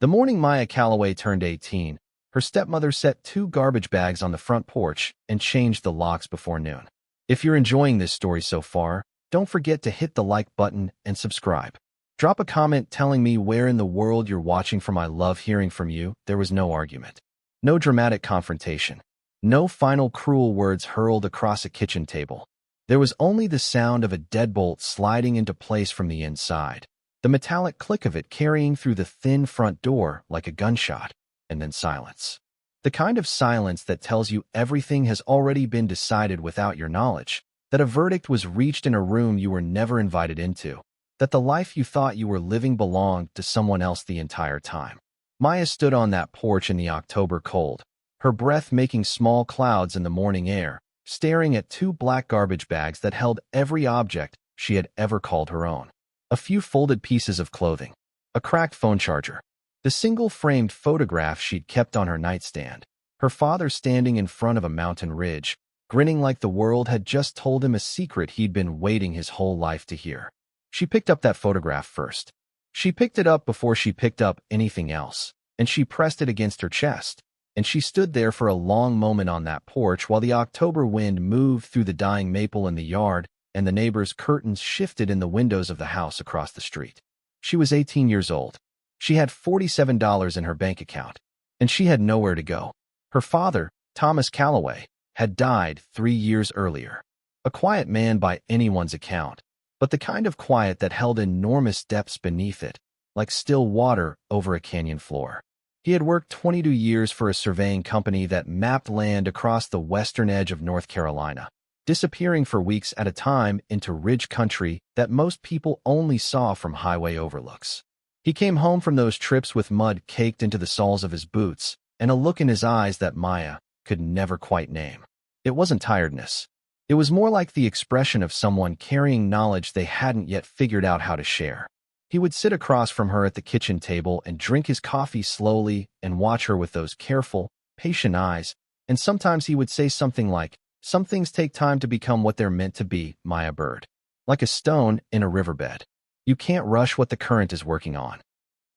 The morning Maya Calloway turned 18, her stepmother set 2 garbage bags on the front porch and changed the locks before noon. If you're enjoying this story so far, don't forget to hit the like button and subscribe. Drop a comment telling me where in the world you're watching from. I love hearing from you. There was no argument. No dramatic confrontation. No final cruel words hurled across a kitchen table. There was only the sound of a deadbolt sliding into place from the inside, the metallic click of it carrying through the thin front door like a gunshot, and then silence. The kind of silence that tells you everything has already been decided without your knowledge, that a verdict was reached in a room you were never invited into, that the life you thought you were living belonged to someone else the entire time. Maya stood on that porch in the October cold, her breath making small clouds in the morning air, staring at 2 black garbage bags that held every object she had ever called her own. A few folded pieces of clothing, a cracked phone charger, the single-framed photograph she'd kept on her nightstand, her father standing in front of a mountain ridge, grinning like the world had just told him a secret he'd been waiting his whole life to hear. She picked up that photograph first. She picked it up before she picked up anything else, and she pressed it against her chest, and she stood there for a long moment on that porch while the October wind moved through the dying maple in the yard and the neighbors' curtains shifted in the windows of the house across the street. She was 18 years old. She had $47 in her bank account, and she had nowhere to go. Her father, Thomas Calloway, had died 3 years earlier. A quiet man by anyone's account, but the kind of quiet that held enormous depths beneath it, like still water over a canyon floor. He had worked 22 years for a surveying company that mapped land across the western edge of North Carolina, disappearing for weeks at a time into ridge country that most people only saw from highway overlooks. He came home from those trips with mud caked into the soles of his boots and a look in his eyes that Maya could never quite name. It wasn't tiredness. It was more like the expression of someone carrying knowledge they hadn't yet figured out how to share. He would sit across from her at the kitchen table and drink his coffee slowly and watch her with those careful, patient eyes, and sometimes he would say something like, "Some things take time to become what they're meant to be, Maya Bird. Like a stone in a riverbed. You can't rush what the current is working on."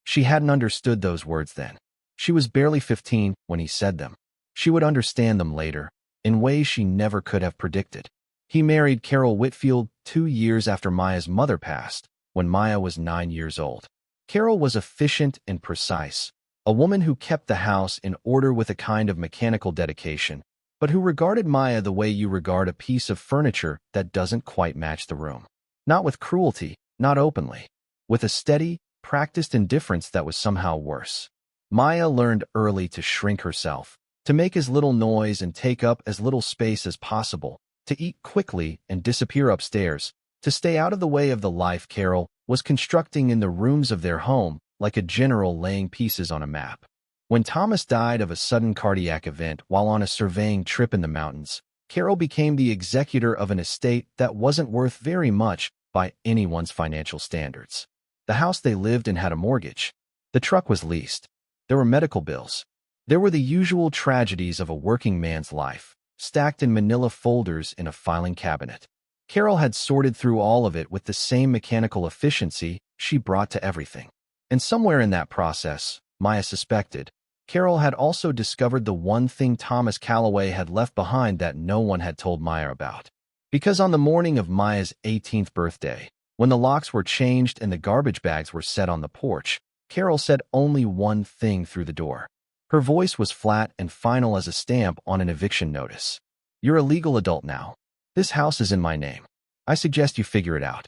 She hadn't understood those words then. She was barely 15 when he said them. She would understand them later, in ways she never could have predicted. He married Carol Whitfield 2 years after Maya's mother passed, when Maya was 9 years old. Carol was efficient and precise, a woman who kept the house in order with a kind of mechanical dedication, but who regarded Maya the way you regard a piece of furniture that doesn't quite match the room. Not with cruelty, not openly. With a steady, practiced indifference that was somehow worse. Maya learned early to shrink herself, to make as little noise and take up as little space as possible, to eat quickly and disappear upstairs, to stay out of the way of the life Carol was constructing in the rooms of their home, like a general laying pieces on a map. When Thomas died of a sudden cardiac event while on a surveying trip in the mountains, Carol became the executor of an estate that wasn't worth very much by anyone's financial standards. The house they lived in had a mortgage. The truck was leased. There were medical bills. There were the usual tragedies of a working man's life, stacked in manila folders in a filing cabinet. Carol had sorted through all of it with the same mechanical efficiency she brought to everything. And somewhere in that process, Maya suspected, Carol had also discovered the one thing Thomas Calloway had left behind that no one had told Maya about. Because on the morning of Maya's 18th birthday, when the locks were changed and the garbage bags were set on the porch, Carol said only one thing through the door. Her voice was flat and final as a stamp on an eviction notice. "You're a legal adult now. This house is in my name. I suggest you figure it out."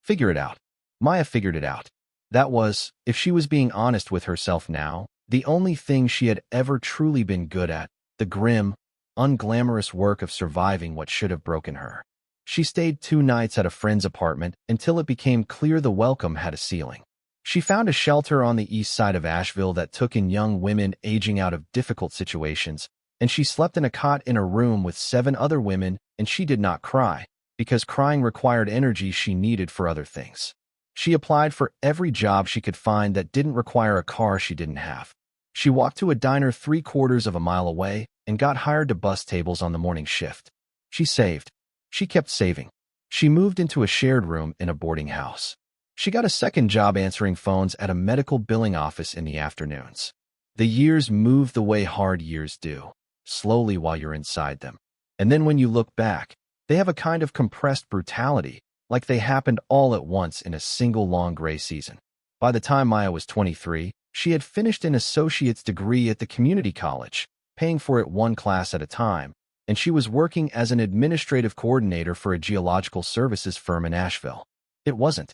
Figure it out. Maya figured it out. That was, if she was being honest with herself now, the only thing she had ever truly been good at, the grim, unglamorous work of surviving what should have broken her. She stayed 2 nights at a friend's apartment until it became clear the welcome had a ceiling. She found a shelter on the east side of Asheville that took in young women aging out of difficult situations, and she slept in a cot in a room with 7 other women, and she did not cry, because crying required energy she needed for other things. She applied for every job she could find that didn't require a car she didn't have. She walked to a diner 3/4 of a mile away and got hired to bus tables on the morning shift. She saved. She kept saving. She moved into a shared room in a boarding house. She got a second job answering phones at a medical billing office in the afternoons. The years move the way hard years do, slowly while you're inside them. And then when you look back, they have a kind of compressed brutality, like they happened all at once in a single long gray season. By the time Maya was 23, she had finished an associate's degree at the community college, paying for it one class at a time, and she was working as an administrative coordinator for a geological services firm in Asheville. It wasn't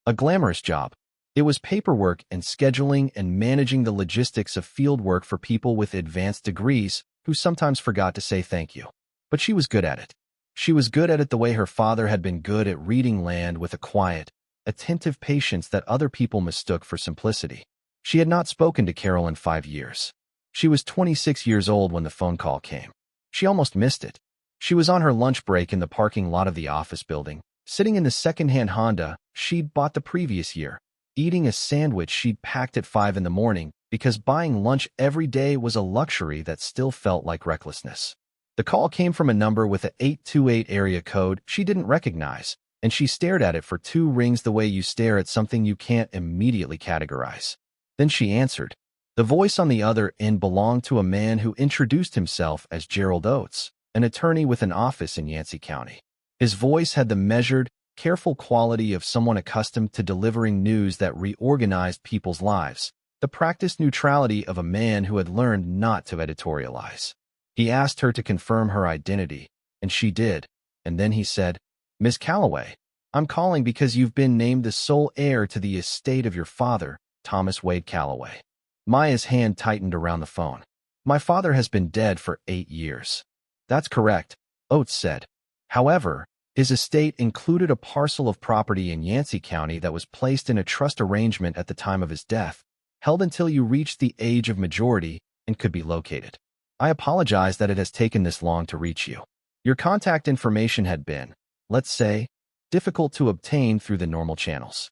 a glamorous job. It was paperwork and scheduling and managing the logistics of field work for people with advanced degrees who sometimes forgot to say thank you. But she was good at it. She was good at it the way her father had been good at reading land with a quiet, attentive patience that other people mistook for simplicity. She had not spoken to Carol in 5 years. She was 26 years old when the phone call came. She almost missed it. She was on her lunch break in the parking lot of the office building, sitting in the second-hand Honda she'd bought the previous year, eating a sandwich she'd packed at 5 in the morning because buying lunch every day was a luxury that still felt like recklessness. The call came from a number with an 828 area code she didn't recognize, and she stared at it for 2 rings the way you stare at something you can't immediately categorize. Then she answered. The voice on the other end belonged to a man who introduced himself as Gerald Oates, an attorney with an office in Yancey County. His voice had the measured, careful quality of someone accustomed to delivering news that reorganized people's lives, the practiced neutrality of a man who had learned not to editorialize. He asked her to confirm her identity, and she did, and then he said, "Miss Calloway, I'm calling because you've been named the sole heir to the estate of your father, Thomas Wade Calloway." Maya's hand tightened around the phone. "My father has been dead for 8 years. "That's correct," Oates said. "However, his estate included a parcel of property in Yancey County that was placed in a trust arrangement at the time of his death, held until you reached the age of majority and could be located. I apologize that it has taken this long to reach you. Your contact information had been, let's say, difficult to obtain through the normal channels."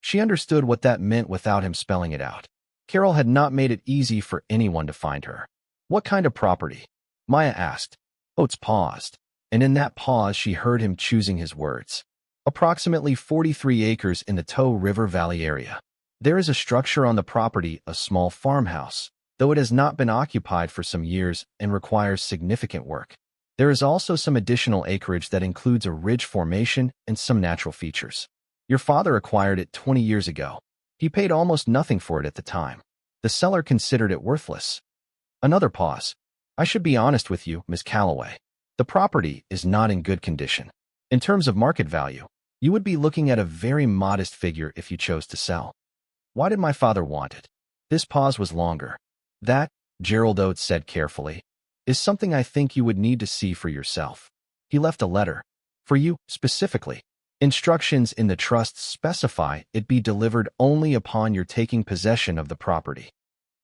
She understood what that meant without him spelling it out. Carol had not made it easy for anyone to find her. "What kind of property?" Maya asked. Oates paused, and in that pause she heard him choosing his words. "Approximately 43 acres in the Tow River Valley area. There is a structure on the property, a small farmhouse, though it has not been occupied for some years and requires significant work. There is also some additional acreage that includes a ridge formation and some natural features. Your father acquired it 20 years ago. He paid almost nothing for it at the time. The seller considered it worthless." Another pause. "I should be honest with you, Miss Calloway. The property is not in good condition. In terms of market value, you would be looking at a very modest figure if you chose to sell." "Why did my father want it?" This pause was longer. "That," Gerald Oates said carefully, "is something I think you would need to see for yourself. He left a letter. For you, specifically. Instructions in the trust specify it be delivered only upon your taking possession of the property."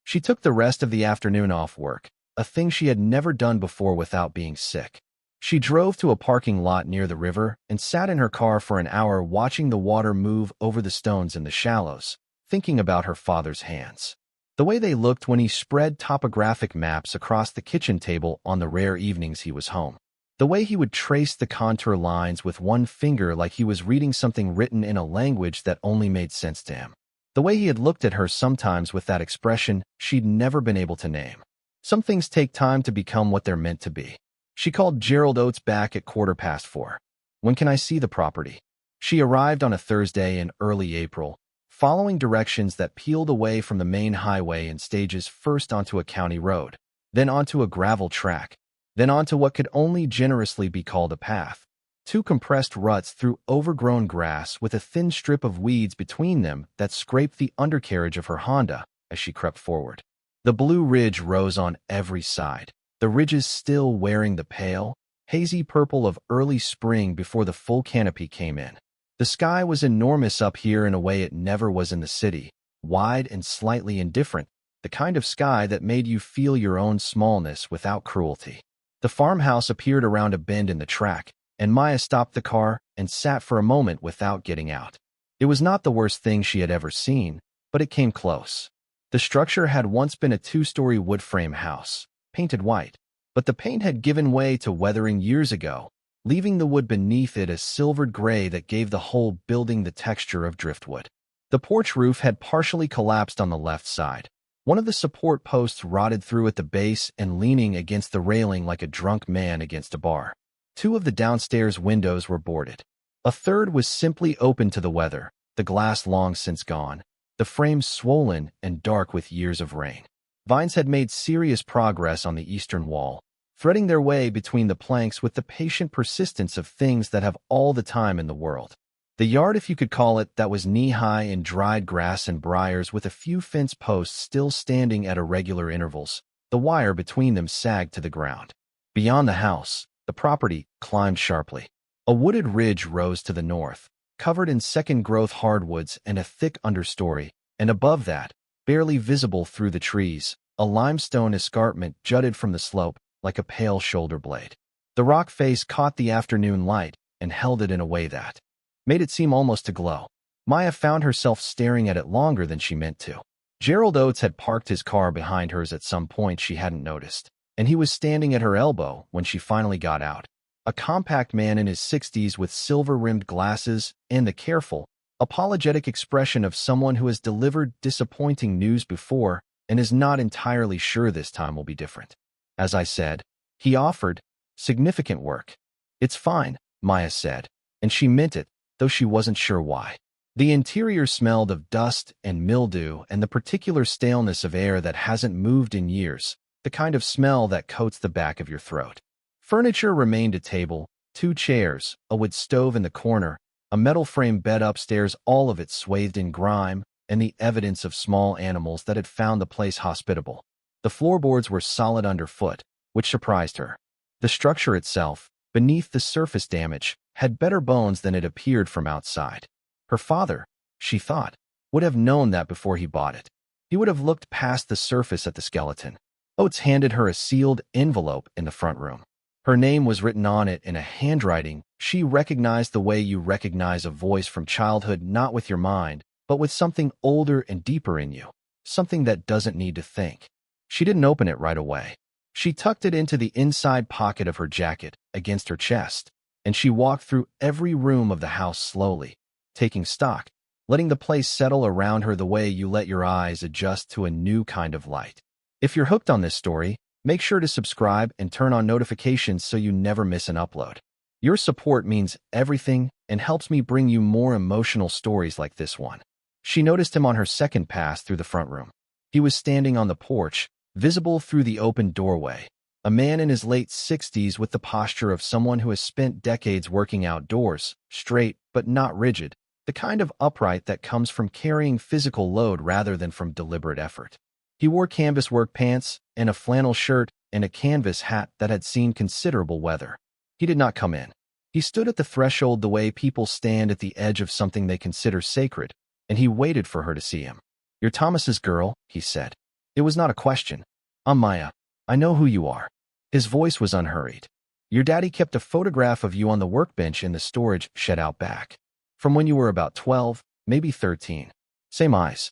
She took the rest of the afternoon off work, a thing she had never done before without being sick. She drove to a parking lot near the river and sat in her car for an hour watching the water move over the stones in the shallows, thinking about her father's hands. The way they looked when he spread topographic maps across the kitchen table on the rare evenings he was home. The way he would trace the contour lines with one finger like he was reading something written in a language that only made sense to him. The way he had looked at her sometimes with that expression she'd never been able to name. Some things take time to become what they're meant to be. She called Gerald Oates back at 4:15. "When can I see the property?" She arrived on a Thursday in early April, following directions that peeled away from the main highway in stages, first onto a county road, then onto a gravel track, then onto what could only generously be called a path. 2 compressed ruts through overgrown grass with a thin strip of weeds between them that scraped the undercarriage of her Honda as she crept forward. The Blue Ridge rose on every side, the ridges still wearing the pale, hazy purple of early spring before the full canopy came in. The sky was enormous up here in a way it never was in the city, wide and slightly indifferent, the kind of sky that made you feel your own smallness without cruelty. The farmhouse appeared around a bend in the track, and Maya stopped the car and sat for a moment without getting out. It was not the worst thing she had ever seen, but it came close. The structure had once been a 2-story wood frame house, painted white, but the paint had given way to weathering years ago, leaving the wood beneath it a silvered gray that gave the whole building the texture of driftwood. The porch roof had partially collapsed on the left side. One of the support posts rotted through at the base and leaning against the railing like a drunk man against a bar. Two of the downstairs windows were boarded. A third was simply open to the weather, the glass long since gone, the frames swollen and dark with years of rain. Vines had made serious progress on the eastern wall, threading their way between the planks with the patient persistence of things that have all the time in the world. The yard, if you could call it, that was knee-high in dried grass and briars with a few fence posts still standing at irregular intervals. The wire between them sagged to the ground. Beyond the house, the property climbed sharply. A wooded ridge rose to the north, covered in second-growth hardwoods and a thick understory, and above that, barely visible through the trees, a limestone escarpment jutted from the slope like a pale shoulder blade. The rock face caught the afternoon light and held it in a way that made it seem almost to glow. Maya found herself staring at it longer than she meant to. Gerald Oates had parked his car behind hers at some point she hadn't noticed, and he was standing at her elbow when she finally got out. A compact man in his 60s with silver-rimmed glasses and the careful, apologetic expression of someone who has delivered disappointing news before and is not entirely sure this time will be different. As I said, he offered significant work. "It's fine," Maya said, and she meant it, though she wasn't sure why. The interior smelled of dust and mildew and the particular staleness of air that hasn't moved in years, the kind of smell that coats the back of your throat. Furniture remained: a table, 2 chairs, a wood stove in the corner, a metal frame bed upstairs, all of it swathed in grime, and the evidence of small animals that had found the place hospitable. The floorboards were solid underfoot, which surprised her. The structure itself, beneath the surface damage, had better bones than it appeared from outside. Her father, she thought, would have known that before he bought it. He would have looked past the surface at the skeleton. Oates handed her a sealed envelope in the front room. Her name was written on it in a handwriting she recognized the way you recognize a voice from childhood, not with your mind, but with something older and deeper in you, something that doesn't need to think. She didn't open it right away. She tucked it into the inside pocket of her jacket, against her chest, and she walked through every room of the house slowly, taking stock, letting the place settle around her the way you let your eyes adjust to a new kind of light. If you're hooked on this story, make sure to subscribe and turn on notifications so you never miss an upload. Your support means everything and helps me bring you more emotional stories like this one. She noticed him on her second pass through the front room. He was standing on the porch, visible through the open doorway, a man in his late 60s with the posture of someone who has spent decades working outdoors, straight but not rigid, the kind of upright that comes from carrying physical load rather than from deliberate effort. He wore canvas work pants and a flannel shirt and a canvas hat that had seen considerable weather. He did not come in. He stood at the threshold the way people stand at the edge of something they consider sacred, and he waited for her to see him. "You're Thomas's girl," he said. It was not a question. "I'm Maya. I know who you are." His voice was unhurried. "Your daddy kept a photograph of you on the workbench in the storage shed out back. From when you were about 12, maybe 13. Same eyes."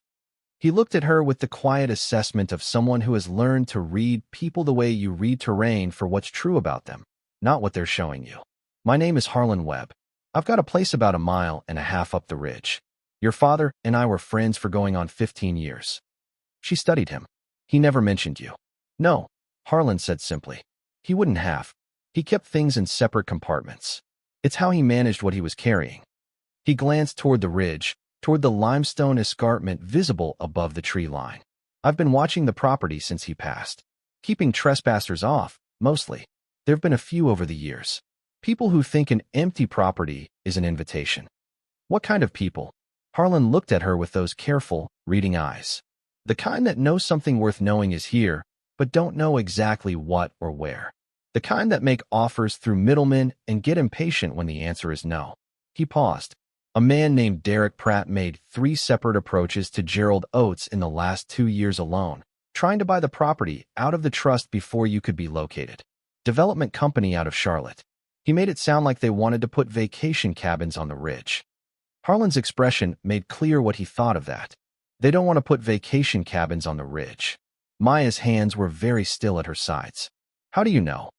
He looked at her with the quiet assessment of someone who has learned to read people the way you read terrain for what's true about them, not what they're showing you. "My name is Harlan Webb. I've got a place about 1.5 miles up the ridge. Your father and I were friends for going on 15 years. She studied him. "He never mentioned you." "No," Harlan said simply. "He wouldn't have. He kept things in separate compartments. It's how he managed what he was carrying." He glanced toward the ridge, toward the limestone escarpment visible above the tree line. "I've been watching the property since he passed. Keeping trespassers off, mostly. There've been a few over the years. People who think an empty property is an invitation." "What kind of people?" Harlan looked at her with those careful, reading eyes. "The kind that know something worth knowing is here, but don't know exactly what or where. The kind that make offers through middlemen and get impatient when the answer is no." He paused. "A man named Derek Pratt made 3 separate approaches to Gerald Oates in the last 2 years alone, trying to buy the property out of the trust before you could be located. Development company out of Charlotte. He made it sound like they wanted to put vacation cabins on the ridge." Harlan's expression made clear what he thought of that. They don't want to put vacation cabins on the ridge. Maya's hands were very still at her sides. "How do you know?"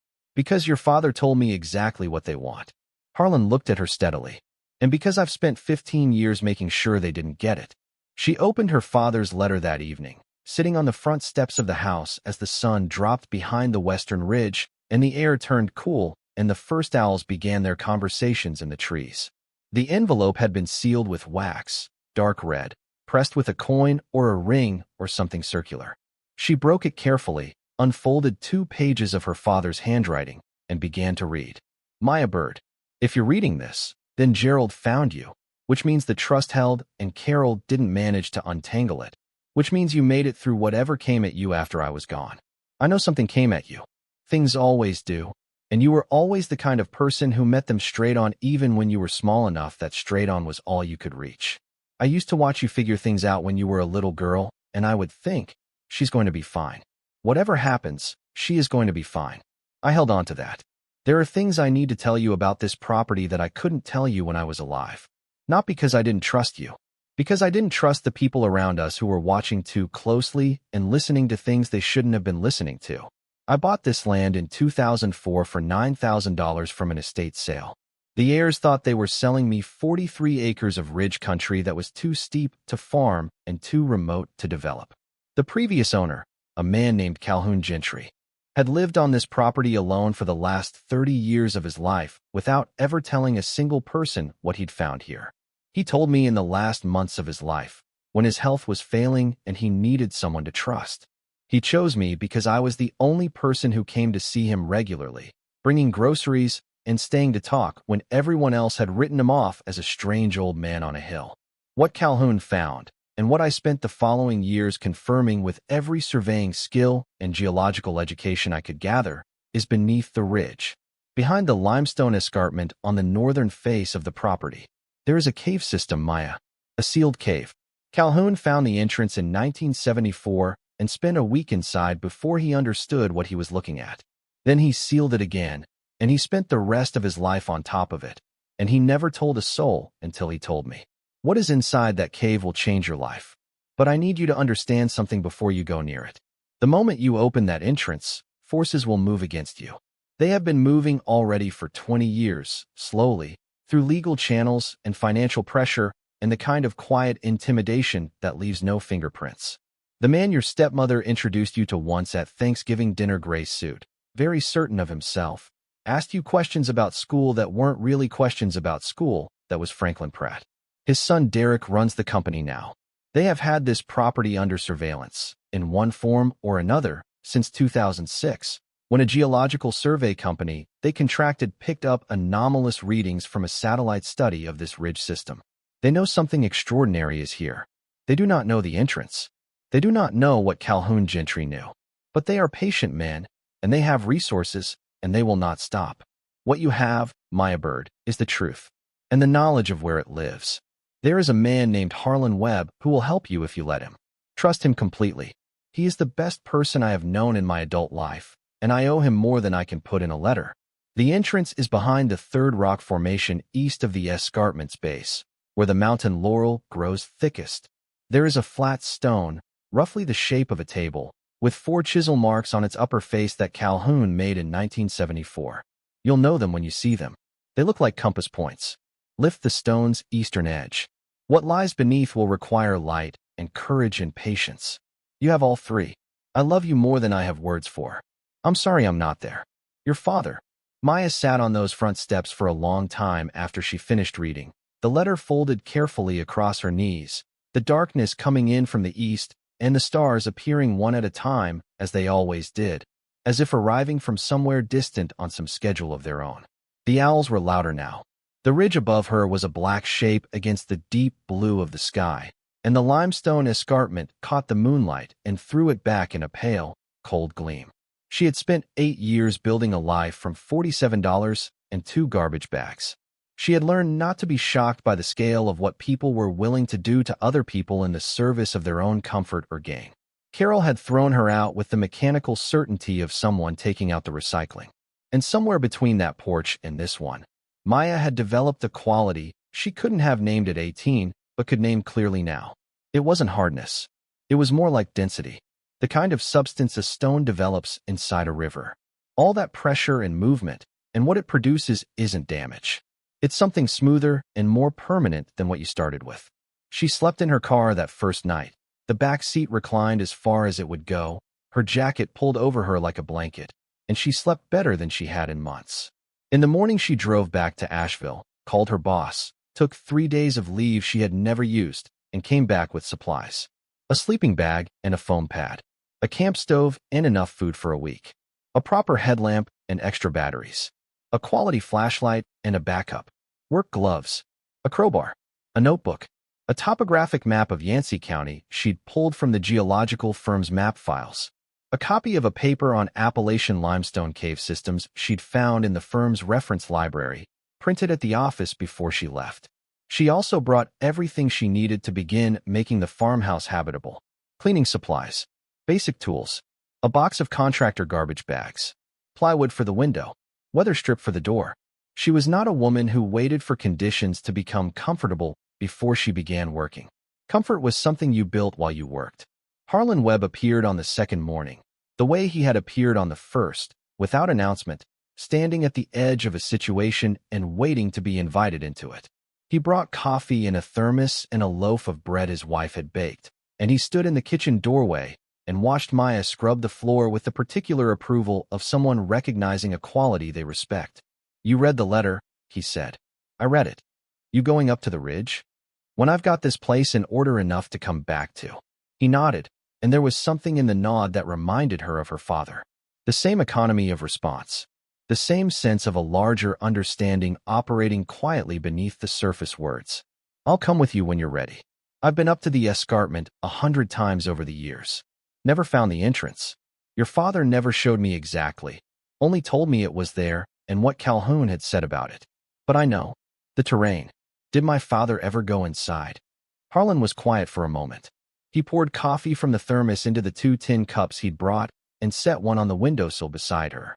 Because your father told me exactly what they want. Harlan looked at her steadily. And because I've spent 15 years making sure they didn't get it. She opened her father's letter that evening, sitting on the front steps of the house as the sun dropped behind the western ridge and the air turned cool and the first owls began their conversations in the trees. The envelope had been sealed with wax, dark red, pressed with a coin or a ring or something circular. She broke it carefully, unfolded 2 pages of her father's handwriting, and began to read. Maya Bird, if you're reading this, then Gerald found you, which means the trust held and Carol didn't manage to untangle it, which means you made it through whatever came at you after I was gone. I know something came at you. Things always do. And you were always the kind of person who met them straight on even when you were small enough that straight on was all you could reach. I used to watch you figure things out when you were a little girl, and I would think, she's going to be fine. Whatever happens, she is going to be fine. I held on to that. There are things I need to tell you about this property that I couldn't tell you when I was alive. Not because I didn't trust you. Because I didn't trust the people around us who were watching too closely and listening to things they shouldn't have been listening to. I bought this land in 2004 for $9,000 from an estate sale. The heirs thought they were selling me 43 acres of ridge country that was too steep to farm and too remote to develop. The previous owner, a man named Calhoun Gentry, had lived on this property alone for the last 30 years of his life without ever telling a single person what he'd found here. He told me in the last months of his life, when his health was failing and he needed someone to trust. He chose me because I was the only person who came to see him regularly, bringing groceries and staying to talk when everyone else had written him off as a strange old man on a hill. What Calhoun found, and what I spent the following years confirming with every surveying skill and geological education I could gather, is beneath the ridge. Behind the limestone escarpment on the northern face of the property, there is a cave system, Maya, a sealed cave. Calhoun found the entrance in 1974 and spent a week inside before he understood what he was looking at. Then he sealed it again, and he spent the rest of his life on top of it, and he never told a soul until he told me. What is inside that cave will change your life. But I need you to understand something before you go near it. The moment you open that entrance, forces will move against you. They have been moving already for 20 years, slowly, through legal channels and financial pressure and the kind of quiet intimidation that leaves no fingerprints. The man your stepmother introduced you to once at Thanksgiving dinner, gray suit, very certain of himself, asked you questions about school that weren't really questions about school, that was Franklin Pratt. His son Derek runs the company now. They have had this property under surveillance, in one form or another, since 2006, when a geological survey company they contracted picked up anomalous readings from a satellite study of this ridge system. They know something extraordinary is here. They do not know the entrance. They do not know what Calhoun Gentry knew. But they are patient men, and they have resources, and they will not stop. What you have, Maya Bird, is the truth, and the knowledge of where it lives. There is a man named Harlan Webb who will help you if you let him. Trust him completely. He is the best person I have known in my adult life, and I owe him more than I can put in a letter. The entrance is behind the third rock formation east of the escarpment's base, where the mountain laurel grows thickest. There is a flat stone, roughly the shape of a table, with 4 chisel marks on its upper face that Calhoun made in 1974. You'll know them when you see them. They look like compass points. Lift the stone's eastern edge. What lies beneath will require light and courage and patience. You have all 3. I love you more than I have words for. I'm sorry I'm not there. Your father. Maya sat on those front steps for a long time after she finished reading, the letter folded carefully across her knees, the darkness coming in from the east and the stars appearing one at a time, as they always did, as if arriving from somewhere distant on some schedule of their own. The owls were louder now. The ridge above her was a black shape against the deep blue of the sky, and the limestone escarpment caught the moonlight and threw it back in a pale, cold gleam. She had spent 8 years building a life from $47 and 2 garbage bags. She had learned not to be shocked by the scale of what people were willing to do to other people in the service of their own comfort or gain. Carol had thrown her out with the mechanical certainty of someone taking out the recycling. And somewhere between that porch and this one, Maya had developed a quality she couldn't have named at 18, but could name clearly now. It wasn't hardness. It was more like density, the kind of substance a stone develops inside a river. All that pressure and movement, and what it produces isn't damage. It's something smoother and more permanent than what you started with. She slept in her car that first night, the back seat reclined as far as it would go, her jacket pulled over her like a blanket, and she slept better than she had in months. In the morning she drove back to Asheville, called her boss, took 3 days of leave she had never used, and came back with supplies. A sleeping bag and a foam pad, a camp stove and enough food for a week, a proper headlamp and extra batteries, a quality flashlight and a backup, work gloves, a crowbar, a notebook, a topographic map of Yancey County she'd pulled from the geological firm's map files, a copy of a paper on Appalachian limestone cave systems she'd found in the firm's reference library, printed at the office before she left. She also brought everything she needed to begin making the farmhouse habitable: cleaning supplies, basic tools, a box of contractor garbage bags, plywood for the window, weather strip for the door. She was not a woman who waited for conditions to become comfortable before she began working. Comfort was something you built while you worked. Harlan Webb appeared on the second morning, the way he had appeared on the first, without announcement, standing at the edge of a situation and waiting to be invited into it. He brought coffee in a thermos and a loaf of bread his wife had baked, and he stood in the kitchen doorway and watched Maya scrub the floor with the particular approval of someone recognizing a quality they respect. "You read the letter," he said. "I read it. You going up to the ridge? When I've got this place in order enough to come back to." He nodded, and there was something in the nod that reminded her of her father. The same economy of response. The same sense of a larger understanding operating quietly beneath the surface words. "I'll come with you when you're ready. I've been up to the escarpment 100 times over the years. Never found the entrance. Your father never showed me exactly, only told me it was there and what Calhoun had said about it. But I know. The terrain. Did my father ever go inside?" Harlan was quiet for a moment. He poured coffee from the thermos into the 2 tin cups he'd brought and set one on the windowsill beside her.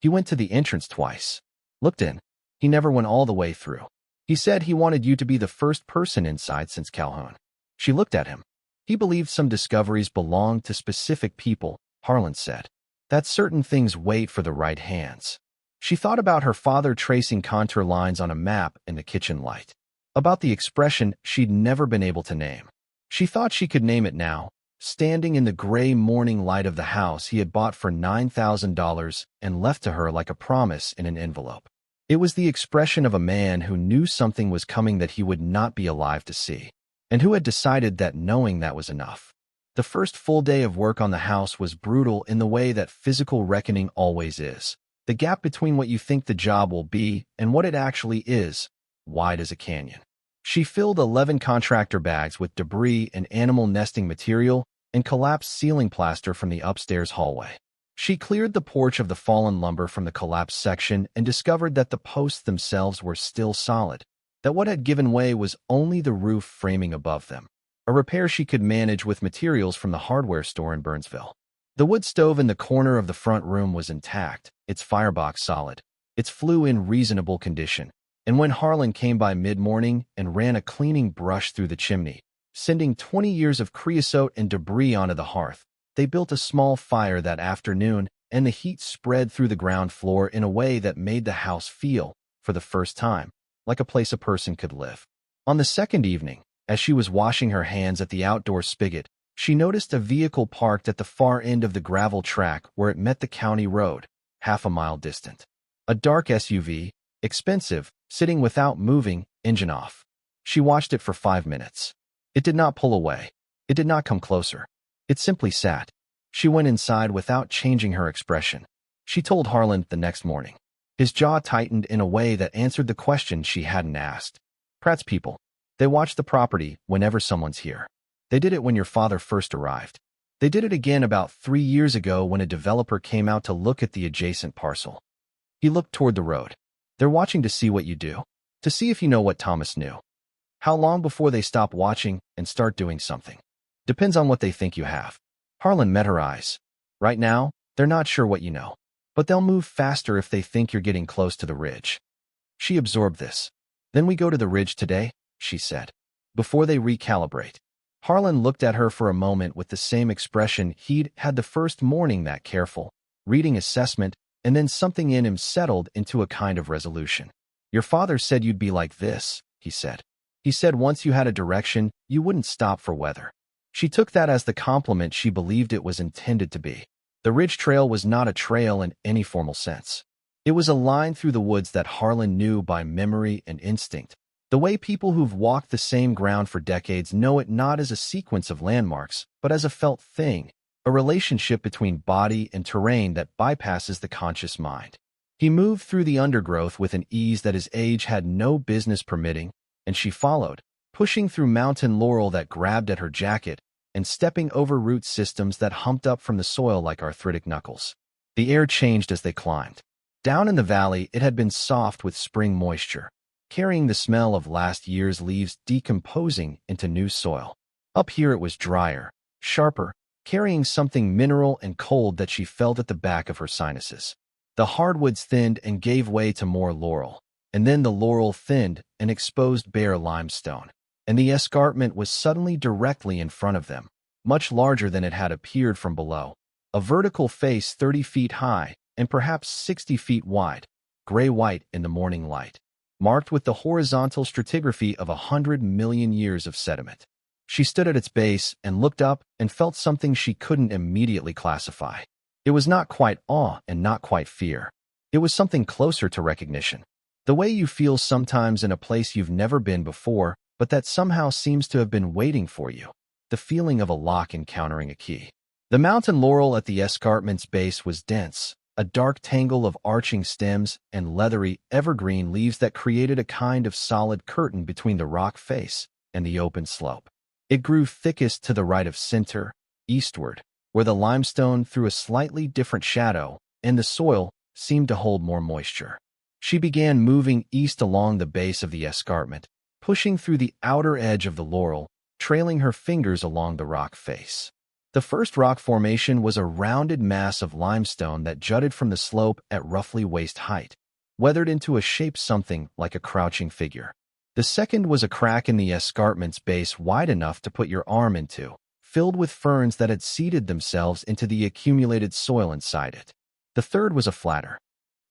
"He went to the entrance twice. Looked in. He never went all the way through. He said he wanted you to be the first person inside since Calhoun." She looked at him. "He believed some discoveries belonged to specific people," Harlan said. "That certain things wait for the right hands." She thought about her father tracing contour lines on a map in the kitchen light. About the expression she'd never been able to name. She thought she could name it now, standing in the gray morning light of the house he had bought for $9,000 and left to her like a promise in an envelope. It was the expression of a man who knew something was coming that he would not be alive to see, and who had decided that knowing that was enough. The first full day of work on the house was brutal in the way that physical reckoning always is. The gap between what you think the job will be and what it actually is, wide as a canyon. She filled 11 contractor bags with debris and animal nesting material and collapsed ceiling plaster from the upstairs hallway. She cleared the porch of the fallen lumber from the collapsed section and discovered that the posts themselves were still solid, that what had given way was only the roof framing above them, a repair she could manage with materials from the hardware store in Burnsville. The wood stove in the corner of the front room was intact, its firebox solid, its flue in reasonable condition. And when Harlan came by mid-morning and ran a cleaning brush through the chimney, sending 20 years of creosote and debris onto the hearth, they built a small fire that afternoon, and the heat spread through the ground floor in a way that made the house feel, for the first time, like a place a person could live. On the second evening, as she was washing her hands at the outdoor spigot, she noticed a vehicle parked at the far end of the gravel track where it met the county road, half a mile distant. A dark SUV, expensive, sitting without moving, engine off. She watched it for 5 minutes. It did not pull away. It did not come closer. It simply sat. She went inside without changing her expression. She told Harlan the next morning. His jaw tightened in a way that answered the question she hadn't asked. "Pratt's people. They watch the property whenever someone's here. They did it when your father first arrived. They did it again about 3 years ago when a developer came out to look at the adjacent parcel." He looked toward the road. "They're watching to see what you do, to see if you know what Thomas knew. How long before they stop watching and start doing something? Depends on what they think you have." Harlan met her eyes. "Right now, they're not sure what you know, but they'll move faster if they think you're getting close to the ridge." She absorbed this. "Then we go to the ridge today," she said, "before they recalibrate." Harlan looked at her for a moment with the same expression he'd had the first morning, that careful, reading assessment, and then something in him settled into a kind of resolution. "Your father said you'd be like this," he said. "He said once you had a direction, you wouldn't stop for weather." She took that as the compliment she believed it was intended to be. The Ridge Trail was not a trail in any formal sense. It was a line through the woods that Harlan knew by memory and instinct, the way people who've walked the same ground for decades know it, not as a sequence of landmarks, but as a felt thing, a relationship between body and terrain that bypasses the conscious mind. He moved through the undergrowth with an ease that his age had no business permitting, and she followed, pushing through mountain laurel that grabbed at her jacket and stepping over root systems that humped up from the soil like arthritic knuckles. The air changed as they climbed. Down in the valley, it had been soft with spring moisture, carrying the smell of last year's leaves decomposing into new soil. Up here it was drier, sharper, carrying something mineral and cold that she felt at the back of her sinuses. The hardwoods thinned and gave way to more laurel, and then the laurel thinned and exposed bare limestone, and the escarpment was suddenly directly in front of them, much larger than it had appeared from below, a vertical face 30 feet high and perhaps 60 feet wide, gray-white in the morning light, marked with the horizontal stratigraphy of 100 million years of sediment. She stood at its base and looked up and felt something she couldn't immediately classify. It was not quite awe and not quite fear. It was something closer to recognition. The way you feel sometimes in a place you've never been before, but that somehow seems to have been waiting for you. The feeling of a lock encountering a key. The mountain laurel at the escarpment's base was dense, a dark tangle of arching stems and leathery, evergreen leaves that created a kind of solid curtain between the rock face and the open slope. It grew thickest to the right of center, eastward, where the limestone threw a slightly different shadow and the soil seemed to hold more moisture. She began moving east along the base of the escarpment, pushing through the outer edge of the laurel, trailing her fingers along the rock face. The first rock formation was a rounded mass of limestone that jutted from the slope at roughly waist height, weathered into a shape something like a crouching figure. The second was a crack in the escarpment's base wide enough to put your arm into, filled with ferns that had seeded themselves into the accumulated soil inside it. The third was a flatter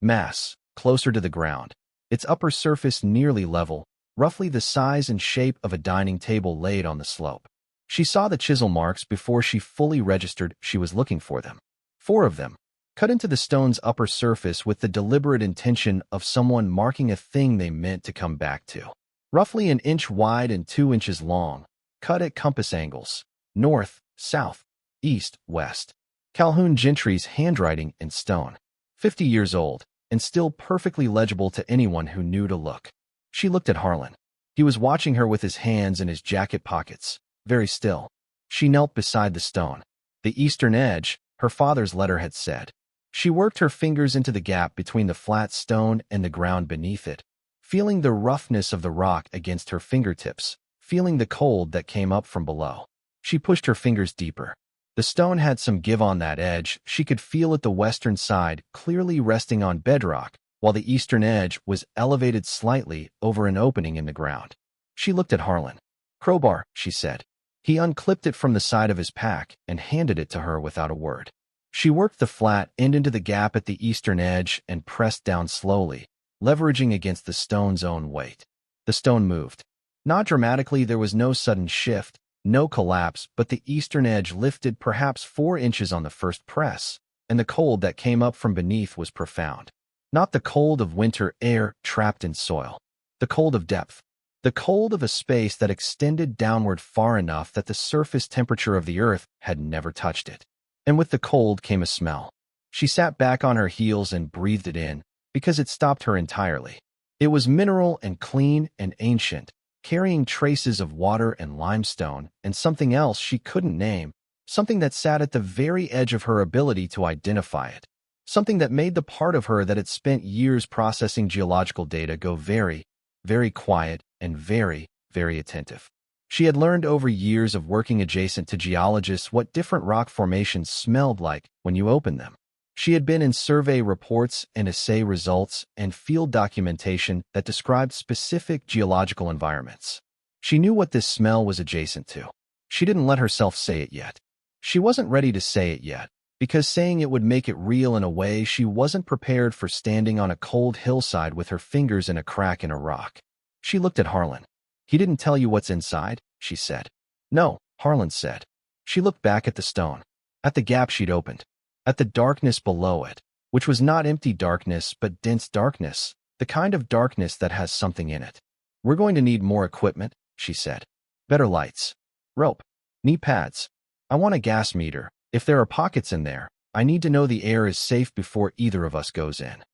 mass, closer to the ground, its upper surface nearly level, roughly the size and shape of a dining table laid on the slope. She saw the chisel marks before she fully registered she was looking for them. 4 of them, cut into the stone's upper surface with the deliberate intention of someone marking a thing they meant to come back to. Roughly an inch wide and 2 inches long, cut at compass angles, north, south, east, west. Calhoun Gentry's handwriting in stone. 50 years old, and still perfectly legible to anyone who knew to look. She looked at Harlan. He was watching her with his hands in his jacket pockets, very still. She knelt beside the stone. The eastern edge, her father's letter had said. She worked her fingers into the gap between the flat stone and the ground beneath it, feeling the roughness of the rock against her fingertips, feeling the cold that came up from below. She pushed her fingers deeper. The stone had some give on that edge. She could feel at the western side, clearly resting on bedrock, while the eastern edge was elevated slightly over an opening in the ground. She looked at Harlan. "Crowbar," she said. He unclipped it from the side of his pack and handed it to her without a word. She worked the flat end into the gap at the eastern edge and pressed down slowly, leveraging against the stone's own weight. The stone moved. Not dramatically, there was no sudden shift, no collapse, but the eastern edge lifted perhaps 4 inches on the first press, and the cold that came up from beneath was profound. Not the cold of winter air trapped in soil. The cold of depth. The cold of a space that extended downward far enough that the surface temperature of the earth had never touched it. And with the cold came a smell. She sat back on her heels and breathed it in, because it stopped her entirely. It was mineral and clean and ancient, carrying traces of water and limestone and something else she couldn't name, something that sat at the very edge of her ability to identify it, something that made the part of her that had spent years processing geological data go very, very quiet and very, very attentive. She had learned over years of working adjacent to geologists what different rock formations smelled like when you opened them. She had been in survey reports and assay results and field documentation that described specific geological environments. She knew what this smell was adjacent to. She didn't let herself say it yet. She wasn't ready to say it yet, because saying it would make it real in a way she wasn't prepared for, standing on a cold hillside with her fingers in a crack in a rock. She looked at Harlan. "He didn't tell you what's inside?" she said. "No," Harlan said. She looked back at the stone, at the gap she'd opened, at the darkness below it, which was not empty darkness but dense darkness, the kind of darkness that has something in it. "We're going to need more equipment," she said. "Better lights. Rope. Knee pads. I want a gas meter. If there are pockets in there, I need to know the air is safe before either of us goes in."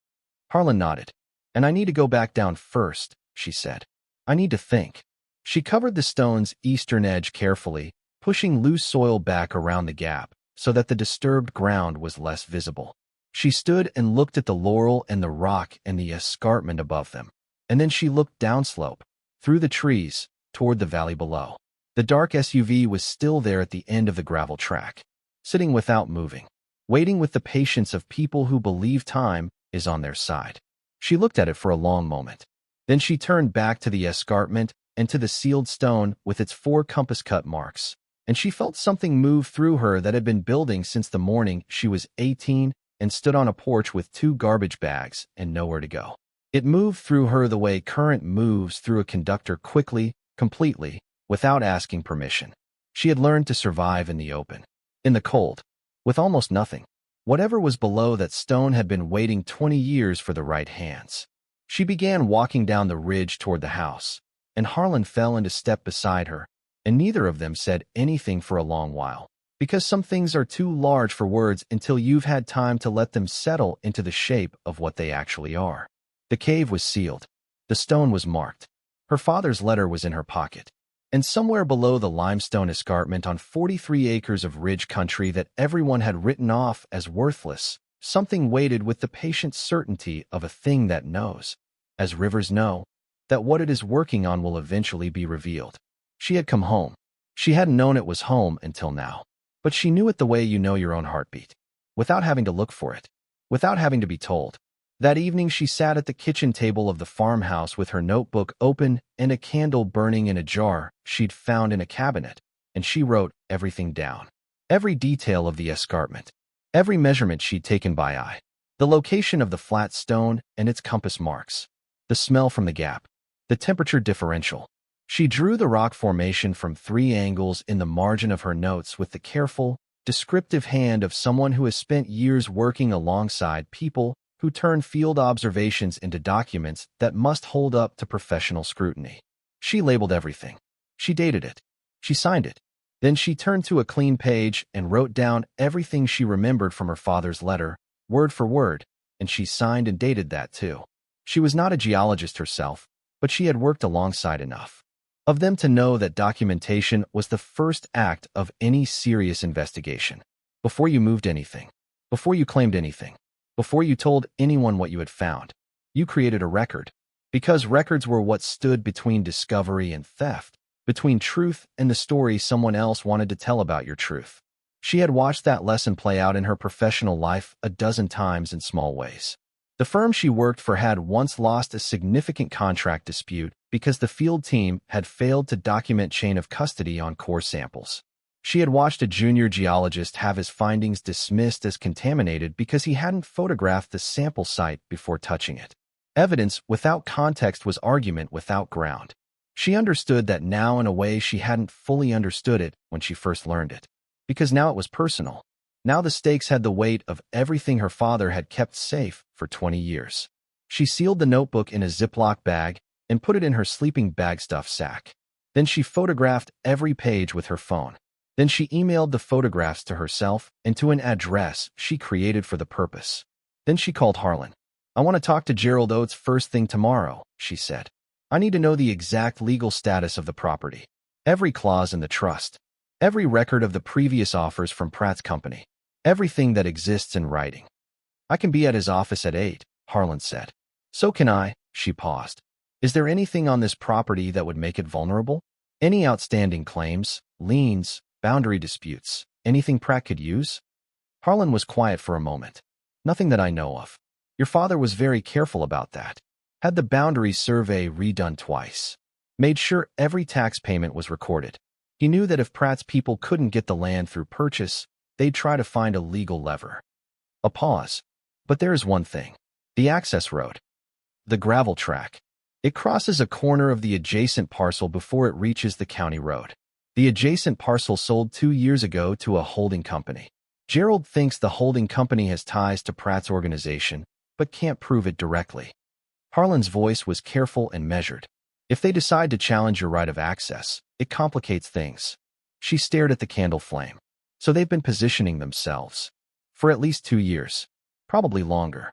Harlan nodded. "And I need to go back down first," she said. "I need to think." She covered the stone's eastern edge carefully, pushing loose soil back around the gap so that the disturbed ground was less visible. She stood and looked at the laurel and the rock and the escarpment above them, and then she looked downslope, through the trees, toward the valley below. The dark SUV was still there at the end of the gravel track, sitting without moving, waiting with the patience of people who believe time is on their side. She looked at it for a long moment. Then she turned back to the escarpment and to the sealed stone with its 4 compass-cut marks, and she felt something move through her that had been building since the morning she was 18 and stood on a porch with 2 garbage bags and nowhere to go. It moved through her the way current moves through a conductor, quickly, completely, without asking permission. She had learned to survive in the open, in the cold, with almost nothing. Whatever was below that stone had been waiting 20 years for the right hands. She began walking down the ridge toward the house, and Harlan fell into step beside her, and neither of them said anything for a long while, because some things are too large for words until you've had time to let them settle into the shape of what they actually are. The cave was sealed. The stone was marked. Her father's letter was in her pocket. And somewhere below the limestone escarpment on 43 acres of ridge country that everyone had written off as worthless, something waited with the patient certainty of a thing that knows, as rivers know, that what it is working on will eventually be revealed. She had come home. She hadn't known it was home until now. But she knew it the way you know your own heartbeat, without having to look for it, without having to be told. That evening she sat at the kitchen table of the farmhouse with her notebook open and a candle burning in a jar she'd found in a cabinet, and she wrote everything down. Every detail of the escarpment, every measurement she'd taken by eye, the location of the flat stone and its compass marks, the smell from the gap, the temperature differential. She drew the rock formation from 3 angles in the margin of her notes with the careful, descriptive hand of someone who has spent years working alongside people who turn field observations into documents that must hold up to professional scrutiny. She labeled everything. She dated it. She signed it. Then she turned to a clean page and wrote down everything she remembered from her father's letter, word for word, and she signed and dated that too. She was not a geologist herself, but she had worked alongside enough of them to know that documentation was the first act of any serious investigation. Before you moved anything, before you claimed anything, before you told anyone what you had found, you created a record, because records were what stood between discovery and theft, between truth and the story someone else wanted to tell about your truth. She had watched that lesson play out in her professional life a dozen times in small ways. The firm she worked for had once lost a significant contract dispute because the field team had failed to document chain of custody on core samples. She had watched a junior geologist have his findings dismissed as contaminated because he hadn't photographed the sample site before touching it. Evidence without context was argument without ground. She understood that now in a way she hadn't fully understood it when she first learned it, because now it was personal. Now the stakes had the weight of everything her father had kept safe for 20 years. She sealed the notebook in a Ziploc bag and put it in her sleeping bag stuff sack. Then she photographed every page with her phone. Then she emailed the photographs to herself and to an address she created for the purpose. Then she called Harlan. "I want to talk to Gerald Oates first thing tomorrow," she said. "I need to know the exact legal status of the property, every clause in the trust, every record of the previous offers from Pratt's company, everything that exists in writing." "I can be at his office at 8, Harlan said. "So can I," she paused. "Is there anything on this property that would make it vulnerable? Any outstanding claims, liens, boundary disputes, anything Pratt could use?" Harlan was quiet for a moment. "Nothing that I know of. Your father was very careful about that. Had the boundary survey redone twice. Made sure every tax payment was recorded. He knew that if Pratt's people couldn't get the land through purchase, they'd try to find a legal lever. A pause. But there is one thing. The access road. The gravel track. It crosses a corner of the adjacent parcel before it reaches the county road. The adjacent parcel sold 2 years ago to a holding company. Gerald thinks the holding company has ties to Pratt's organization, but can't prove it directly. Harlan's voice was careful and measured. If they decide to challenge your right of access, it complicates things. She stared at the candle flame. So they've been positioning themselves. For at least 2 years. Probably longer.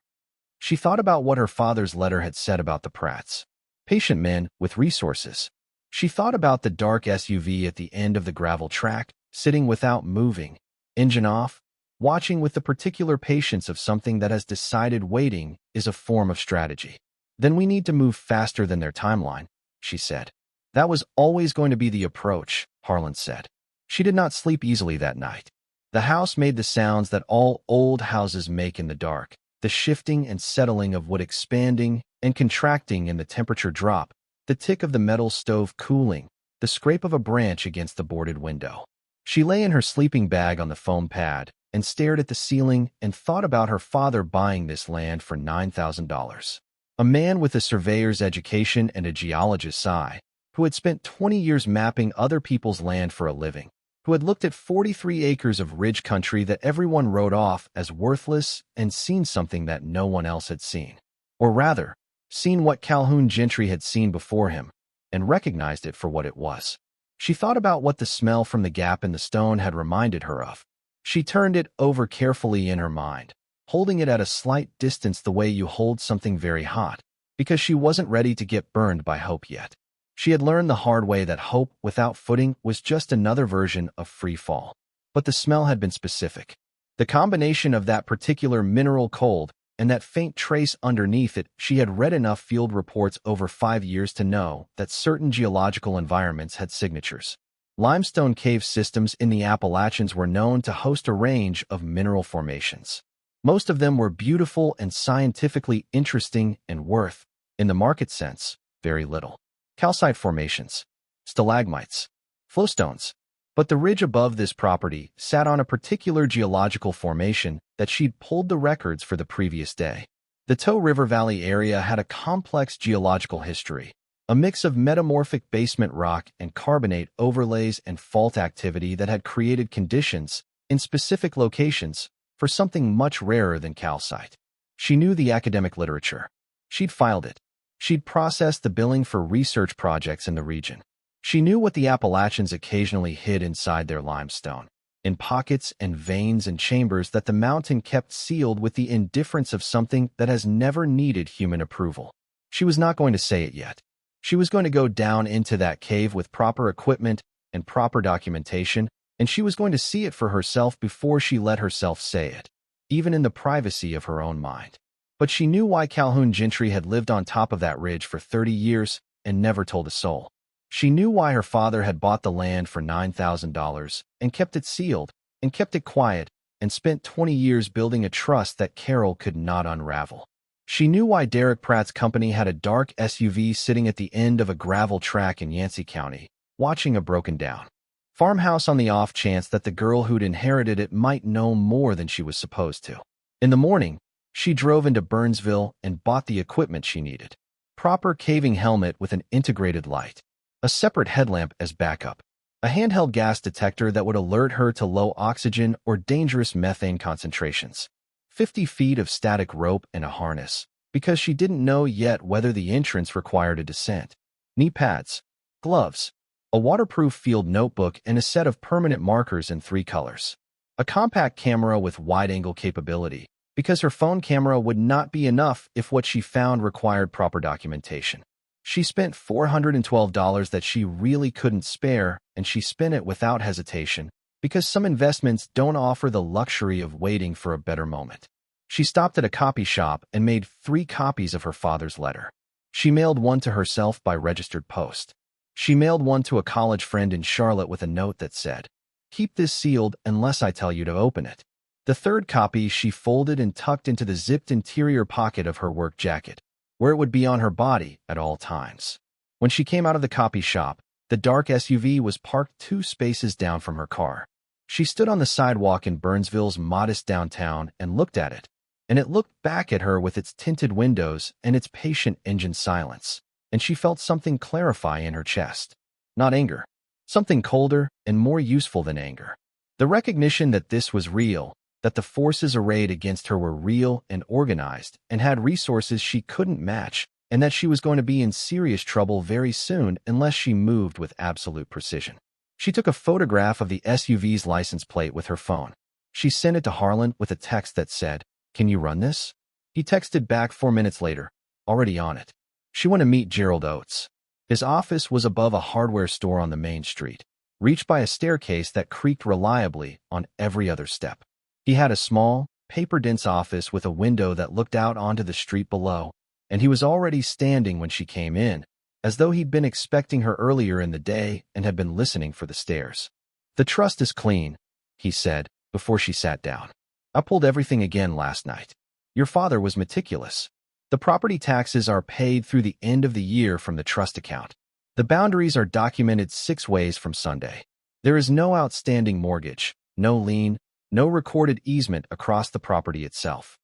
She thought about what her father's letter had said about the Pratts. Patient men with resources. She thought about the dark SUV at the end of the gravel track, sitting without moving, engine off, watching with the particular patience of something that has decided waiting is a form of strategy. Then we need to move faster than their timeline, she said. That was always going to be the approach, Harlan said. She did not sleep easily that night. The house made the sounds that all old houses make in the dark, the shifting and settling of wood expanding and contracting in the temperature drop, the tick of the metal stove cooling, the scrape of a branch against the boarded window. She lay in her sleeping bag on the foam pad and stared at the ceiling and thought about her father buying this land for $9,000. A man with a surveyor's education and a geologist's eye, who had spent 20 years mapping other people's land for a living, who had looked at 43 acres of ridge country that everyone wrote off as worthless and seen something that no one else had seen. Or rather, seen what Calhoun Gentry had seen before him, and recognized it for what it was. She thought about what the smell from the gap in the stone had reminded her of. She turned it over carefully in her mind, holding it at a slight distance the way you hold something very hot, because she wasn't ready to get burned by hope yet. She had learned the hard way that hope without footing was just another version of free fall. But the smell had been specific. The combination of that particular mineral cold and that faint trace underneath it, she had read enough field reports over 5 years to know that certain geological environments had signatures. Limestone cave systems in the Appalachians were known to host a range of mineral formations. Most of them were beautiful and scientifically interesting and worth, in the market sense, very little. Calcite formations, stalagmites, flowstones. But the ridge above this property sat on a particular geological formation that she'd pulled the records for the previous day. The Tow River Valley area had a complex geological history, a mix of metamorphic basement rock and carbonate overlays and fault activity that had created conditions, in specific locations, for something much rarer than calcite. She knew the academic literature. She'd filed it. She'd processed the billing for research projects in the region. She knew what the Appalachians occasionally hid inside their limestone, in pockets and veins and chambers that the mountain kept sealed with the indifference of something that has never needed human approval. She was not going to say it yet. She was going to go down into that cave with proper equipment and proper documentation, and she was going to see it for herself before she let herself say it, even in the privacy of her own mind. But she knew why Calhoun Gentry had lived on top of that ridge for 30 years and never told a soul. She knew why her father had bought the land for $9,000 and kept it sealed and kept it quiet and spent 20 years building a trust that Carol could not unravel. She knew why Derek Pratt's company had a dark SUV sitting at the end of a gravel track in Yancey County, watching a broken-down farmhouse on the off chance that the girl who'd inherited it might know more than she was supposed to. In the morning, she drove into Burnsville and bought the equipment she needed. Proper caving helmet with an integrated light. A separate headlamp as backup. A handheld gas detector that would alert her to low oxygen or dangerous methane concentrations. 50 feet of static rope and a harness, because she didn't know yet whether the entrance required a descent. Knee pads. Gloves. A waterproof field notebook and a set of permanent markers in 3 colors. A compact camera with wide-angle capability, because her phone camera would not be enough if what she found required proper documentation. She spent $412 that she really couldn't spare, and she spent it without hesitation, because some investments don't offer the luxury of waiting for a better moment. She stopped at a copy shop and made 3 copies of her father's letter. She mailed one to herself by registered post. She mailed one to a college friend in Charlotte with a note that said, "Keep this sealed unless I tell you to open it." The 3rd copy she folded and tucked into the zipped interior pocket of her work jacket, where it would be on her body at all times. When she came out of the copy shop, the dark SUV was parked 2 spaces down from her car. She stood on the sidewalk in Burnsville's modest downtown and looked at it, and it looked back at her with its tinted windows and its patient engine silence, and she felt something clarify in her chest. Not anger. Something colder and more useful than anger. The recognition that this was real, that the forces arrayed against her were real and organized and had resources she couldn't match, and that she was going to be in serious trouble very soon unless she moved with absolute precision. She took a photograph of the SUV's license plate with her phone. She sent it to Harlan with a text that said, "Can you run this?" He texted back 4 minutes later, "Already on it." She went to meet Gerald Oates. His office was above a hardware store on the main street, reached by a staircase that creaked reliably on every other step. He had a small, paper-dense office with a window that looked out onto the street below, and he was already standing when she came in, as though he'd been expecting her earlier in the day and had been listening for the stairs. "The trust is clean," he said, before she sat down. "I pulled everything again last night. Your father was meticulous. The property taxes are paid through the end of the year from the trust account. The boundaries are documented 6 ways from Sunday. There is no outstanding mortgage, no lien, no recorded easement across the property itself."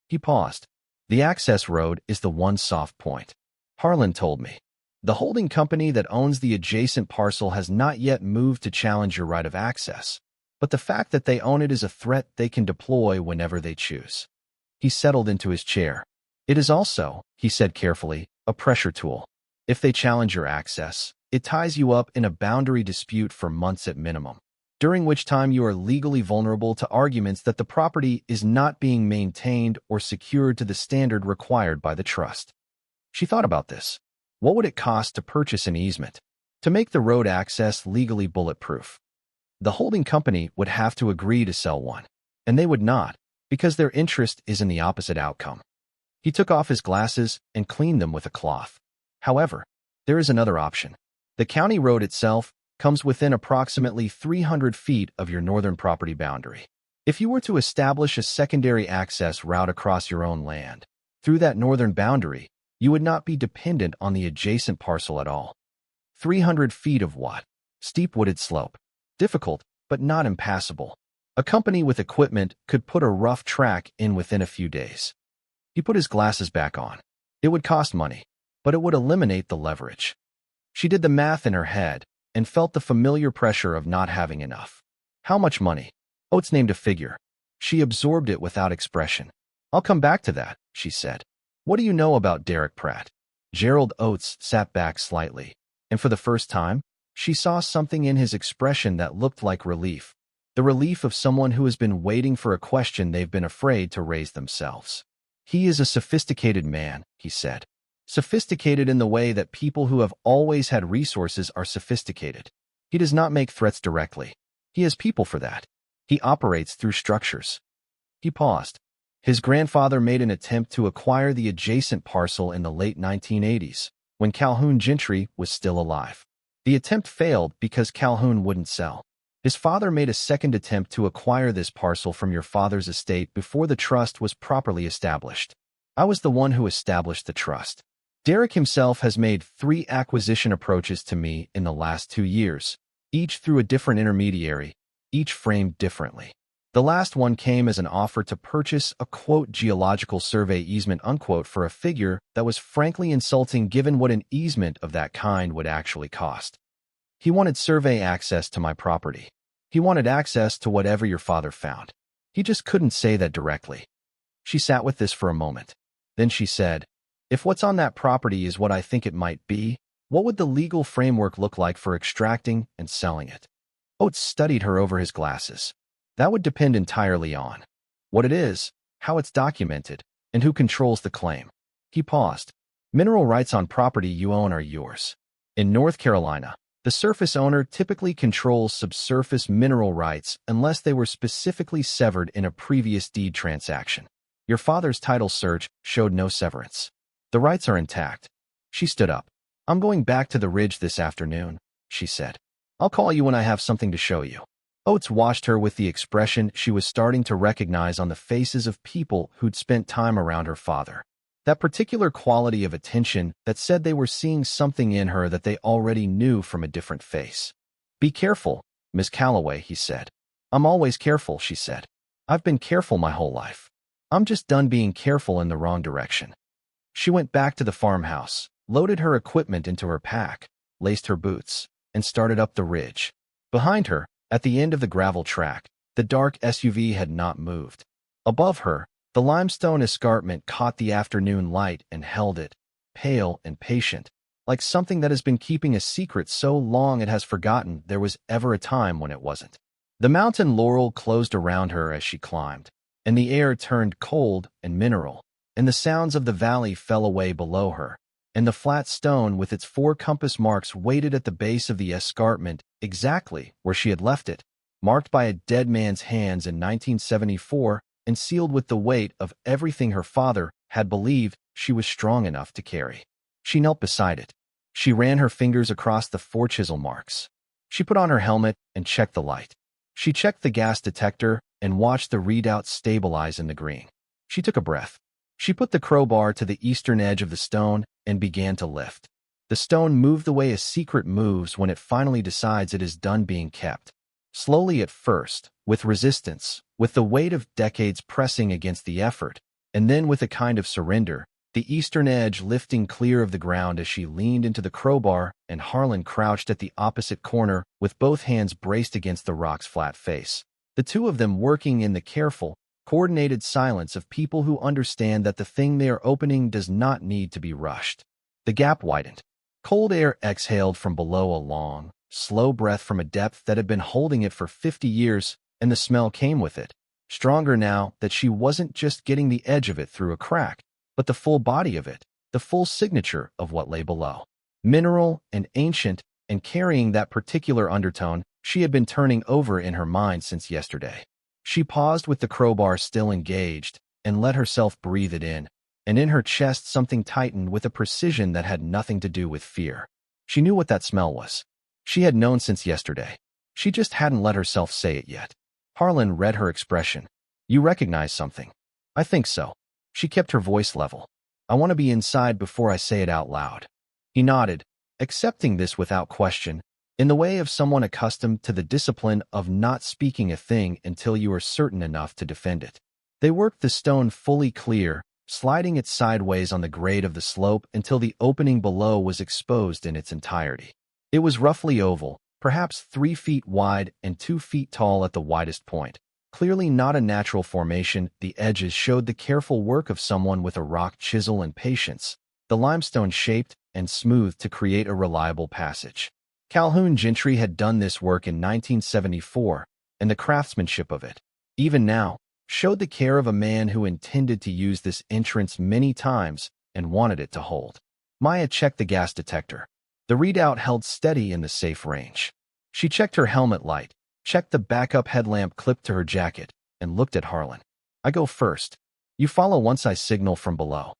He paused. "The access road is the one soft point. Harlan told me. The holding company that owns the adjacent parcel has not yet moved to challenge your right of access, but the fact that they own it is a threat they can deploy whenever they choose." He settled into his chair. "It is also," he said carefully, "a pressure tool. If they challenge your access, it ties you up in a boundary dispute for months at minimum, during which time you are legally vulnerable to arguments that the property is not being maintained or secured to the standard required by the trust." She thought about this. What would it cost to purchase an easement, to make the road access legally bulletproof? The holding company would have to agree to sell one, and they would not, because their interest is in the opposite outcome. He took off his glasses and cleaned them with a cloth. "However, there is another option. The county road itself comes within approximately 300 feet of your northern property boundary. If you were to establish a secondary access route across your own land, through that northern boundary, you would not be dependent on the adjacent parcel at all." 300 feet of what? Steep wooded slope. Difficult, but not impassable. A company with equipment could put a rough track in within a few days. He put his glasses back on. It would cost money, but it would eliminate the leverage. She did the math in her head and felt the familiar pressure of not having enough. How much money? Oates named a figure. She absorbed it without expression. "I'll come back to that," she said. "What do you know about Derek Pratt?" Gerald Oates sat back slightly, and for the first time, she saw something in his expression that looked like relief. The relief of someone who has been waiting for a question they've been afraid to raise themselves. "He is a sophisticated man," he said. "Sophisticated in the way that people who have always had resources are sophisticated. He does not make threats directly. He has people for that. He operates through structures." He paused. His grandfather made an attempt to acquire the adjacent parcel in the late 1980s, when Calhoun Gentry was still alive. The attempt failed because Calhoun wouldn't sell. His father made a second attempt to acquire this parcel from your father's estate before the trust was properly established. I was the one who established the trust. Derek himself has made 3 acquisition approaches to me in the last 2 years, each through a different intermediary, each framed differently. The last one came as an offer to purchase a, quote, geological survey easement, unquote, for a figure that was frankly insulting given what an easement of that kind would actually cost. He wanted survey access to my property. He wanted access to whatever your father found. He just couldn't say that directly. She sat with this for a moment. Then she said, "If what's on that property is what I think it might be, what would the legal framework look like for extracting and selling it?" Oates studied her over his glasses. "That would depend entirely on what it is, how it's documented, and who controls the claim." He paused. "Mineral rights on property you own are yours. In North Carolina, the surface owner typically controls subsurface mineral rights unless they were specifically severed in a previous deed transaction. Your father's title search showed no severance. The rights are intact." She stood up. "I'm going back to the ridge this afternoon," she said. "I'll call you when I have something to show you." Oates watched her with the expression she was starting to recognize on the faces of people who'd spent time around her father. That particular quality of attention that said they were seeing something in her that they already knew from a different face. "Be careful, Miss Calloway," he said. I'm always careful, she said. I've been careful my whole life. I'm just done being careful in the wrong direction. She went back to the farmhouse, loaded her equipment into her pack, laced her boots, and started up the ridge. Behind her, at the end of the gravel track, the dark SUV had not moved. Above her, the limestone escarpment caught the afternoon light and held it, pale and patient, like something that has been keeping a secret so long it has forgotten there was ever a time when it wasn't. The mountain laurel closed around her as she climbed, and the air turned cold and mineral, and the sounds of the valley fell away below her, and the flat stone with its 4 compass marks waited at the base of the escarpment exactly where she had left it, marked by a dead man's hands in 1974 and sealed with the weight of everything her father had believed she was strong enough to carry. She knelt beside it. She ran her fingers across the 4 chisel marks. She put on her helmet and checked the light. She checked the gas detector and watched the readout stabilize in the green. She took a breath. She put the crowbar to the eastern edge of the stone and began to lift. The stone moved the way a secret moves when it finally decides it is done being kept. Slowly at first, with resistance, with the weight of decades pressing against the effort, and then with a kind of surrender, the eastern edge lifting clear of the ground as she leaned into the crowbar and Harlan crouched at the opposite corner with both hands braced against the rock's flat face. The two of them working in the careful, coordinated silence of people who understand that the thing they are opening does not need to be rushed. The gap widened. Cold air exhaled from below, a long, slow breath from a depth that had been holding it for 50 years, and the smell came with it, stronger now that she wasn't just getting the edge of it through a crack, but the full body of it, the full signature of what lay below. Mineral and ancient, and carrying that particular undertone she had been turning over in her mind since yesterday. She paused with the crowbar still engaged and let herself breathe it in, and in her chest something tightened with a precision that had nothing to do with fear. She knew what that smell was. She had known since yesterday. She just hadn't let herself say it yet. Harlan read her expression. You recognize something? I think so. She kept her voice level. I want to be inside before I say it out loud. He nodded, accepting this without question, in the way of someone accustomed to the discipline of not speaking a thing until you are certain enough to defend it. They worked the stone fully clear, sliding it sideways on the grade of the slope until the opening below was exposed in its entirety. It was roughly oval, perhaps 3 feet wide and 2 feet tall at the widest point. Clearly not a natural formation, the edges showed the careful work of someone with a rock chisel and patience, the limestone shaped and smoothed to create a reliable passage. Calhoun Gentry had done this work in 1974, and the craftsmanship of it, even now, showed the care of a man who intended to use this entrance many times and wanted it to hold. Maya checked the gas detector. The readout held steady in the safe range. She checked her helmet light, checked the backup headlamp clipped to her jacket, and looked at Harlan. I go first. You follow once I signal from below.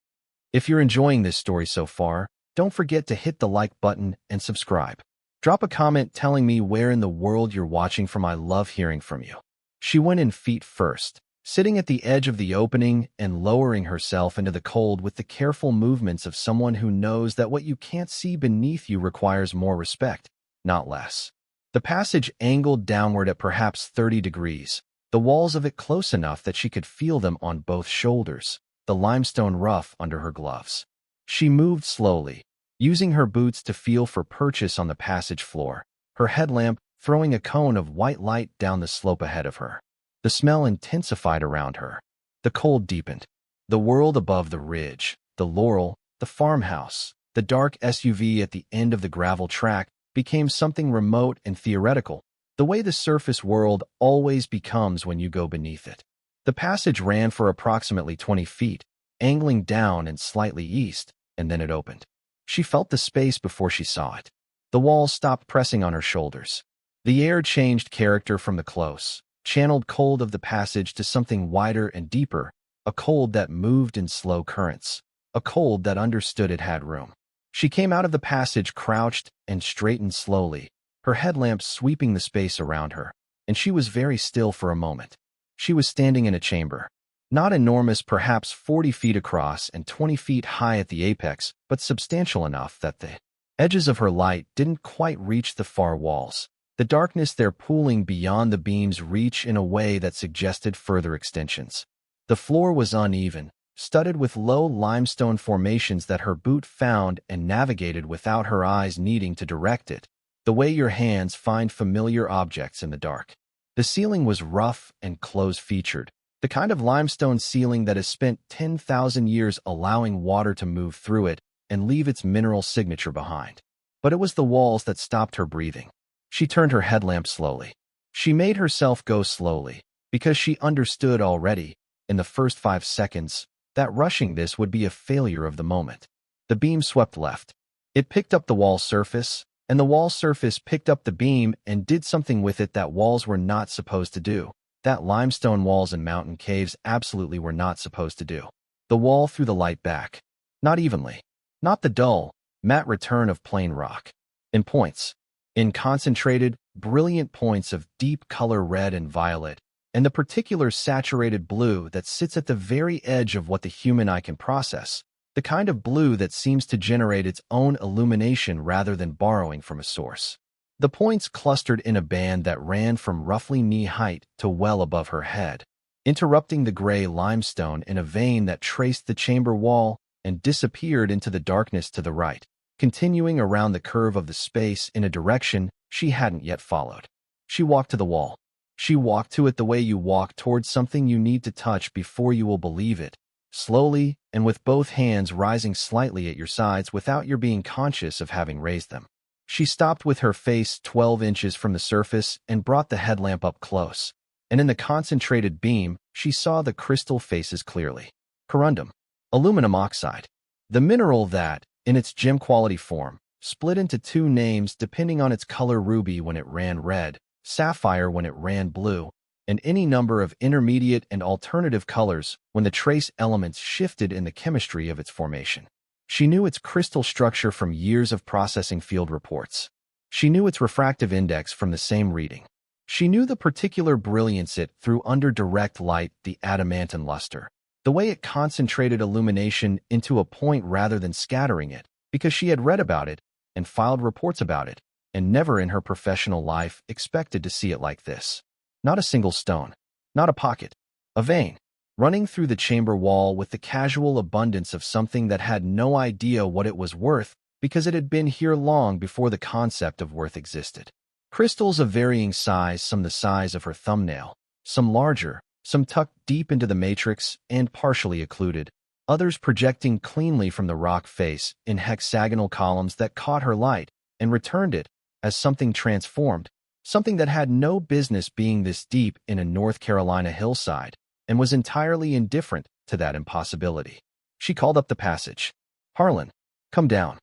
If you're enjoying this story so far, don't forget to hit the like button and subscribe. Drop a comment telling me where in the world you're watching from. I love hearing from you. She went in feet first, sitting at the edge of the opening and lowering herself into the cold with the careful movements of someone who knows that what you can't see beneath you requires more respect, not less. The passage angled downward at perhaps 30 degrees, the walls of it close enough that she could feel them on both shoulders, the limestone rough under her gloves. She moved slowly, using her boots to feel for purchase on the passage floor, her headlamp throwing a cone of white light down the slope ahead of her. The smell intensified around her. The cold deepened. The world above the ridge, the laurel, the farmhouse, the dark SUV at the end of the gravel track became something remote and theoretical, the way the surface world always becomes when you go beneath it. The passage ran for approximately 20 feet, angling down and slightly east, and then it opened. She felt the space before she saw it. The walls stopped pressing on her shoulders. The air changed character from the close, channeled cold of the passage to something wider and deeper, a cold that moved in slow currents, a cold that understood it had room. She came out of the passage crouched and straightened slowly, her headlamp sweeping the space around her, and she was very still for a moment. She was standing in a chamber. Not enormous, perhaps 40 feet across and 20 feet high at the apex, but substantial enough that the edges of her light didn't quite reach the far walls. the darkness there pooling beyond the beam's reach in a way that suggested further extensions. The floor was uneven, studded with low limestone formations that her boot found and navigated without her eyes needing to direct it, the way your hands find familiar objects in the dark. The ceiling was rough and close-featured, the kind of limestone ceiling that has spent 10,000 years allowing water to move through it and leave its mineral signature behind. But it was the walls that stopped her breathing. She turned her headlamp slowly. She made herself go slowly, because she understood already, in the first 5 seconds, that rushing this would be a failure of the moment. The beam swept left. It picked up the wall surface, and the wall surface picked up the beam and did something with it that walls were not supposed to do, that limestone walls and mountain caves absolutely were not supposed to do. The wall threw the light back. Not evenly. Not the dull, matte return of plain rock. In points. In concentrated, brilliant points of deep color red and violet, and the particular saturated blue that sits at the very edge of what the human eye can process, the kind of blue that seems to generate its own illumination rather than borrowing from a source. The points clustered in a band that ran from roughly knee-height to well above her head, interrupting the gray limestone in a vein that traced the chamber wall and disappeared into the darkness to the right, continuing around the curve of the space in a direction she hadn't yet followed. She walked to the wall. She walked to it the way you walk towards something you need to touch before you will believe it, slowly and with both hands rising slightly at your sides without your being conscious of having raised them. She stopped with her face 12 inches from the surface and brought the headlamp up close, and in the concentrated beam, she saw the crystal faces clearly. Corundum. Aluminum oxide. The mineral that, in its gem-quality form, split into 2 names depending on its color: ruby when it ran red, sapphire when it ran blue, and any number of intermediate and alternative colors when the trace elements shifted in the chemistry of its formation. She knew its crystal structure from years of processing field reports. She knew its refractive index from the same reading. She knew the particular brilliance it threw under direct light, the adamantine luster, the way it concentrated illumination into a point rather than scattering it, because she had read about it and filed reports about it, and never in her professional life expected to see it like this. Not a single stone, not a pocket, a vein, running through the chamber wall with the casual abundance of something that had no idea what it was worth because it had been here long before the concept of worth existed. Crystals of varying size, some the size of her thumbnail, some larger, some tucked deep into the matrix and partially occluded, others projecting cleanly from the rock face in hexagonal columns that caught her light and returned it as something transformed, something that had no business being this deep in a North Carolina hillside, and was entirely indifferent to that impossibility. She called up the passage. "Harlan, come down."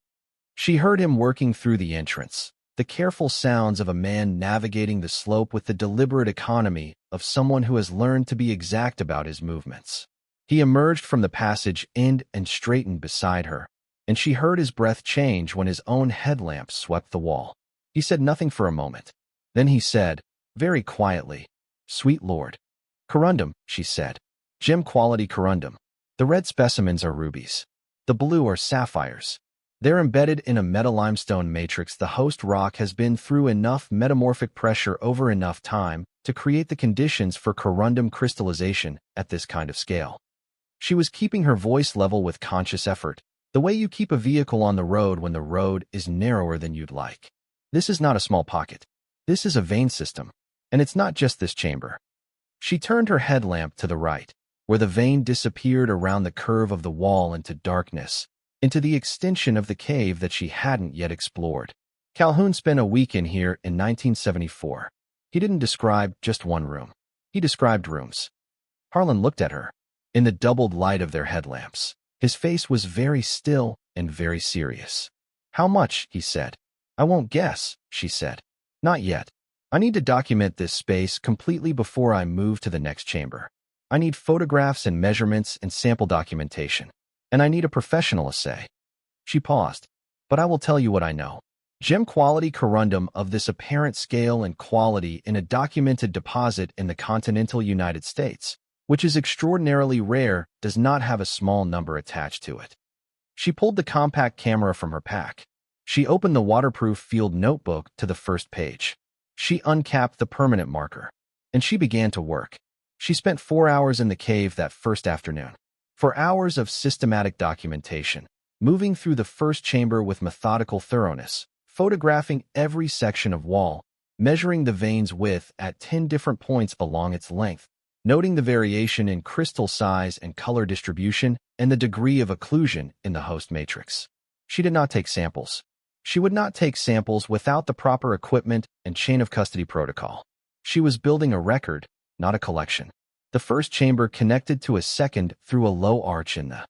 She heard him working through the entrance, the careful sounds of a man navigating the slope with the deliberate economy of someone who has learned to be exact about his movements. He emerged from the passage end and straightened beside her, and she heard his breath change when his own headlamp swept the wall. He said nothing for a moment. Then he said, very quietly, "Sweet Lord." "Corundum," she said. "Gem-quality corundum. The red specimens are rubies. The blue are sapphires. They're embedded in a meta-limestone matrix. The host rock has been through enough metamorphic pressure over enough time to create the conditions for corundum crystallization at this kind of scale." She was keeping her voice level with conscious effort, the way you keep a vehicle on the road when the road is narrower than you'd like. This is not a small pocket. This is a vein system, and it's not just this chamber. She turned her headlamp to the right, where the vein disappeared around the curve of the wall into darkness, into the extension of the cave that she hadn't yet explored. Calhoun spent a week in here in 1974. He didn't describe just one room. He described rooms. Harlan looked at her. In the doubled light of their headlamps, his face was very still and very serious. "How much?" he said. "I won't guess," she said. "Not yet. I need to document this space completely before I move to the next chamber. I need photographs and measurements and sample documentation. And I need a professional assay." She paused. "But I will tell you what I know. Gem-quality corundum of this apparent scale and quality in a documented deposit in the continental United States, which is extraordinarily rare, does not have a small number attached to it." She pulled the compact camera from her pack. She opened the waterproof field notebook to the first page. She uncapped the permanent marker, and she began to work. She spent 4 hours in the cave that first afternoon. 4 hours of systematic documentation, moving through the first chamber with methodical thoroughness, photographing every section of wall, measuring the vein's width at 10 different points along its length, noting the variation in crystal size and color distribution and the degree of occlusion in the host matrix. She did not take samples. She would not take samples without the proper equipment and chain of custody protocol. She was building a record, not a collection. The first chamber connected to a second through a low arch in the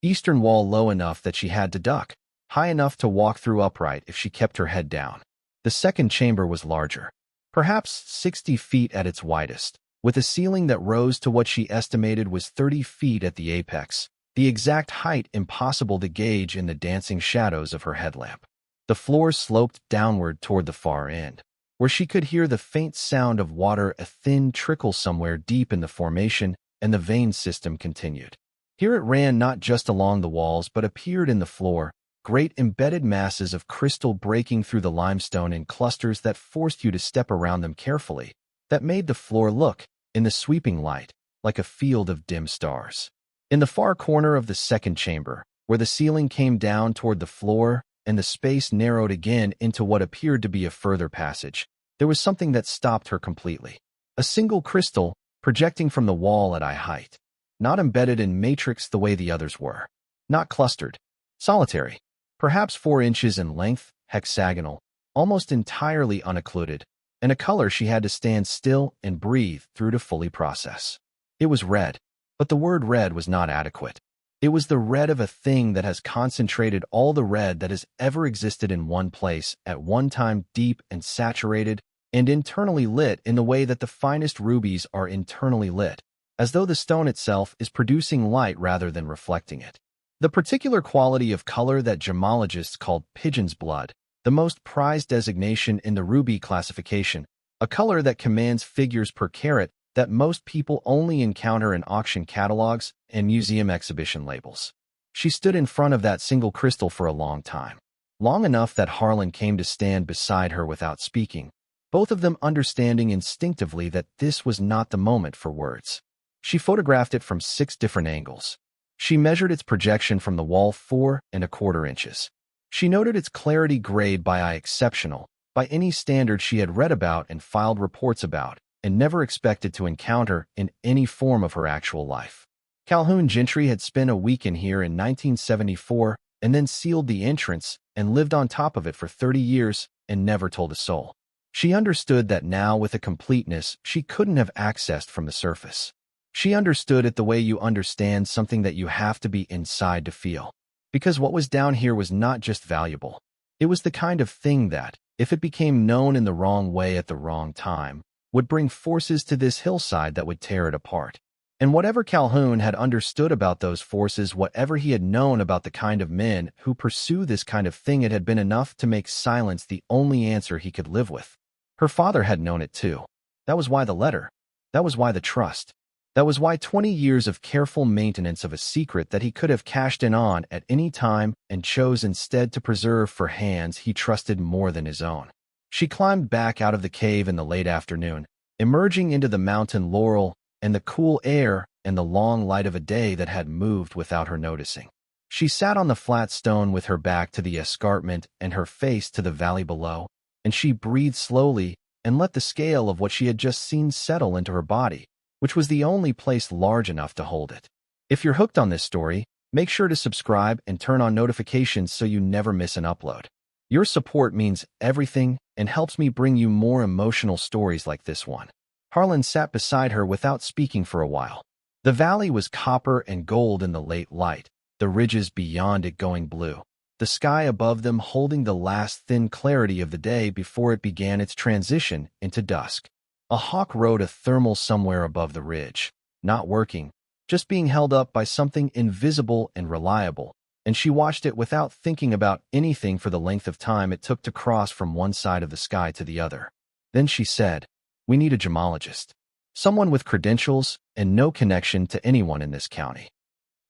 eastern wall, low enough that she had to duck, high enough to walk through upright if she kept her head down. The second chamber was larger, perhaps 60 feet at its widest, with a ceiling that rose to what she estimated was 30 feet at the apex, the exact height impossible to gauge in the dancing shadows of her headlamp. The floor sloped downward toward the far end, where she could hear the faint sound of water, a thin trickle somewhere deep in the formation, and the vein system continued. Here it ran not just along the walls but appeared in the floor, great embedded masses of crystal breaking through the limestone in clusters that forced you to step around them carefully, that made the floor look, in the sweeping light, like a field of dim stars. In the far corner of the second chamber, where the ceiling came down toward the floor and the space narrowed again into what appeared to be a further passage, there was something that stopped her completely. A single crystal, projecting from the wall at eye height. Not embedded in matrix the way the others were. Not clustered. Solitary. Perhaps 4 inches in length, hexagonal, almost entirely unoccluded, and a color she had to stand still and breathe through to fully process. It was red, but the word red was not adequate. It was the red of a thing that has concentrated all the red that has ever existed in one place, at one time deep and saturated, and internally lit in the way that the finest rubies are internally lit, as though the stone itself is producing light rather than reflecting it. The particular quality of color that gemologists called pigeon's blood, the most prized designation in the ruby classification, a color that commands figures per carat that most people only encounter in auction catalogs and museum exhibition labels. She stood in front of that single crystal for a long time, long enough that Harlan came to stand beside her without speaking, both of them understanding instinctively that this was not the moment for words. She photographed it from 6 different angles. She measured its projection from the wall 4¼ inches. She noted its clarity grade by eye exceptional, by any standard she had read about and filed reports about, and never expected to encounter in any form of her actual life. Calhoun Gentry had spent a week in here in 1974 and then sealed the entrance and lived on top of it for 30 years and never told a soul. She understood that now with a completeness she couldn't have accessed from the surface. She understood it the way you understand something that you have to be inside to feel. Because what was down here was not just valuable. It was the kind of thing that, if it became known in the wrong way at the wrong time, would bring forces to this hillside that would tear it apart. And whatever Calhoun had understood about those forces, whatever he had known about the kind of men who pursue this kind of thing, it had been enough to make silence the only answer he could live with. Her father had known it too. That was why the letter. That was why the trust. That was why 20 years of careful maintenance of a secret that he could have cashed in on at any time and chose instead to preserve for hands he trusted more than his own. She climbed back out of the cave in the late afternoon, emerging into the mountain laurel and the cool air and the long light of a day that had moved without her noticing. She sat on the flat stone with her back to the escarpment and her face to the valley below, and she breathed slowly and let the scale of what she had just seen settle into her body, which was the only place large enough to hold it. If you're hooked on this story, make sure to subscribe and turn on notifications so you never miss an upload. Your support means everything and helps me bring you more emotional stories like this one. Harlan sat beside her without speaking for a while. The valley was copper and gold in the late light, the ridges beyond it going blue, the sky above them holding the last thin clarity of the day before it began its transition into dusk. A hawk rode a thermal somewhere above the ridge, not working, just being held up by something invisible and reliable, and she watched it without thinking about anything for the length of time it took to cross from one side of the sky to the other. Then she said, "We need a gemologist. Someone with credentials and no connection to anyone in this county."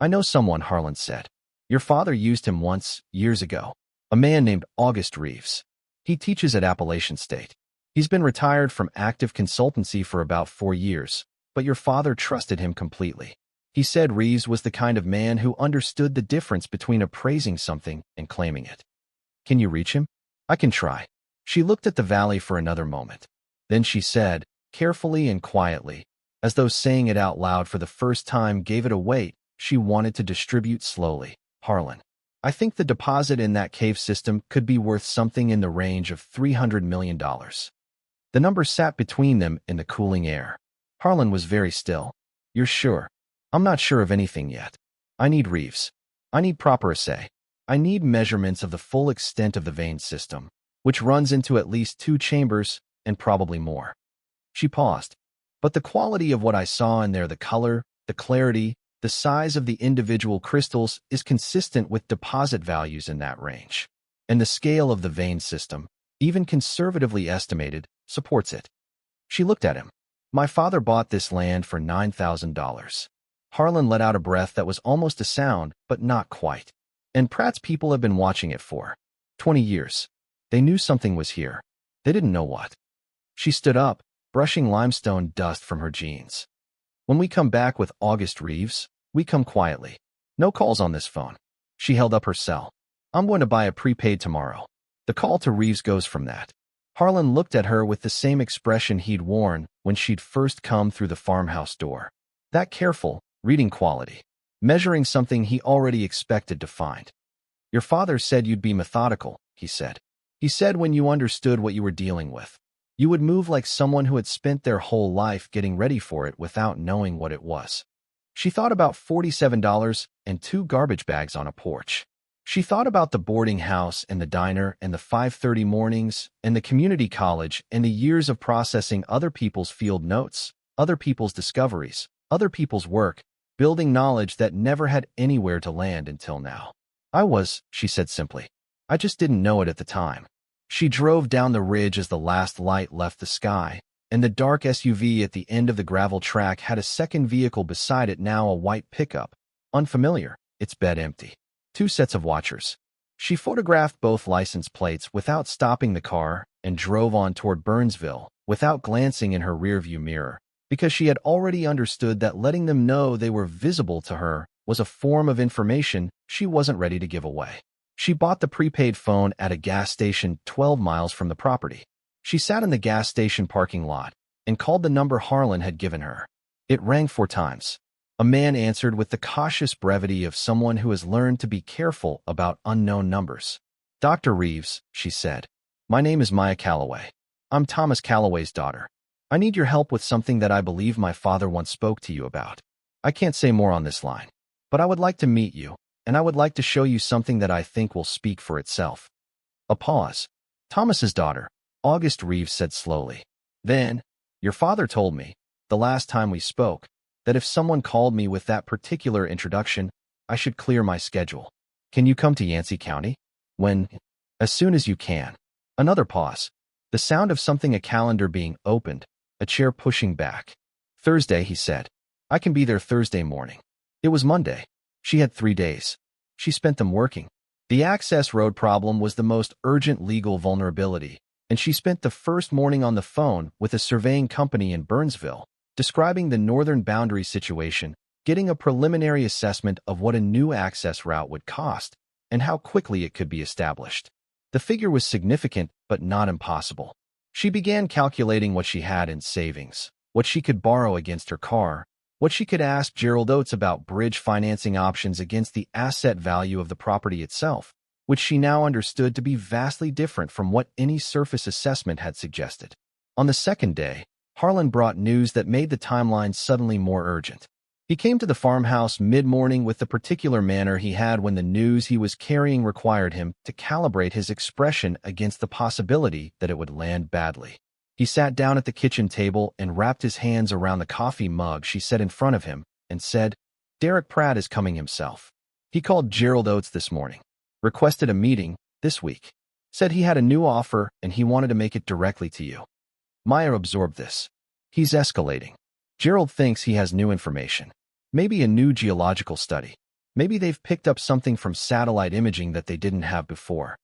"I know someone," Harlan said. "Your father used him once, years ago. A man named August Reeves. He teaches at Appalachian State. He's been retired from active consultancy for about 4 years, but your father trusted him completely. He said Reeves was the kind of man who understood the difference between appraising something and claiming it. Can you reach him? I can try. She looked at the valley for another moment. Then she said, carefully and quietly, as though saying it out loud for the first time gave it a weight she wanted to distribute slowly. Harlan, I think the deposit in that cave system could be worth something in the range of $300 million. The number sat between them in the cooling air. Harlan was very still. You're sure? I'm not sure of anything yet. I need Reeves. I need proper assay. I need measurements of the full extent of the vein system, which runs into at least 2 chambers and probably more. She paused. But the quality of what I saw in there, the color, the clarity, the size of the individual crystals is consistent with deposit values in that range. And the scale of the vein system, even conservatively estimated, supports it. She looked at him. My father bought this land for $9,000. Harlan let out a breath that was almost a sound, but not quite. And Pratt's people have been watching it for 20 years. They knew something was here. They didn't know what. She stood up, brushing limestone dust from her jeans. When we come back with August Reeves, we come quietly. No calls on this phone. She held up her cell. I'm going to buy a prepaid tomorrow. The call to Reeves goes from that. Harlan looked at her with the same expression he'd worn when she'd first come through the farmhouse door. That careful, reading quality. Measuring something he already expected to find. Your father said you'd be methodical, he said. He said when you understood what you were dealing with, you would move like someone who had spent their whole life getting ready for it without knowing what it was. She thought about $47 and 2 garbage bags on a porch. She thought about the boarding house and the diner and the 5:30 mornings and the community college and the years of processing other people's field notes, other people's discoveries, other people's work, building knowledge that never had anywhere to land until now. She said simply. I just didn't know it at the time. She drove down the ridge as the last light left the sky, and the dark SUV at the end of the gravel track had a second vehicle beside it, now a white pickup. Unfamiliar, its bed empty. 2 sets of watchers. She photographed both license plates without stopping the car and drove on toward Burnsville without glancing in her rearview mirror, because she had already understood that letting them know they were visible to her was a form of information she wasn't ready to give away. She bought the prepaid phone at a gas station 12 miles from the property. She sat in the gas station parking lot and called the number Harlan had given her. It rang 4 times. A man answered with the cautious brevity of someone who has learned to be careful about unknown numbers. Dr. Reeves, she said. My name is Maya Calloway. I'm Thomas Calloway's daughter. I need your help with something that I believe my father once spoke to you about. I can't say more on this line, but I would like to meet you, and I would like to show you something that I think will speak for itself. A pause. Thomas's daughter, August Reeves said slowly. Then, your father told me, the last time we spoke, that if someone called me with that particular introduction, I should clear my schedule. Can you come to Yancey County? When? As soon as you can. Another pause. The sound of something, a calendar being opened, a chair pushing back. Thursday, he said. I can be there Thursday morning. It was Monday. She had 3 days. She spent them working. The access road problem was the most urgent legal vulnerability, and she spent the first morning on the phone with a surveying company in Burnsville, describing the northern boundary situation, getting a preliminary assessment of what a new access route would cost and how quickly it could be established. The figure was significant, but not impossible. She began calculating what she had in savings, what she could borrow against her car, what she could ask Gerald Oates about bridge financing options against the asset value of the property itself, which she now understood to be vastly different from what any surface assessment had suggested. On the second day, Harlan brought news that made the timeline suddenly more urgent. He came to the farmhouse mid-morning with the particular manner he had when the news he was carrying required him to calibrate his expression against the possibility that it would land badly. He sat down at the kitchen table and wrapped his hands around the coffee mug she set in front of him and said, Derek Pratt is coming himself. He called Gerald Oates this morning, requested a meeting this week, said he had a new offer and he wanted to make it directly to you. Maya absorbed this. He's escalating. Gerald thinks he has new information. Maybe a new geological study. Maybe they've picked up something from satellite imaging that they didn't have before.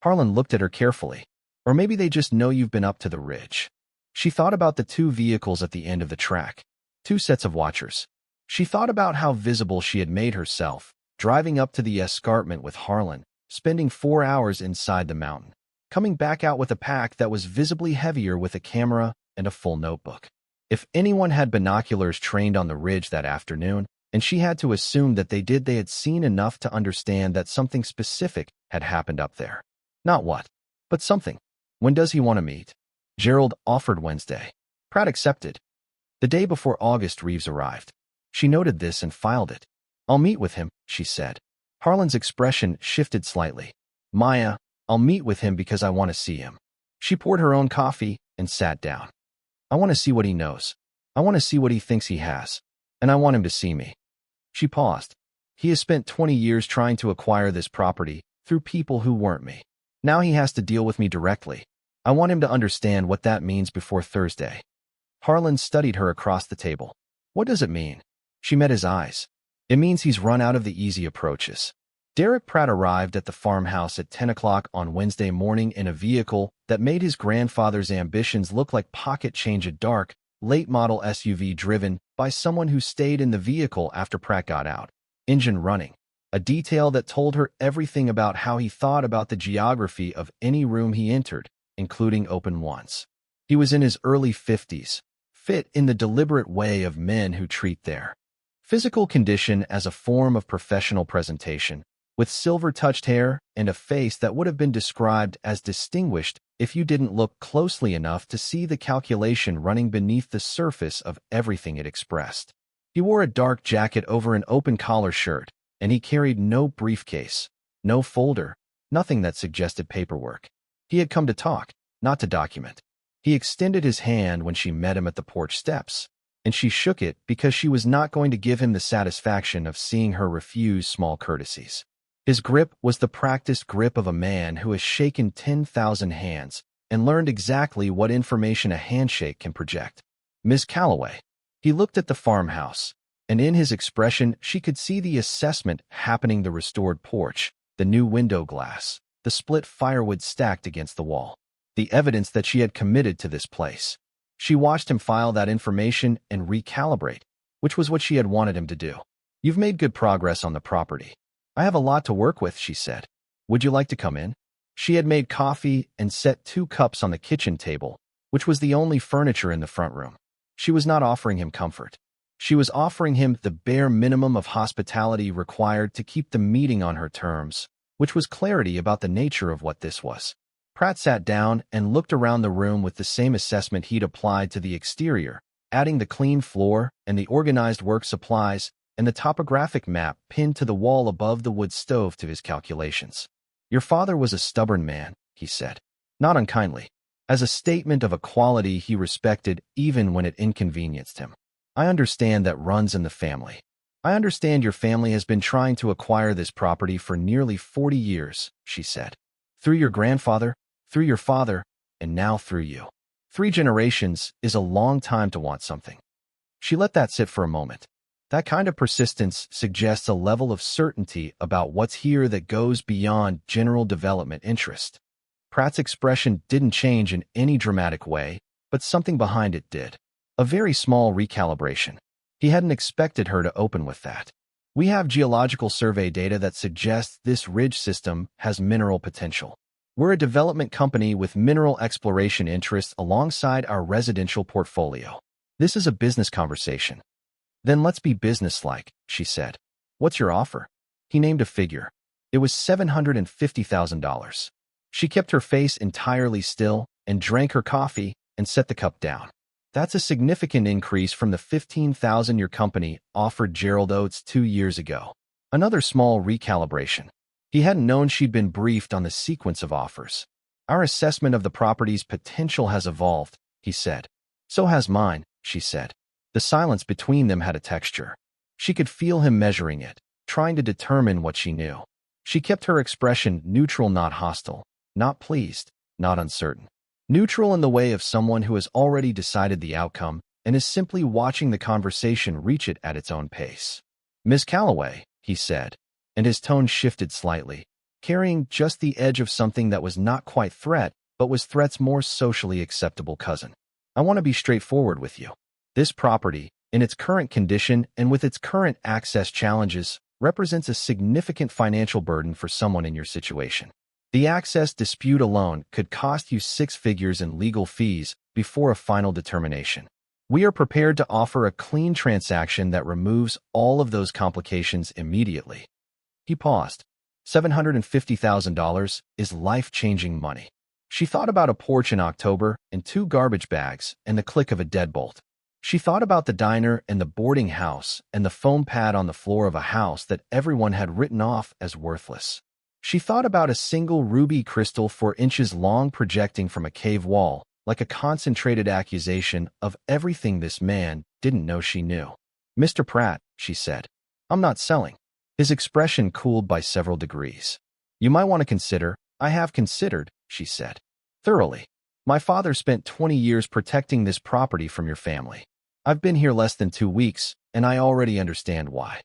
Harlan looked at her carefully. Or maybe they just know you've been up to the ridge. She thought about the two vehicles at the end of the track, two sets of watchers. She thought about how visible she had made herself, driving up to the escarpment with Harlan, spending 4 hours inside the mountain, coming back out with a pack that was visibly heavier with a camera and a full notebook. If anyone had binoculars trained on the ridge that afternoon, and she had to assume that they had seen enough to understand that something specific had happened up there. Not what, but something. When does he want to meet? Gerald offered Wednesday. Pratt accepted. The day before August Reeves arrived. She noted this and filed it. I'll meet with him, she said. Harlan's expression shifted slightly. Maya, I'll meet with him because I want to see him. She poured her own coffee and sat down. I want to see what he knows. I want to see what he thinks he has. And I want him to see me. She paused. He has spent 20 years trying to acquire this property through people who weren't me. Now he has to deal with me directly. I want him to understand what that means before Thursday. Harlan studied her across the table. What does it mean? She met his eyes. It means he's run out of the easy approaches. Derek Pratt arrived at the farmhouse at 10 o'clock on Wednesday morning in a vehicle that made his grandfather's ambitions look like pocket change, a dark, late-model SUV driven by someone who stayed in the vehicle after Pratt got out. Engine running. A detail that told her everything about how he thought about the geography of any room he entered, including open ones. He was in his early 50s, fit in the deliberate way of men who treat their physical condition as a form of professional presentation, with silver-touched hair and a face that would have been described as distinguished if you didn't look closely enough to see the calculation running beneath the surface of everything it expressed. He wore a dark jacket over an open-collar shirt, and he carried no briefcase, no folder, nothing that suggested paperwork. He had come to talk, not to document. He extended his hand when she met him at the porch steps, and she shook it because she was not going to give him the satisfaction of seeing her refuse small courtesies. His grip was the practiced grip of a man who has shaken 10,000 hands and learned exactly what information a handshake can project. Miss Calloway. He looked at the farmhouse, and in his expression she could see the assessment happening: the restored porch, the new window glass, the split firewood stacked against the wall, the evidence that she had committed to this place. She watched him file that information and recalibrate, which was what she had wanted him to do. You've made good progress on the property. I have a lot to work with, she said. Would you like to come in? She had made coffee and set 2 cups on the kitchen table, which was the only furniture in the front room. She was not offering him comfort. She was offering him the bare minimum of hospitality required to keep the meeting on her terms, which was clarity about the nature of what this was. Pratt sat down and looked around the room with the same assessment he'd applied to the exterior, adding the clean floor and the organized work supplies and the topographic map pinned to the wall above the wood stove to his calculations. Your father was a stubborn man, he said, not unkindly, as a statement of a quality he respected even when it inconvenienced him. I understand that runs in the family. I understand your family has been trying to acquire this property for nearly 40 years, she said. Through your grandfather, through your father, and now through you. 3 generations is a long time to want something. She let that sit for a moment. That kind of persistence suggests a level of certainty about what's here that goes beyond general development interest. Pratt's expression didn't change in any dramatic way, but something behind it did. A very small recalibration. He hadn't expected her to open with that. We have geological survey data that suggests this ridge system has mineral potential. We're a development company with mineral exploration interests alongside our residential portfolio. This is a business conversation. Then let's be businesslike, she said. What's your offer? He named a figure. It was $750,000. She kept her face entirely still and drank her coffee and set the cup down. That's a significant increase from the $15,000 your company offered Gerald Oates 2 years ago. Another small recalibration. He hadn't known she'd been briefed on the sequence of offers. Our assessment of the property's potential has evolved, he said. So has mine, she said. The silence between them had a texture. She could feel him measuring it, trying to determine what she knew. She kept her expression neutral, not hostile, not pleased, not uncertain. Neutral in the way of someone who has already decided the outcome and is simply watching the conversation reach it at its own pace. Miss Calloway, he said, and his tone shifted slightly, carrying just the edge of something that was not quite threat, but was threat's more socially acceptable cousin. I want to be straightforward with you. This property, in its current condition and with its current access challenges, represents a significant financial burden for someone in your situation. The access dispute alone could cost you 6 figures in legal fees before a final determination. We are prepared to offer a clean transaction that removes all of those complications immediately. He paused. $750,000 is life-changing money. She thought about a porch in October and 2 garbage bags and the click of a deadbolt. She thought about the diner and the boarding house and the foam pad on the floor of a house that everyone had written off as worthless. She thought about a single ruby crystal 4 inches long projecting from a cave wall, like a concentrated accusation of everything this man didn't know she knew. "Mr. Pratt," she said, "I'm not selling." His expression cooled by several degrees. "You might want to consider." "I have considered," she said. "Thoroughly. My father spent 20 years protecting this property from your family. I've been here less than 2 weeks, and I already understand why."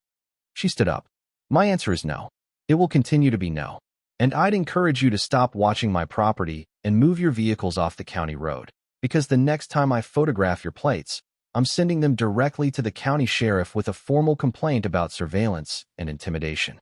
She stood up. "My answer is no. It will continue to be no. And I'd encourage you to stop watching my property and move your vehicles off the county road, because the next time I photograph your plates, I'm sending them directly to the county sheriff with a formal complaint about surveillance and intimidation."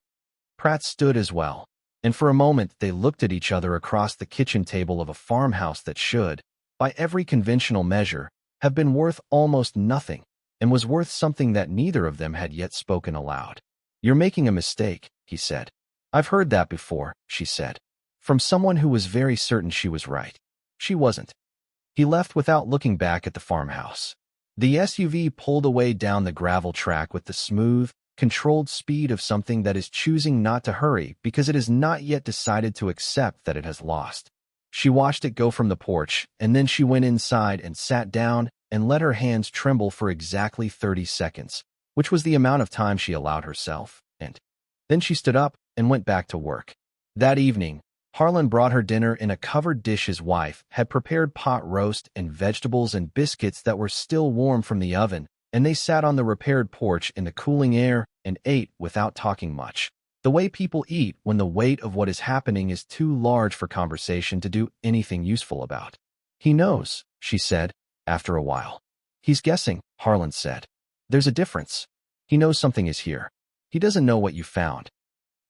Pratt stood as well, and for a moment they looked at each other across the kitchen table of a farmhouse that should, by every conventional measure, have been worth almost nothing, and was worth something that neither of them had yet spoken aloud. "You're making a mistake," he said. "I've heard that before," she said, from someone who was very certain she was right. She wasn't. He left without looking back at the farmhouse. The SUV pulled away down the gravel track with the smooth, controlled speed of something that is choosing not to hurry because it has not yet decided to accept that it has lost. She watched it go from the porch, and then she went inside and sat down and let her hands tremble for exactly 30 seconds, which was the amount of time she allowed herself, and then she stood up and went back to work. That evening, Harlan brought her dinner in a covered dish. His wife had prepared pot roast and vegetables and biscuits that were still warm from the oven, and they sat on the repaired porch in the cooling air and ate without talking much. The way people eat when the weight of what is happening is too large for conversation to do anything useful about. "He knows," she said, after a while. "He's guessing," Harlan said. "There's a difference. He knows something is here. He doesn't know what you found.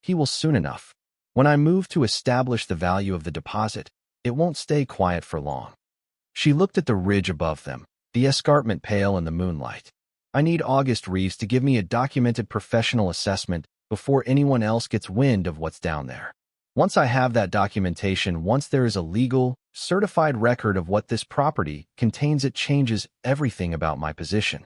He will soon enough. When I move to establish the value of the deposit, it won't stay quiet for long." She looked at the ridge above them, the escarpment pale in the moonlight. "I need August Reeves to give me a documented professional assessment before anyone else gets wind of what's down there. Once I have that documentation, once there is a legal, certified record of what this property contains, it changes everything about my position.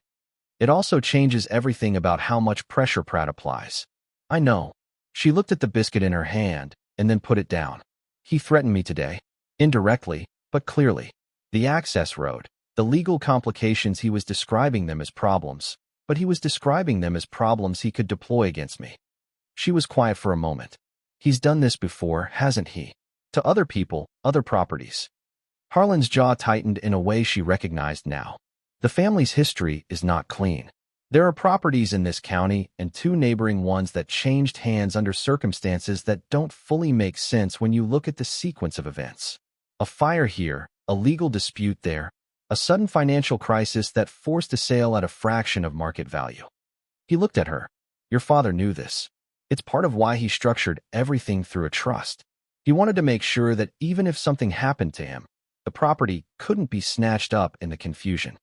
It also changes everything about how much pressure Pratt applies. I know." She looked at the biscuit in her hand and then put it down. "He threatened me today. Indirectly, but clearly. The access road, the legal complications, he was describing them as problems, but he was describing them as problems he could deploy against me." She was quiet for a moment. "He's done this before, hasn't he? To other people, other properties." Harlan's jaw tightened in a way she recognized now. The family's history is not clean. There are properties in this county and 2 neighboring ones that changed hands under circumstances that don't fully make sense when you look at the sequence of events. A fire here, a legal dispute there, a sudden financial crisis that forced a sale at a fraction of market value. He looked at her. "Your father knew this. It's part of why he structured everything through a trust. He wanted to make sure that even if something happened to him, the property couldn't be snatched up in the confusion."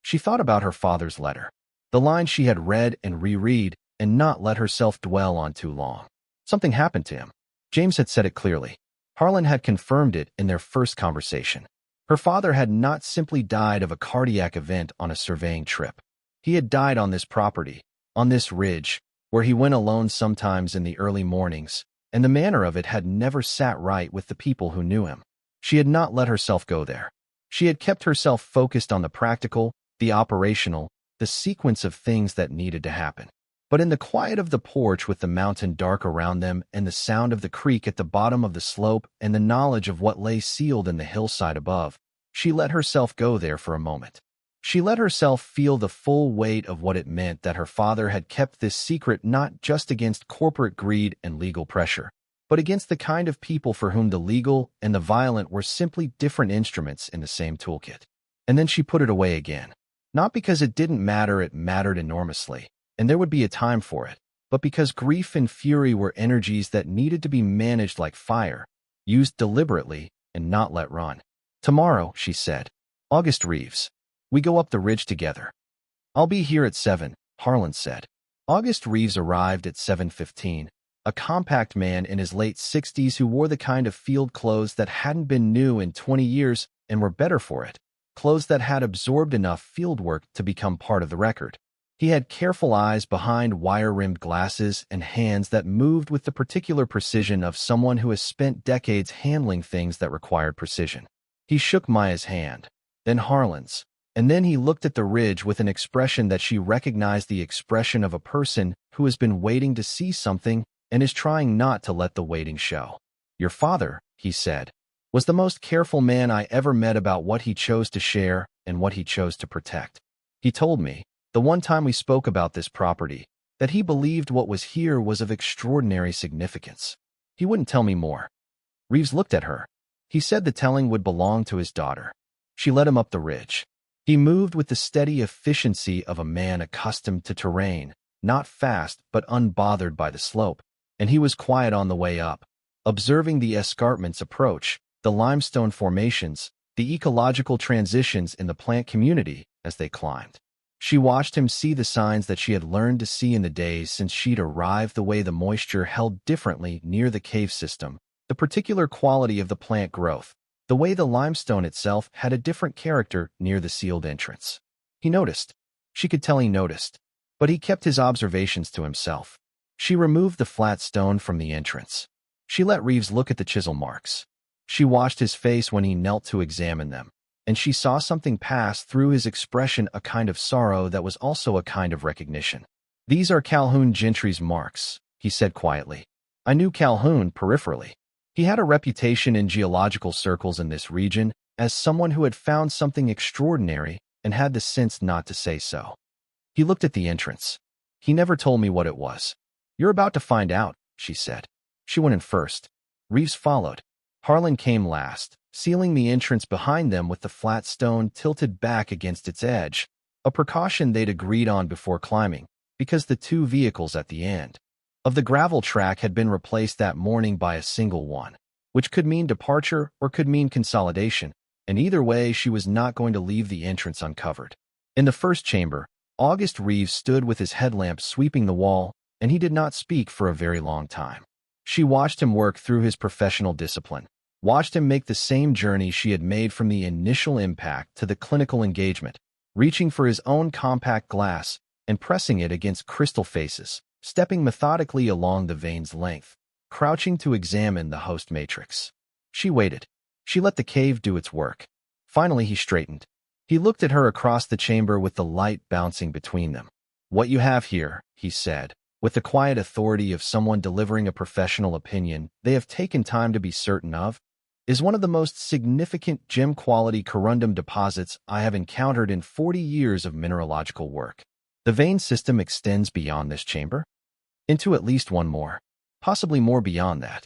She thought about her father's letter, the lines she had read and reread and not let herself dwell on too long. Something happened to him. James had said it clearly. Harlan had confirmed it in their first conversation. Her father had not simply died of a cardiac event on a surveying trip. He had died on this property, on this ridge, where he went alone sometimes in the early mornings, and the manner of it had never sat right with the people who knew him. She had not let herself go there. She had kept herself focused on the practical, the operational, the sequence of things that needed to happen. But in the quiet of the porch, with the mountain dark around them and the sound of the creek at the bottom of the slope and the knowledge of what lay sealed in the hillside above, she let herself go there for a moment. She let herself feel the full weight of what it meant that her father had kept this secret, not just against corporate greed and legal pressure, but against the kind of people for whom the legal and the violent were simply different instruments in the same toolkit. And then she put it away again. Not because it didn't matter, it mattered enormously, and there would be a time for it, but because grief and fury were energies that needed to be managed like fire, used deliberately and not let run. Tomorrow, she said. August Reeves. We go up the ridge together. I'll be here at 7, Harlan said. August Reeves arrived at 7:15, a compact man in his late 60s who wore the kind of field clothes that hadn't been new in 20 years and were better for it, clothes that had absorbed enough field work to become part of the record. He had careful eyes behind wire-rimmed glasses and hands that moved with the particular precision of someone who has spent decades handling things that required precision. He shook Maya's hand, then Harlan's, and then he looked at the ridge with an expression that she recognized, the expression of a person who has been waiting to see something and is trying not to let the waiting show. Your father, he said, was the most careful man I ever met about what he chose to share and what he chose to protect. He told me, the one time we spoke about this property, that he believed what was here was of extraordinary significance. He wouldn't tell me more. Reeves looked at her. He said the telling would belong to his daughter. She led him up the ridge. He moved with the steady efficiency of a man accustomed to terrain, not fast but unbothered by the slope, and he was quiet on the way up, observing the escarpment's approach, the limestone formations, the ecological transitions in the plant community as they climbed. She watched him see the signs that she had learned to see in the days since she'd arrived, the way the moisture held differently near the cave system, the particular quality of the plant growth, the way the limestone itself had a different character near the sealed entrance. He noticed. She could tell he noticed, but he kept his observations to himself. She removed the flat stone from the entrance. She let Reeves look at the chisel marks. She watched his face when he knelt to examine them, and she saw something pass through his expression, a kind of sorrow that was also a kind of recognition. These are Calhoun Gentry's marks, he said quietly. I knew Calhoun peripherally. He had a reputation in geological circles in this region as someone who had found something extraordinary and had the sense not to say so. He looked at the entrance. He never told me what it was. You're about to find out, she said. She went in first. Reeves followed. Harlan came last, sealing the entrance behind them with the flat stone tilted back against its edge, a precaution they'd agreed on before climbing, because the two vehicles at the end of the gravel track had been replaced that morning by a single one, which could mean departure or could mean consolidation, and either way she was not going to leave the entrance uncovered. In the first chamber, August Reeves stood with his headlamp sweeping the wall, and he did not speak for a very long time. She watched him work through his professional discipline, watched him make the same journey she had made from the initial impact to the clinical engagement, reaching for his own compact glass and pressing it against crystal faces, stepping methodically along the vein's length, crouching to examine the host matrix. She waited. She let the cave do its work. Finally he straightened. He looked at her across the chamber with the light bouncing between them. What you have here, he said, with the quiet authority of someone delivering a professional opinion they have taken time to be certain of, is one of the most significant gem-quality corundum deposits I have encountered in 40 years of mineralogical work. The vein system extends beyond this chamber, into at least one more, possibly more beyond that.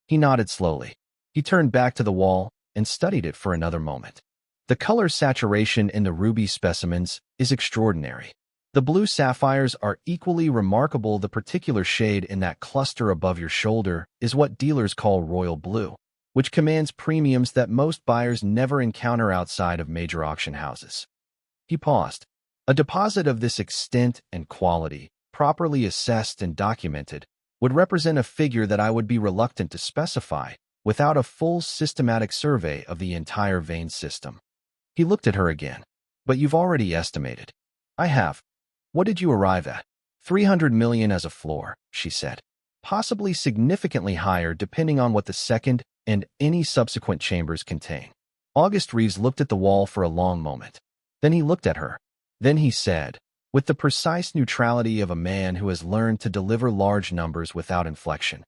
He nodded slowly. He turned back to the wall and studied it for another moment. The color saturation in the ruby specimens is extraordinary. The blue sapphires are equally remarkable. The particular shade in that cluster above your shoulder is what dealers call royal blue, which commands premiums that most buyers never encounter outside of major auction houses. He paused. A deposit of this extent and quality, properly assessed and documented, would represent a figure that I would be reluctant to specify without a full systematic survey of the entire vein system. He looked at her again. But you've already estimated. I have. What did you arrive at? 300 million as a floor, she said. Possibly significantly higher depending on what the second and any subsequent chambers contain. August Reeves looked at the wall for a long moment. Then he looked at her. Then he said, with the precise neutrality of a man who has learned to deliver large numbers without inflection,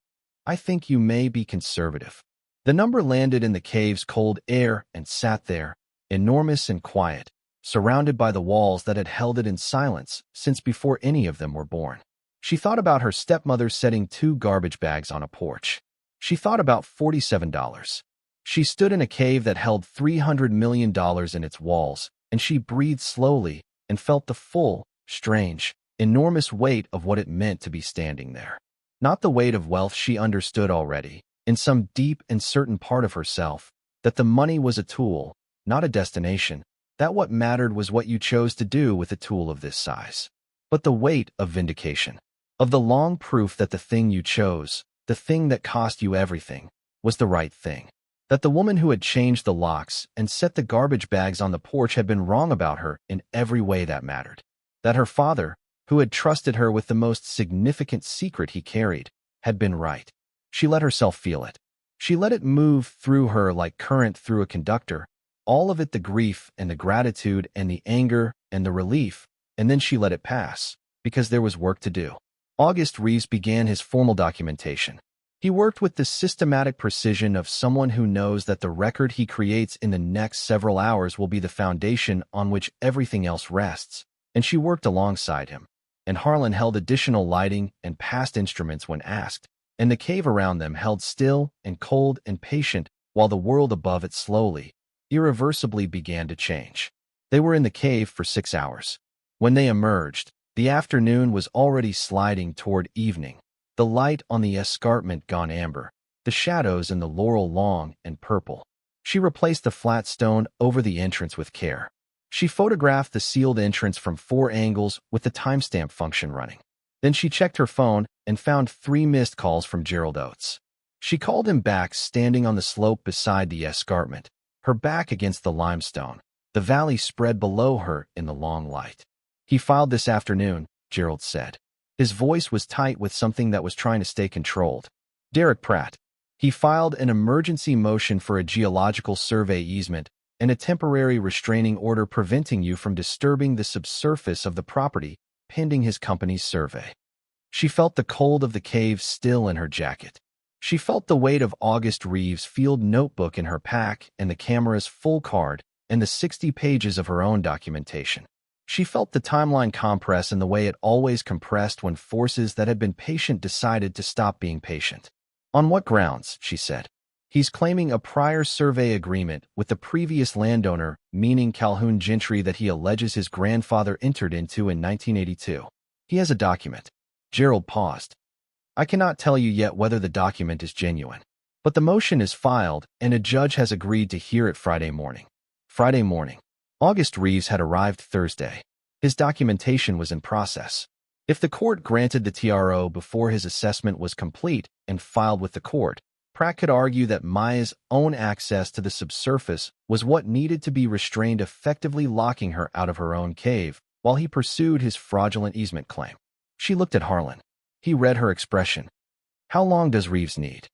I think you may be conservative. The number landed in the cave's cold air and sat there, enormous and quiet, surrounded by the walls that had held it in silence since before any of them were born. She thought about her stepmother setting 2 garbage bags on a porch. She thought about $47. She stood in a cave that held $300 million in its walls, and she breathed slowly and felt the full, strange, enormous weight of what it meant to be standing there. Not the weight of wealth. She understood already, in some deep and certain part of herself, that the money was a tool, not a destination, that what mattered was what you chose to do with a tool of this size. But the weight of vindication, of the long proof that the thing you chose, the thing that cost you everything, was the right thing. That the woman who had changed the locks and set the garbage bags on the porch had been wrong about her in every way that mattered. That her father, who had trusted her with the most significant secret he carried, had been right. She let herself feel it. She let it move through her like current through a conductor, all of it, the grief and the gratitude and the anger and the relief, and then she let it pass, because there was work to do. August Reeves began his formal documentation. He worked with the systematic precision of someone who knows that the record he creates in the next several hours will be the foundation on which everything else rests, and she worked alongside him. And Harlan held additional lighting and passed instruments when asked, and the cave around them held still and cold and patient while the world above it slowly, irreversibly began to change. They were in the cave for 6 hours. When they emerged, the afternoon was already sliding toward evening, the light on the escarpment gone amber, the shadows in the laurel long and purple. She replaced the flat stone over the entrance with care. She photographed the sealed entrance from 4 angles with the timestamp function running. Then she checked her phone and found 3 missed calls from Gerald Oates. She called him back standing on the slope beside the escarpment, her back against the limestone, the valley spread below her in the long light. "He filed this afternoon," Gerald said. His voice was tight with something that was trying to stay controlled. "Derek Pratt. He filed an emergency motion for a geological survey easement and a temporary restraining order preventing you from disturbing the subsurface of the property pending his company's survey." She felt the cold of the cave still in her jacket. She felt the weight of August Reeves' field notebook in her pack and the camera's full card and the 60 pages of her own documentation. She felt the timeline compress in the way it always compressed when forces that had been patient decided to stop being patient. "On what grounds?" she said. "He's claiming a prior survey agreement with the previous landowner, meaning Calhoun Gentry, that he alleges his grandfather entered into in 1982. He has a document." Gerald paused. "I cannot tell you yet whether the document is genuine. But the motion is filed, and a judge has agreed to hear it Friday morning." Friday morning. August Reeves had arrived Thursday. His documentation was in process. If the court granted the TRO before his assessment was complete and filed with the court, Pratt could argue that Maya's own access to the subsurface was what needed to be restrained, effectively locking her out of her own cave while he pursued his fraudulent easement claim. She looked at Harlan. He read her expression. "How long does Reeves need?"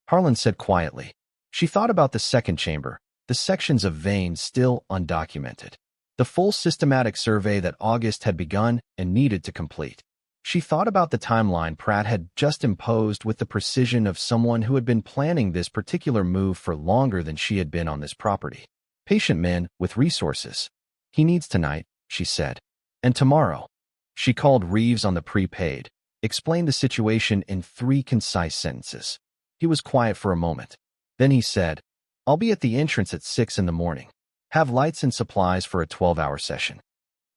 Harlan said quietly. She thought about the second chamber, the sections of veins still undocumented, the full systematic survey that August had begun and needed to complete. She thought about the timeline Pratt had just imposed with the precision of someone who had been planning this particular move for longer than she had been on this property. Patient man with resources. "He needs tonight," she said. "And tomorrow." She called Reeves on the prepaid, explained the situation in 3 concise sentences. He was quiet for a moment. Then he said, "I'll be at the entrance at 6 in the morning. Have lights and supplies for a 12-hour session."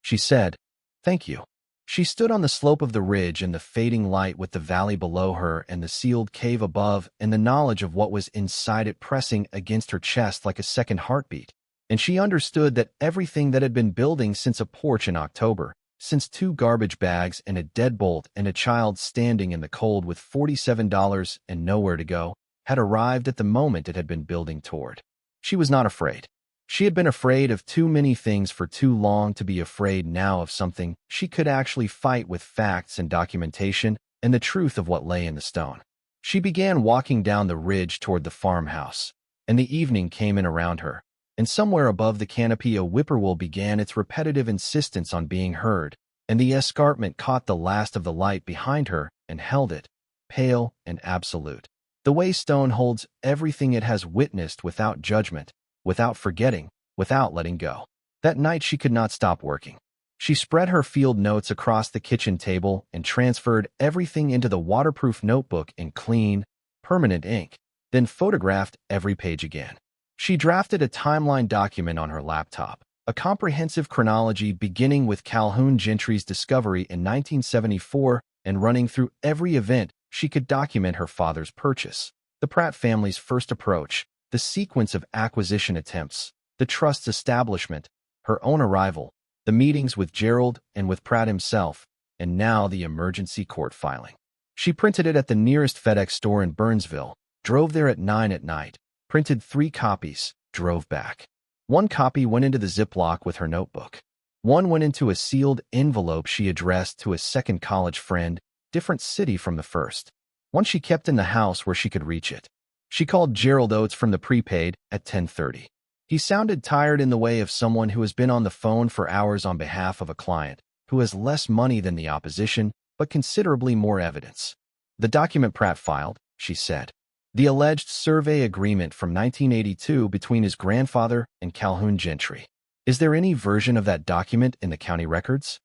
She said, "Thank you." She stood on the slope of the ridge in the fading light with the valley below her and the sealed cave above and the knowledge of what was inside it pressing against her chest like a second heartbeat. And she understood that everything that had been building since a porch in October, since 2 garbage bags and a deadbolt and a child standing in the cold with $47 and nowhere to go, had arrived at the moment it had been building toward. She was not afraid. She had been afraid of too many things for too long to be afraid now of something she could actually fight with facts and documentation and the truth of what lay in the stone. She began walking down the ridge toward the farmhouse, and the evening came in around her, and somewhere above the canopy a whippoorwill began its repetitive insistence on being heard, and the escarpment caught the last of the light behind her and held it, pale and absolute. The way stone holds everything it has witnessed without judgment, without forgetting, without letting go. That night she could not stop working. She spread her field notes across the kitchen table and transferred everything into the waterproof notebook in clean, permanent ink, then photographed every page again. She drafted a timeline document on her laptop, a comprehensive chronology beginning with Calhoun Gentry's discovery in 1974 and running through every event she could document her father's purchase, the Pratt family's first approach, the sequence of acquisition attempts, the trust's establishment, her own arrival, the meetings with Gerald and with Pratt himself, and now the emergency court filing. She printed it at the nearest FedEx store in Burnsville, drove there at 9 at night, printed 3 copies, drove back. 1 copy went into the Ziploc with her notebook. 1 went into a sealed envelope she addressed to a second college friend, different city from the first. 1 she kept in the house where she could reach it. She called Gerald Oates from the prepaid at 10:30. He sounded tired in the way of someone who has been on the phone for hours on behalf of a client who has less money than the opposition, but considerably more evidence. The document Pratt filed, she said. The alleged survey agreement from 1982 between his grandfather and Calhoun Gentry. Is there any version of that document in the county records?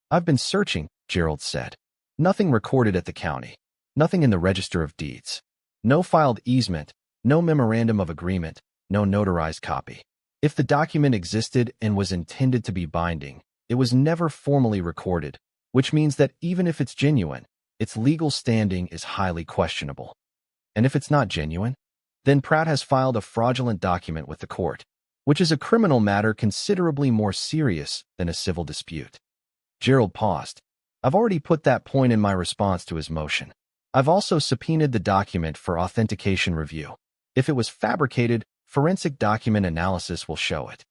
I've been searching, Gerald said. Nothing recorded at the county. Nothing in the register of deeds. No filed easement, no memorandum of agreement, no notarized copy. If the document existed and was intended to be binding, it was never formally recorded, which means that even if it's genuine, its legal standing is highly questionable. And if it's not genuine, then Pratt has filed a fraudulent document with the court, which is a criminal matter considerably more serious than a civil dispute. Gerald paused. I've already put that point in my response to his motion. I've also subpoenaed the document for authentication review. If it was fabricated, forensic document analysis will show it.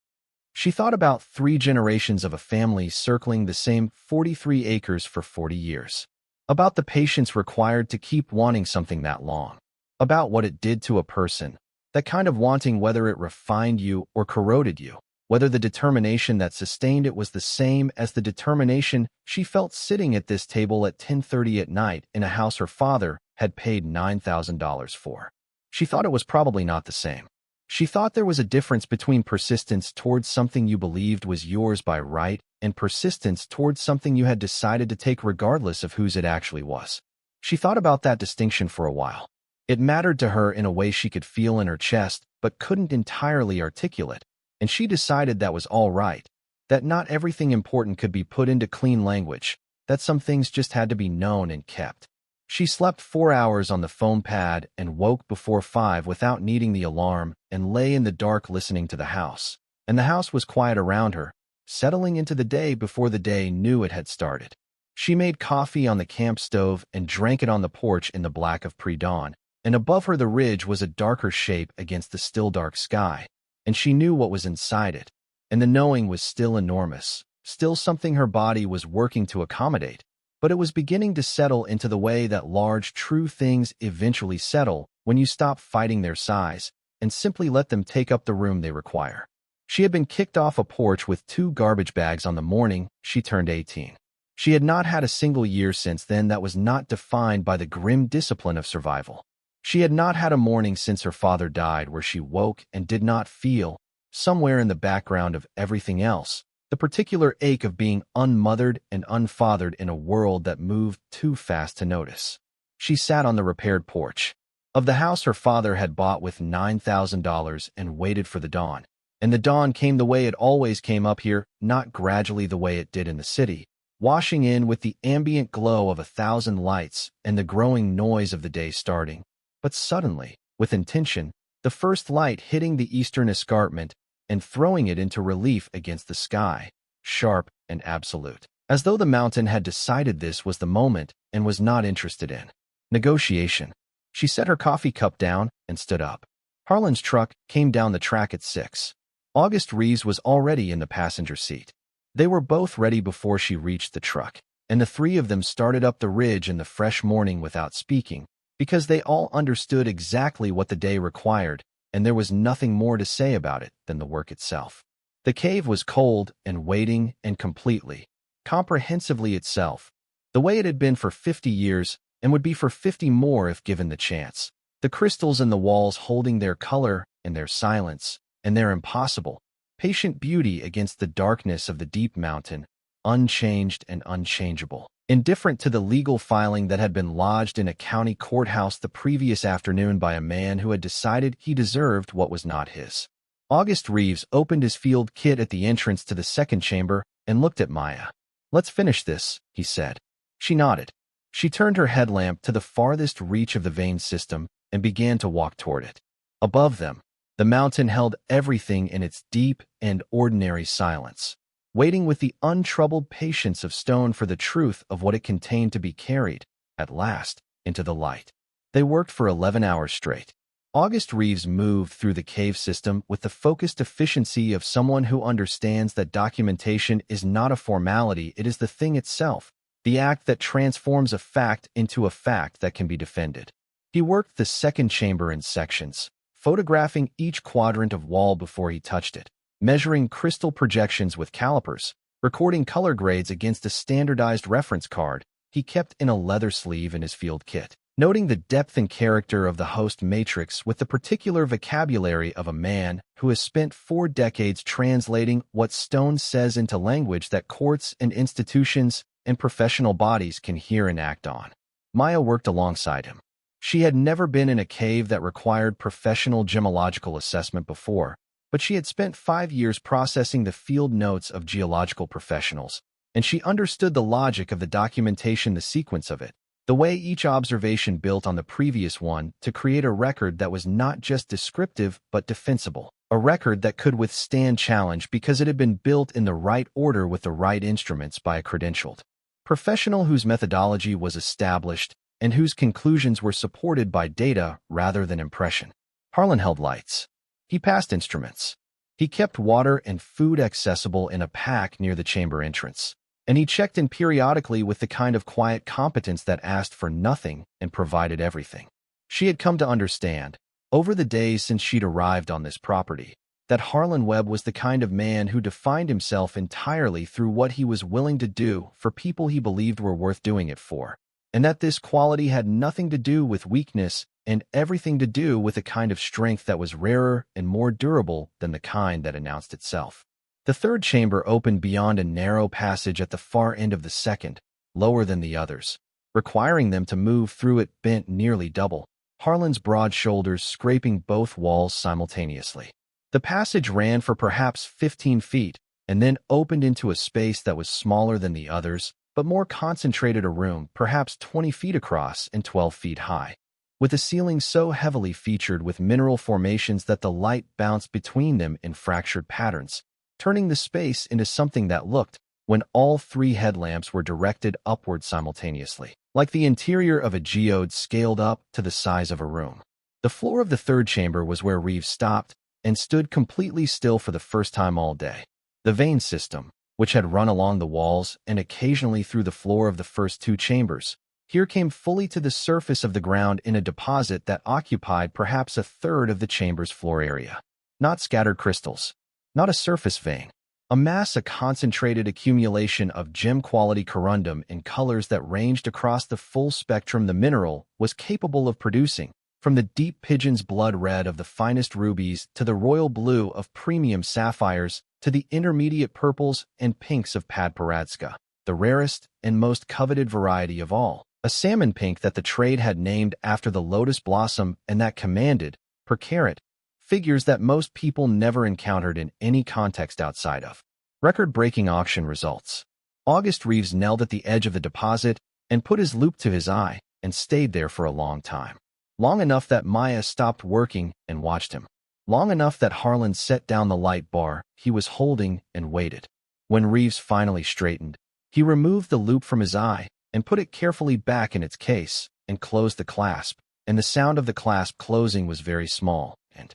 She thought about 3 generations of a family circling the same 43 acres for 40 years. About the patience required to keep wanting something that long. About what it did to a person. That kind of wanting, whether it refined you or corroded you. Whether the determination that sustained it was the same as the determination she felt sitting at this table at 10:30 at night in a house her father had paid $9,000 for. She thought it was probably not the same. She thought there was a difference between persistence towards something you believed was yours by right and persistence towards something you had decided to take regardless of whose it actually was. She thought about that distinction for a while. It mattered to her in a way she could feel in her chest but couldn't entirely articulate, and she decided that was all right, that not everything important could be put into clean language, that some things just had to be known and kept. She slept 4 hours on the foam pad and woke before 5 without needing the alarm and lay in the dark listening to the house. And the house was quiet around her, settling into the day before the day knew it had started. She made coffee on the camp stove and drank it on the porch in the black of pre-dawn, and above her the ridge was a darker shape against the still dark sky, and she knew what was inside it, and the knowing was still enormous, still something her body was working to accommodate. But it was beginning to settle into the way that large, true things eventually settle when you stop fighting their size and simply let them take up the room they require. She had been kicked off a porch with 2 garbage bags on the morning she turned 18. She had not had a single year since then that was not defined by the grim discipline of survival. She had not had a morning since her father died where she woke and did not feel, somewhere in the background of everything else, the particular ache of being unmothered and unfathered in a world that moved too fast to notice. She sat on the repaired porch of the house her father had bought with $9,000 and waited for the dawn. And the dawn came the way it always came up here, not gradually the way it did in the city, washing in with the ambient glow of 1,000 lights and the growing noise of the day starting, but suddenly, with intention, the first light hitting the eastern escarpment and throwing it into relief against the sky, sharp and absolute, as though the mountain had decided this was the moment and was not interested in negotiation. She set her coffee cup down and stood up. Harlan's truck came down the track at 6. August Reeves was already in the passenger seat. They were both ready before she reached the truck, and the 3 of them started up the ridge in the fresh morning without speaking, because they all understood exactly what the day required, and there was nothing more to say about it than the work itself. The cave was cold and waiting and completely, comprehensively itself, the way it had been for 50 years and would be for 50 more if given the chance. The crystals in the walls holding their color and their silence and their impossible, patient beauty against the darkness of the deep mountain, unchanged and unchangeable. Indifferent to the legal filing that had been lodged in a county courthouse the previous afternoon by a man who had decided he deserved what was not his. August Reeves opened his field kit at the entrance to the second chamber and looked at Maya. "Let's finish this," he said. She nodded. She turned her headlamp to the farthest reach of the vein system and began to walk toward it. Above them, the mountain held everything in its deep and ordinary silence, waiting with the untroubled patience of stone for the truth of what it contained to be carried, at last, into the light. They worked for 11 hours straight. August Reeves moved through the cave system with the focused efficiency of someone who understands that documentation is not a formality, it is the thing itself, the act that transforms a fact into a fact that can be defended. He worked the second chamber in sections, photographing each quadrant of wall before he touched it, measuring crystal projections with calipers, recording color grades against a standardized reference card he kept in a leather sleeve in his field kit, noting the depth and character of the host matrix with the particular vocabulary of a man who has spent 4 decades translating what stone says into language that courts and institutions and professional bodies can hear and act on. Maya worked alongside him. She had never been in a cave that required professional gemological assessment before, but she had spent 5 years processing the field notes of geological professionals, and she understood the logic of the documentation, the sequence of it, the way each observation built on the previous one to create a record that was not just descriptive but defensible, a record that could withstand challenge because it had been built in the right order with the right instruments by a credentialed professional whose methodology was established and whose conclusions were supported by data rather than impression. Harlan held lights. He passed instruments. He kept water and food accessible in a pack near the chamber entrance, and he checked in periodically with the kind of quiet competence that asked for nothing and provided everything. She had come to understand, over the days since she'd arrived on this property, that Harlan Webb was the kind of man who defined himself entirely through what he was willing to do for people he believed were worth doing it for, and that this quality had nothing to do with weakness and everything to do with a kind of strength that was rarer and more durable than the kind that announced itself. The third chamber opened beyond a narrow passage at the far end of the second, lower than the others, requiring them to move through it bent nearly double, Harlan's broad shoulders scraping both walls simultaneously. The passage ran for perhaps 15 feet and then opened into a space that was smaller than the others, but more concentrated, a room perhaps 20 feet across and 12 feet high, with a ceiling so heavily featured with mineral formations that the light bounced between them in fractured patterns, turning the space into something that looked, when all 3 headlamps were directed upward simultaneously, like the interior of a geode scaled up to the size of a room. The floor of the third chamber was where Reeves stopped and stood completely still for the first time all day. The vein system, which had run along the walls and occasionally through the floor of the first 2 chambers, here came fully to the surface of the ground in a deposit that occupied perhaps a third of the chamber's floor area. Not scattered crystals, not a surface vein, a concentrated accumulation of gem-quality corundum in colors that ranged across the full spectrum the mineral was capable of producing, from the deep pigeon's blood red of the finest rubies to the royal blue of premium sapphires to the intermediate purples and pinks of Padparadska, the rarest and most coveted variety of all, a salmon pink that the trade had named after the lotus blossom and that commanded, per carat, figures that most people never encountered in any context outside of record-breaking auction results. August Reeves knelt at the edge of the deposit and put his loupe to his eye and stayed there for a long time. Long enough that Maya stopped working and watched him. Long enough that Harlan set down the light bar he was holding and waited. When Reeves finally straightened, he removed the loupe from his eye and put it carefully back in its case and closed the clasp, and the sound of the clasp closing was very small and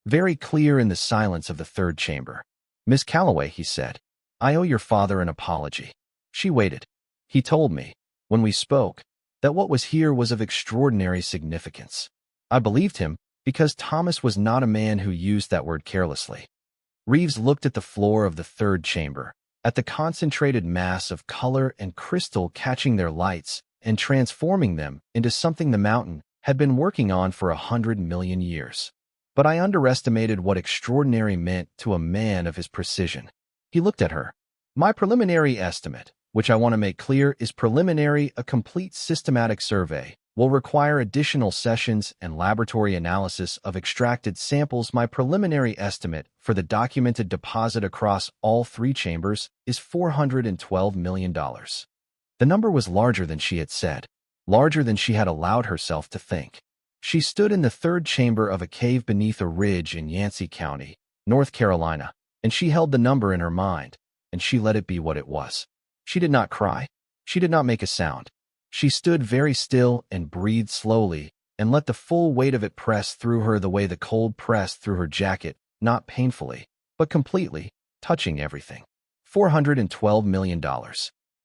very clear in the silence of the third chamber. "Miss Calloway," he said, "I owe your father an apology." She waited. "He told me, when we spoke, that what was here was of extraordinary significance. I believed him, because Thomas was not a man who used that word carelessly." Reeves looked at the floor of the third chamber, at the concentrated mass of color and crystal catching their lights and transforming them into something the mountain had been working on for 100 million years. "But I underestimated what extraordinary meant to a man of his precision." He looked at her. "My preliminary estimate which I want to make clear is preliminary. A complete systematic survey will require additional sessions and laboratory analysis of extracted samples. My preliminary estimate for the documented deposit across all 3 chambers is $412 million. The number was larger than she had said, larger than she had allowed herself to think. She stood in the 3rd chamber of a cave beneath a ridge in Yancey County, North Carolina, and she held the number in her mind, and she let it be what it was. She did not cry. She did not make a sound. She stood very still and breathed slowly and let the full weight of it press through her the way the cold pressed through her jacket, not painfully, but completely, touching everything. $412 million.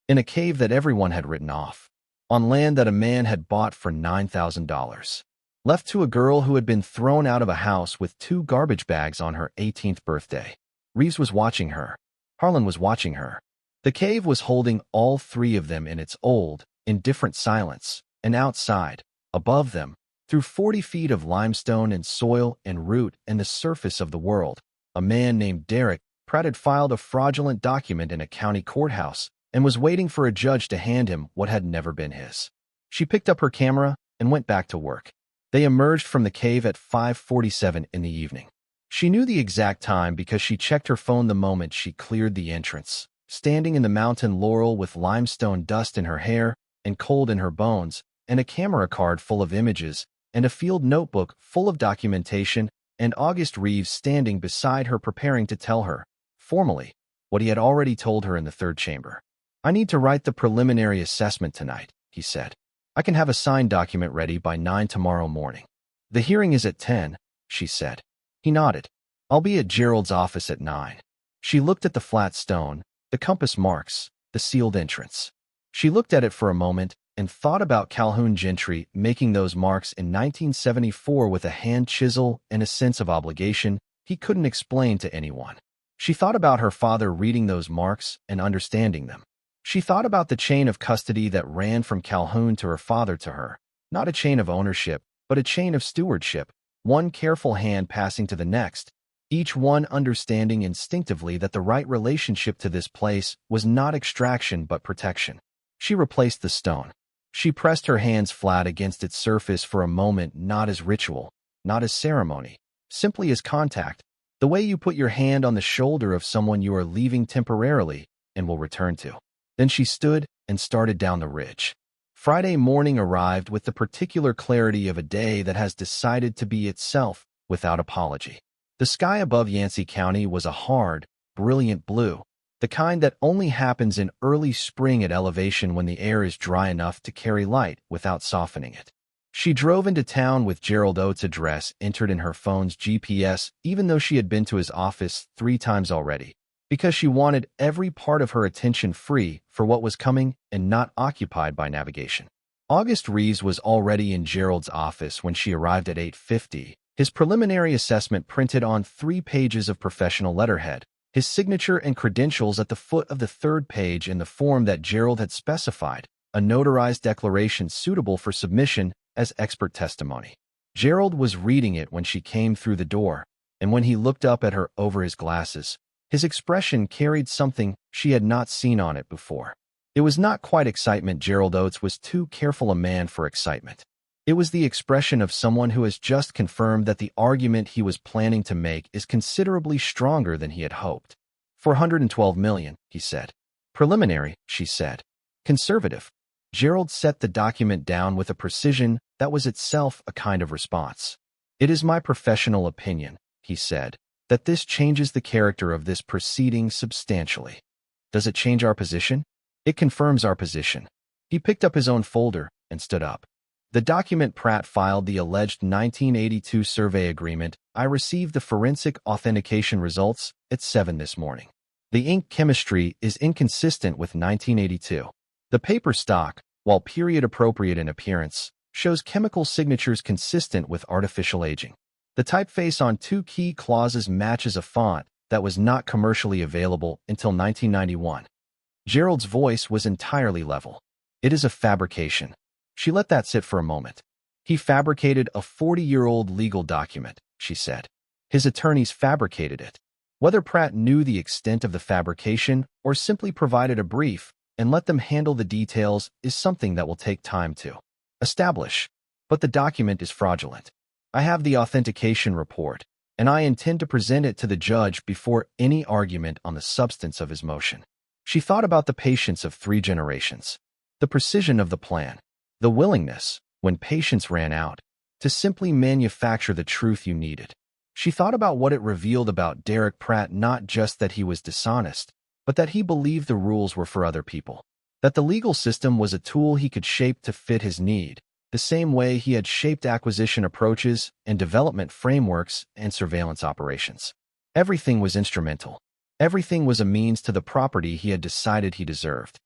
In a cave that everyone had written off. On land that a man had bought for $9,000. Left to a girl who had been thrown out of a house with 2 garbage bags on her 18th birthday. Reeves was watching her. Harlan was watching her. The cave was holding all 3 of them in its old, indifferent silence, and outside, above them, through 40 feet of limestone and soil and root and the surface of the world, a man named Derek Pratt had filed a fraudulent document in a county courthouse and was waiting for a judge to hand him what had never been his. She picked up her camera and went back to work. They emerged from the cave at 5:47 in the evening. She knew the exact time because she checked her phone the moment she cleared the entrance. Standing in the mountain laurel with limestone dust in her hair and cold in her bones, and a camera card full of images, and a field notebook full of documentation, and August Reeves standing beside her preparing to tell her, formally, what he had already told her in the 3rd chamber. "I need to write the preliminary assessment tonight," he said. "I can have a signed document ready by 9 tomorrow morning." "The hearing is at 10, she said. He nodded. "I'll be at Gerald's office at 9. She looked at the flat stone, the compass marks, the sealed entrance. She looked at it for a moment and thought about Calhoun Gentry making those marks in 1974 with a hand chisel and a sense of obligation he couldn't explain to anyone. She thought about her father reading those marks and understanding them. She thought about the chain of custody that ran from Calhoun to her father to her, not a chain of ownership, but a chain of stewardship, one careful hand passing to the next, each one understanding instinctively that the right relationship to this place was not extraction but protection. She replaced the stone. She pressed her hands flat against its surface for a moment, not as ritual, not as ceremony, simply as contact, the way you put your hand on the shoulder of someone you are leaving temporarily and will return to. Then she stood and started down the ridge. Friday morning arrived with the particular clarity of a day that has decided to be itself without apology. The sky above Yancey County was a hard, brilliant blue, the kind that only happens in early spring at elevation when the air is dry enough to carry light without softening it. She drove into town with Gerald Oates' address entered in her phone's GPS, even though she had been to his office 3 times already, because she wanted every part of her attention free for what was coming and not occupied by navigation. August Reeves was already in Gerald's office when she arrived at 8:50, his preliminary assessment printed on 3 pages of professional letterhead, his signature and credentials at the foot of the 3rd page in the form that Gerald had specified, a notarized declaration suitable for submission as expert testimony. Gerald was reading it when she came through the door, and when he looked up at her over his glasses, his expression carried something she had not seen on it before. It was not quite excitement. Gerald Oates was too careful a man for excitement. It was the expression of someone who has just confirmed that the argument he was planning to make is considerably stronger than he had hoped. $412 million, he said. Preliminary, she said. Conservative. Gerald set the document down with a precision that was itself a kind of response. It is my professional opinion, he said, that this changes the character of this proceeding substantially. Does it change our position? It confirms our position. He picked up his own folder and stood up. The document Pratt filed the alleged 1982 survey agreement. I received the forensic authentication results at 7 this morning. The ink chemistry is inconsistent with 1982. The paper stock, while period appropriate in appearance, shows chemical signatures consistent with artificial aging. The typeface on 2 key clauses matches a font that was not commercially available until 1991. Gerald's voice was entirely level. It is a fabrication. She let that sit for a moment. He fabricated a 40-year-old legal document, she said. His attorneys fabricated it. Whether Pratt knew the extent of the fabrication or simply provided a brief, and let them handle the details is something that will take time to establish. But the document is fraudulent. I have the authentication report, and I intend to present it to the judge before any argument on the substance of his motion. She thought about the patience of 3 generations, the precision of the plan, the willingness, when patience ran out, to simply manufacture the truth you needed. She thought about what it revealed about Derek Pratt, not just that he was dishonest, but that he believed the rules were for other people, that the legal system was a tool he could shape to fit his need, the same way he had shaped acquisition approaches and development frameworks and surveillance operations. Everything was instrumental. Everything was a means to the property he had decided he deserved.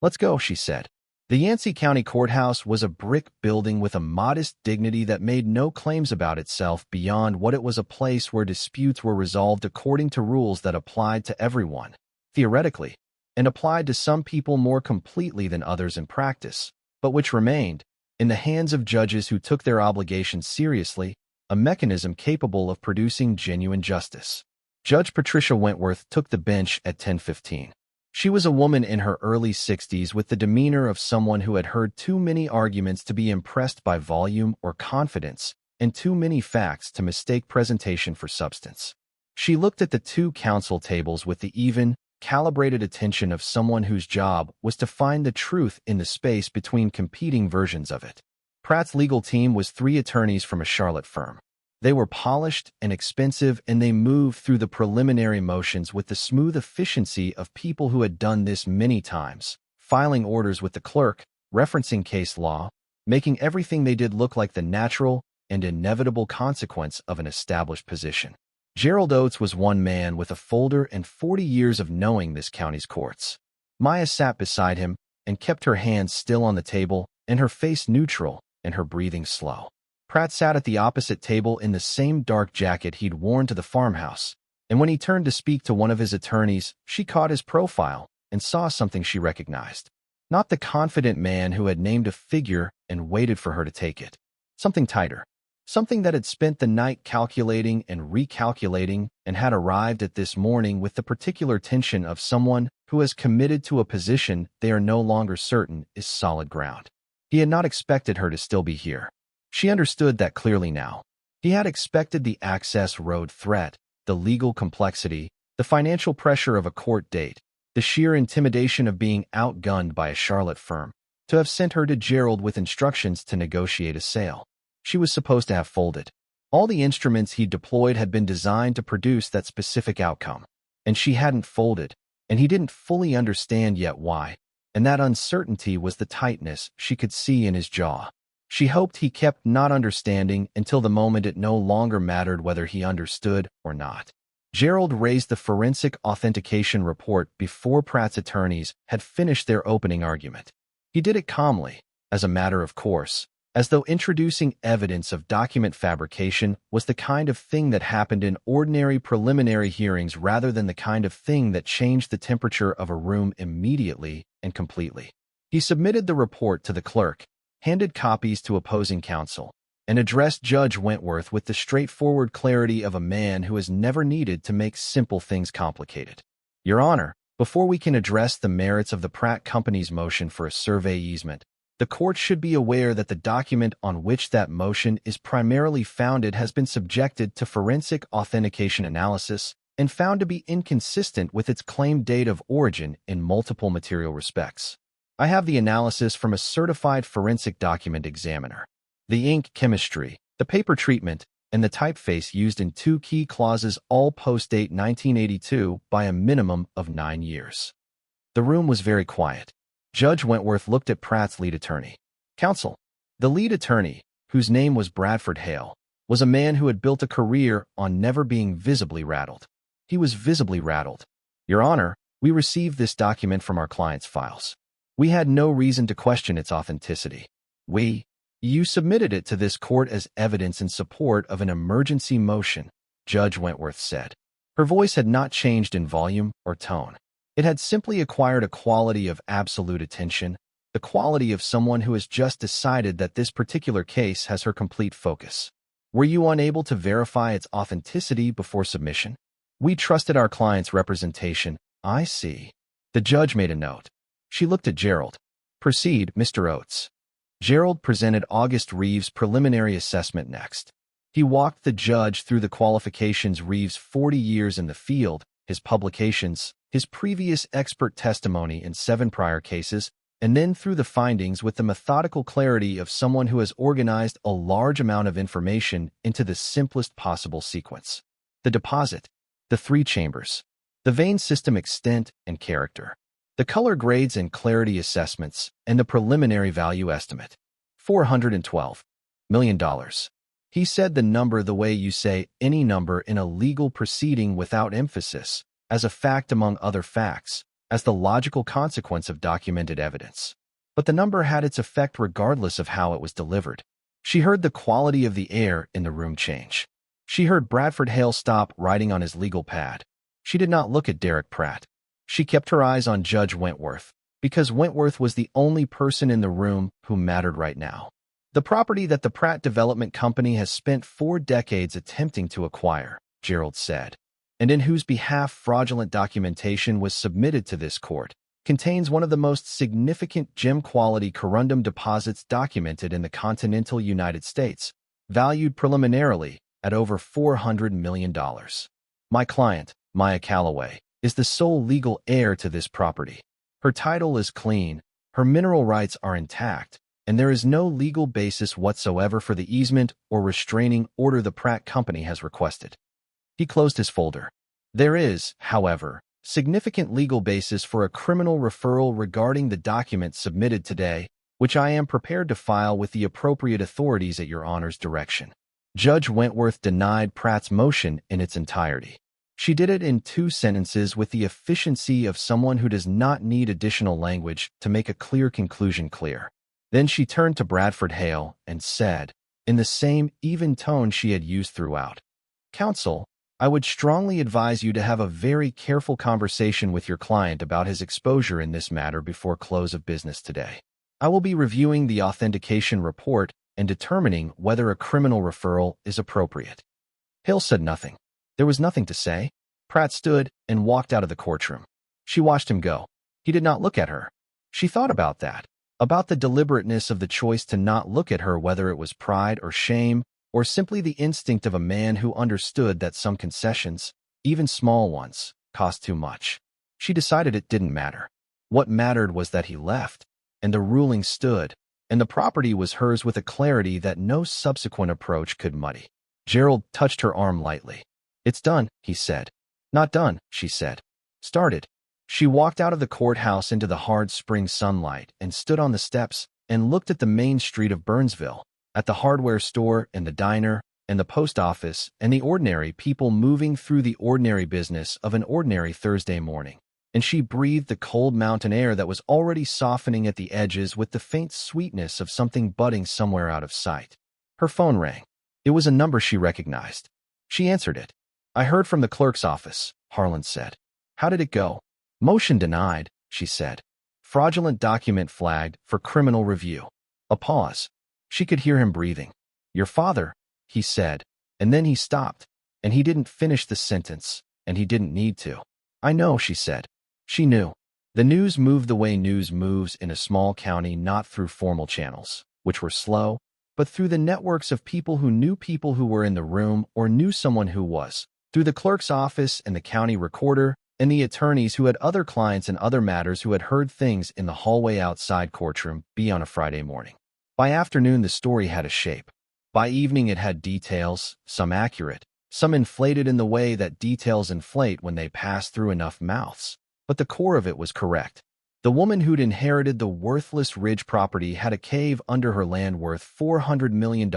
"Let's go," she said. The Yancey County Courthouse was a brick building with a modest dignity that made no claims about itself beyond what it was, a place where disputes were resolved according to rules that applied to everyone, theoretically, and applied to some people more completely than others in practice, but which remained, in the hands of judges who took their obligations seriously, a mechanism capable of producing genuine justice. Judge Patricia Wentworth took the bench at 10:15. She was a woman in her early 60s with the demeanor of someone who had heard too many arguments to be impressed by volume or confidence, and too many facts to mistake presentation for substance. She looked at the 2 counsel tables with the even, calibrated attention of someone whose job was to find the truth in the space between competing versions of it. Pratt's legal team was 3 attorneys from a Charlotte firm. They were polished and expensive, and they moved through the preliminary motions with the smooth efficiency of people who had done this many times, filing orders with the clerk, referencing case law, making everything they did look like the natural and inevitable consequence of an established position. Gerald Oates was one man with a folder and 40 years of knowing this county's courts. Maya sat beside him and kept her hands still on the table and her face neutral and her breathing slow. Pratt sat at the opposite table in the same dark jacket he'd worn to the farmhouse, and when he turned to speak to one of his attorneys, she caught his profile and saw something she recognized. Not the confident man who had named a figure and waited for her to take it. Something tighter. Something that had spent the night calculating and recalculating and had arrived at this morning with the particular tension of someone who has committed to a position they are no longer certain is solid ground. He had not expected her to still be here. She understood that clearly now. He had expected the access road threat, the legal complexity, the financial pressure of a court date, the sheer intimidation of being outgunned by a Charlotte firm, to have sent her to Gerald with instructions to negotiate a sale. She was supposed to have folded. All the instruments he'd deployed had been designed to produce that specific outcome, and she hadn't folded, and he didn't fully understand yet why, and that uncertainty was the tightness she could see in his jaw. She hoped he kept not understanding until the moment it no longer mattered whether he understood or not. Gerald raised the forensic authentication report before Pratt's attorneys had finished their opening argument. He did it calmly, as a matter of course, as though introducing evidence of document fabrication was the kind of thing that happened in ordinary preliminary hearings rather than the kind of thing that changed the temperature of a room immediately and completely. He submitted the report to the clerk, handed copies to opposing counsel, and addressed Judge Wentworth with the straightforward clarity of a man who has never needed to make simple things complicated. "Your Honor, before we can address the merits of the Pratt Company's motion for a survey easement, the court should be aware that the document on which that motion is primarily founded has been subjected to forensic authentication analysis and found to be inconsistent with its claimed date of origin in multiple material respects. I have the analysis from a certified forensic document examiner. The ink chemistry, the paper treatment, and the typeface used in 2 key clauses all post-date 1982 by a minimum of 9 years." The room was very quiet. Judge Wentworth looked at Pratt's lead attorney. "Counsel." The lead attorney, whose name was Bradford Hale, was a man who had built a career on never being visibly rattled. He was visibly rattled. "Your Honor, we received this document from our client's files. We had no reason to question its authenticity. You submitted it to this court as evidence in support of an emergency motion," Judge Wentworth said. Her voice had not changed in volume or tone. It had simply acquired a quality of absolute attention, the quality of someone who has just decided that this particular case has her complete focus. "Were you unable to verify its authenticity before submission?" "We trusted our client's representation." "I see." The judge made a note. She looked at Gerald. "Proceed, Mr. Oates." Gerald presented August Reeves' preliminary assessment next. He walked the judge through the qualifications: Reeves' 40 years in the field, his publications, his previous expert testimony in 7 prior cases, and then through the findings with the methodical clarity of someone who has organized a large amount of information into the simplest possible sequence. The deposit, the 3 chambers, the vein system extent and character, the color grades and clarity assessments, and the preliminary value estimate. $412 million. He said the number the way you say any number in a legal proceeding without emphasis, as a fact among other facts, as the logical consequence of documented evidence. But the number had its effect regardless of how it was delivered. She heard the quality of the air in the room change. She heard Bradford Hale stop writing on his legal pad. She did not look at Derek Pratt. She kept her eyes on Judge Wentworth, because Wentworth was the only person in the room who mattered right now. The property that the Pratt Development Company has spent 4 decades attempting to acquire, Gerald said, and in whose behalf fraudulent documentation was submitted to this court, contains one of the most significant gem-quality corundum deposits documented in the continental United States, valued preliminarily at over $400 million. My client, Maya Calloway, is the sole legal heir to this property. Her title is clean, her mineral rights are intact, and there is no legal basis whatsoever for the easement or restraining order the Pratt Company has requested. He closed his folder. There is, however, significant legal basis for a criminal referral regarding the document submitted today, which I am prepared to file with the appropriate authorities at your Honor's direction. Judge Wentworth denied Pratt's motion in its entirety. She did it in 2 sentences with the efficiency of someone who does not need additional language to make a clear conclusion clear. Then she turned to Bradford Hale and said, in the same even tone she had used throughout, "Counsel, I would strongly advise you to have a very careful conversation with your client about his exposure in this matter before close of business today. I will be reviewing the authentication report and determining whether a criminal referral is appropriate." Hale said nothing. There was nothing to say. Pratt stood and walked out of the courtroom. She watched him go. He did not look at her. She thought about that, about the deliberateness of the choice to not look at her, whether it was pride or shame, or simply the instinct of a man who understood that some concessions, even small ones, cost too much. She decided it didn't matter. What mattered was that he left, and the ruling stood, and the property was hers with a clarity that no subsequent approach could muddy. Gerald touched her arm lightly. "It's done," he said. "Not done," she said. "Started." She walked out of the courthouse into the hard spring sunlight and stood on the steps and looked at the main street of Burnsville, at the hardware store and the diner and the post office and the ordinary people moving through the ordinary business of an ordinary Thursday morning. And she breathed the cold mountain air that was already softening at the edges with the faint sweetness of something budding somewhere out of sight. Her phone rang. It was a number she recognized. She answered it. "I heard from the clerk's office," Harlan said. "How did it go?" "Motion denied," she said. "Fraudulent document flagged for criminal review." A pause. She could hear him breathing. "Your father," he said, and then he stopped, and he didn't finish the sentence, and he didn't need to. "I know," she said. She knew. The news moved the way news moves in a small county, not through formal channels, which were slow, but through the networks of people who knew people who were in the room or knew someone who was, through the clerk's office and the county recorder and the attorneys who had other clients and other matters who had heard things in the hallway outside courtroom be on a Friday morning. By afternoon, the story had a shape. By evening, it had details, some accurate, some inflated in the way that details inflate when they pass through enough mouths. But the core of it was correct. The woman who'd inherited the worthless Ridge property had a cave under her land worth $400 million,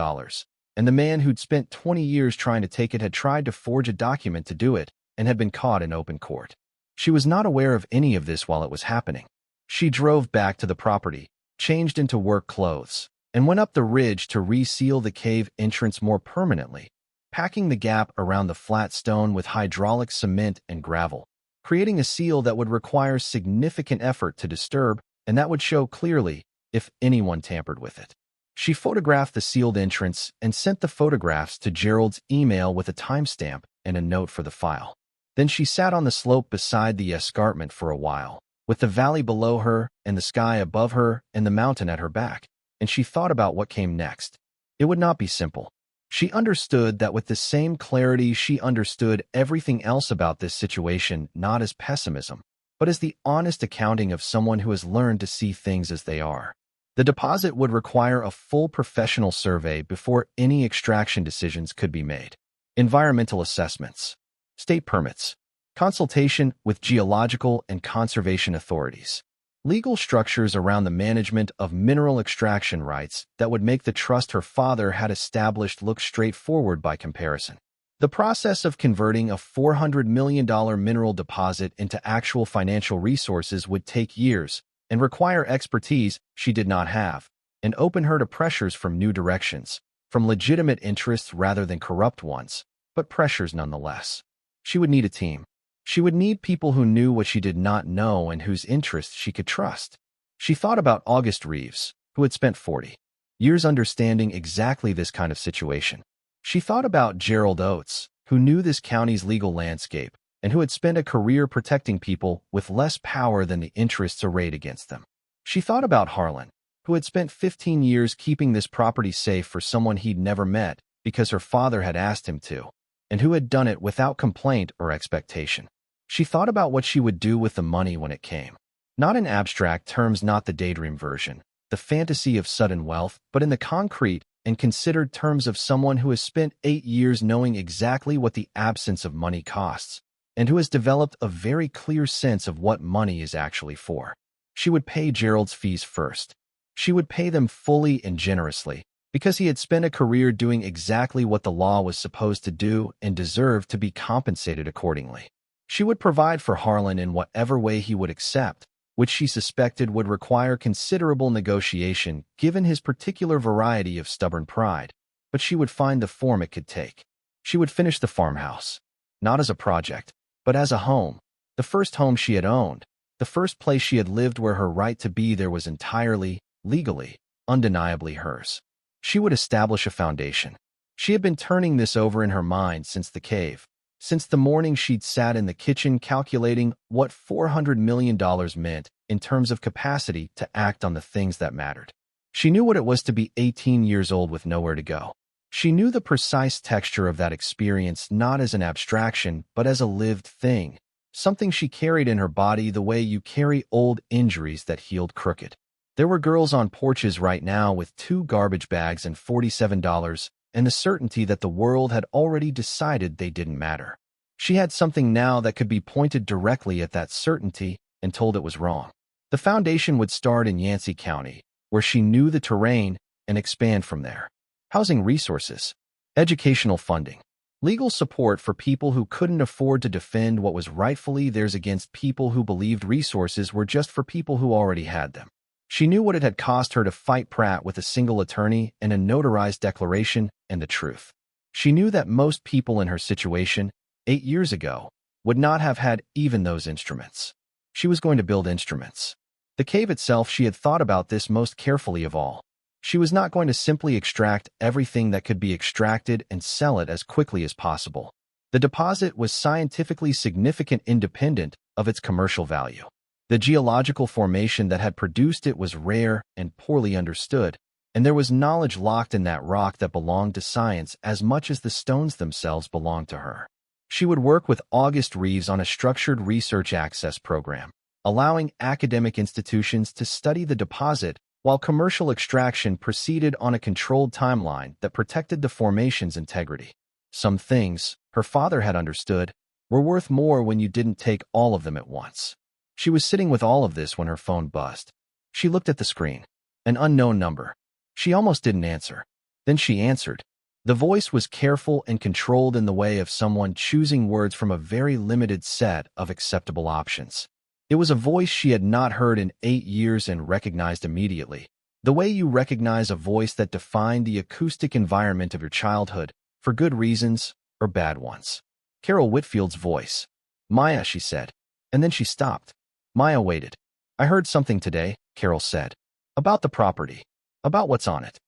and the man who'd spent 20 years trying to take it had tried to forge a document to do it and had been caught in open court. She was not aware of any of this while it was happening. She drove back to the property, changed into work clothes, and went up the ridge to reseal the cave entrance more permanently, packing the gap around the flat stone with hydraulic cement and gravel, creating a seal that would require significant effort to disturb and that would show clearly if anyone tampered with it. She photographed the sealed entrance and sent the photographs to Gerald's email with a timestamp and a note for the file. Then she sat on the slope beside the escarpment for a while, with the valley below her and the sky above her and the mountain at her back, and she thought about what came next. It would not be simple. She understood that with the same clarity she understood everything else about this situation, not as pessimism, but as the honest accounting of someone who has learned to see things as they are. The deposit would require a full professional survey before any extraction decisions could be made. Environmental assessments, state permits, consultation with geological and conservation authorities, legal structures around the management of mineral extraction rights that would make the trust her father had established look straightforward by comparison. The process of converting a $400 million mineral deposit into actual financial resources would take years and require expertise she did not have, and open her to pressures from new directions, from legitimate interests rather than corrupt ones, but pressures nonetheless. She would need a team. She would need people who knew what she did not know and whose interests she could trust. She thought about August Reeves, who had spent 40 years understanding exactly this kind of situation. She thought about Gerald Oates, who knew this county's legal landscape, and who had spent a career protecting people with less power than the interests arrayed against them. She thought about Harlan, who had spent 15 years keeping this property safe for someone he'd never met because her father had asked him to, and who had done it without complaint or expectation. She thought about what she would do with the money when it came. Not in abstract terms, not the daydream version, the fantasy of sudden wealth, but in the concrete and considered terms of someone who has spent 8 years knowing exactly what the absence of money costs, and who has developed a very clear sense of what money is actually for. She would pay Gerald's fees first. She would pay them fully and generously, because he had spent a career doing exactly what the law was supposed to do and deserved to be compensated accordingly. She would provide for Harlan in whatever way he would accept, which she suspected would require considerable negotiation given his particular variety of stubborn pride, but she would find the form it could take. She would finish the farmhouse, not as a project, but as a home, the first home she had owned, the first place she had lived where her right to be there was entirely, legally, undeniably hers. She would establish a foundation. She had been turning this over in her mind since the cave, since the morning she'd sat in the kitchen calculating what $400 million meant in terms of capacity to act on the things that mattered. She knew what it was to be 18 years old with nowhere to go. She knew the precise texture of that experience not as an abstraction, but as a lived thing, something she carried in her body the way you carry old injuries that healed crooked. There were girls on porches right now with 2 garbage bags and $47, and the certainty that the world had already decided they didn't matter. She had something now that could be pointed directly at that certainty and told it was wrong. The foundation would start in Yancey County, where she knew the terrain, and expand from there. Housing resources, educational funding, legal support for people who couldn't afford to defend what was rightfully theirs against people who believed resources were just for people who already had them. She knew what it had cost her to fight Pratt with a single attorney and a notarized declaration and the truth. She knew that most people in her situation, 8 years ago, would not have had even those instruments. She was going to build instruments. The cave itself, she had thought about this most carefully of all. She was not going to simply extract everything that could be extracted and sell it as quickly as possible. The deposit was scientifically significant independent of its commercial value. The geological formation that had produced it was rare and poorly understood, and there was knowledge locked in that rock that belonged to science as much as the stones themselves belonged to her. She would work with August Reeves on a structured research access program, allowing academic institutions to study the deposit while commercial extraction proceeded on a controlled timeline that protected the formation's integrity. Some things, her father had understood, were worth more when you didn't take all of them at once. She was sitting with all of this when her phone buzzed. She looked at the screen. An unknown number. She almost didn't answer. Then she answered. The voice was careful and controlled in the way of someone choosing words from a very limited set of acceptable options. It was a voice she had not heard in 8 years and recognized immediately, the way you recognize a voice that defined the acoustic environment of your childhood, for good reasons or bad ones. Carol Whitfield's voice. Maya, she said. And then she stopped. Maya waited. I heard something today, Carol said. About the property. About what's on it.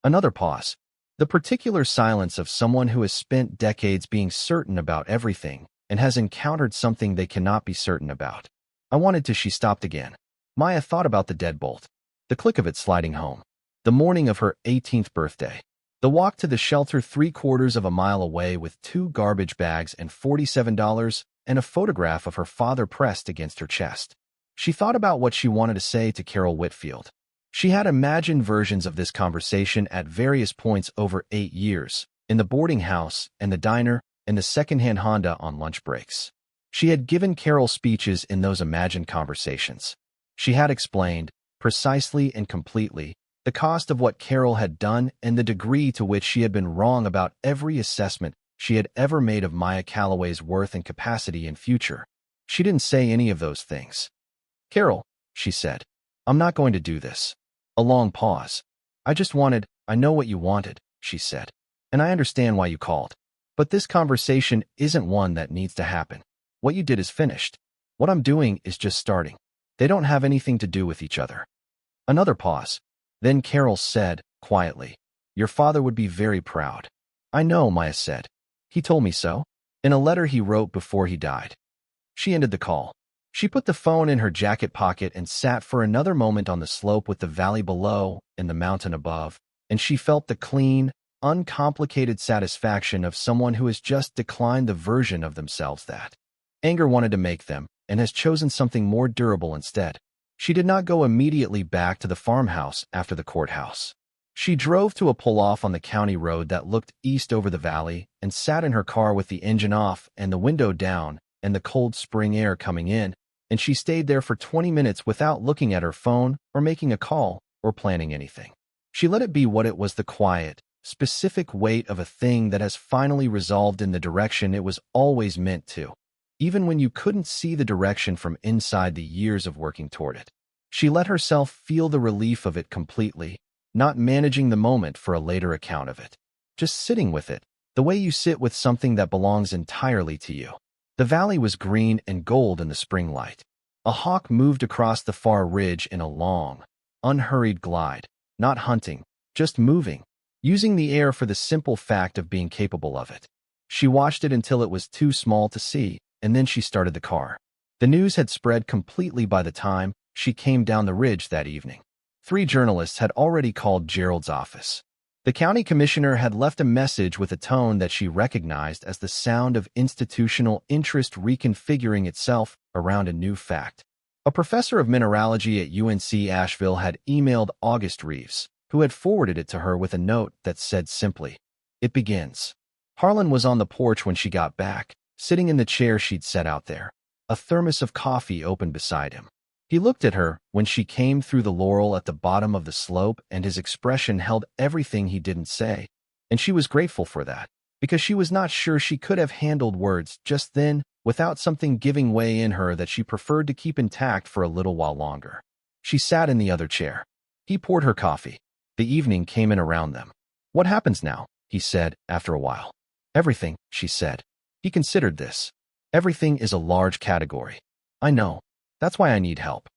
Another pause. The particular silence of someone who has spent decades being certain about everything and has encountered something they cannot be certain about. I wanted to. She stopped again. Maya thought about the deadbolt. The click of it sliding home. The morning of her 18th birthday. The walk to the shelter 3/4 of a mile away with 2 garbage bags and $47 and a photograph of her father pressed against her chest. She thought about what she wanted to say to Carol Whitfield. She had imagined versions of this conversation at various points over 8 years, in the boarding house and the diner and the secondhand Honda on lunch breaks. She had given Carol speeches in those imagined conversations. She had explained, precisely and completely, the cost of what Carol had done and the degree to which she had been wrong about every assessment she had ever made of Maya Calloway's worth and capacity in future. She didn't say any of those things. Carol, she said, I'm not going to do this. A long pause. I know what you wanted, she said. And I understand why you called. But this conversation isn't one that needs to happen. What you did is finished. What I'm doing is just starting. They don't have anything to do with each other. Another pause. Then Carol said, quietly, Your father would be very proud. I know, Maya said. He told me so. In a letter he wrote before he died. She ended the call. She put the phone in her jacket pocket and sat for another moment on the slope with the valley below and the mountain above, and she felt the clean, uncomplicated satisfaction of someone who has just declined the version of themselves that anger wanted to make them and has chosen something more durable instead. She did not go immediately back to the farmhouse after the courthouse. She drove to a pull-off on the county road that looked east over the valley and sat in her car with the engine off and the window down and the cold spring air coming in, and she stayed there for 20 minutes without looking at her phone or making a call or planning anything. She let it be what it was, the quiet, specific weight of a thing that has finally resolved in the direction it was always meant to, even when you couldn't see the direction from inside the years of working toward it. She let herself feel the relief of it completely, not managing the moment for a later account of it. Just sitting with it, the way you sit with something that belongs entirely to you. The valley was green and gold in the spring light. A hawk moved across the far ridge in a long, unhurried glide, not hunting, just moving, using the air for the simple fact of being capable of it. She watched it until it was too small to see, and then she started the car. The news had spread completely by the time she came down the ridge that evening. 3 journalists had already called Gerald's office. The county commissioner had left a message with a tone that she recognized as the sound of institutional interest reconfiguring itself around a new fact. A professor of mineralogy at UNC Asheville had emailed August Reeves, who had forwarded it to her with a note that said simply, It begins. Harlan was on the porch when she got back, sitting in the chair she'd set out there, a thermos of coffee open beside him. He looked at her when she came through the laurel at the bottom of the slope, and his expression held everything he didn't say, and she was grateful for that, because she was not sure she could have handled words just then without something giving way in her that she preferred to keep intact for a little while longer. She sat in the other chair. He poured her coffee. The evening came in around them. What happens now? He said after a while. Everything, she said. He considered this. Everything is a large category. I know. That's why I need help.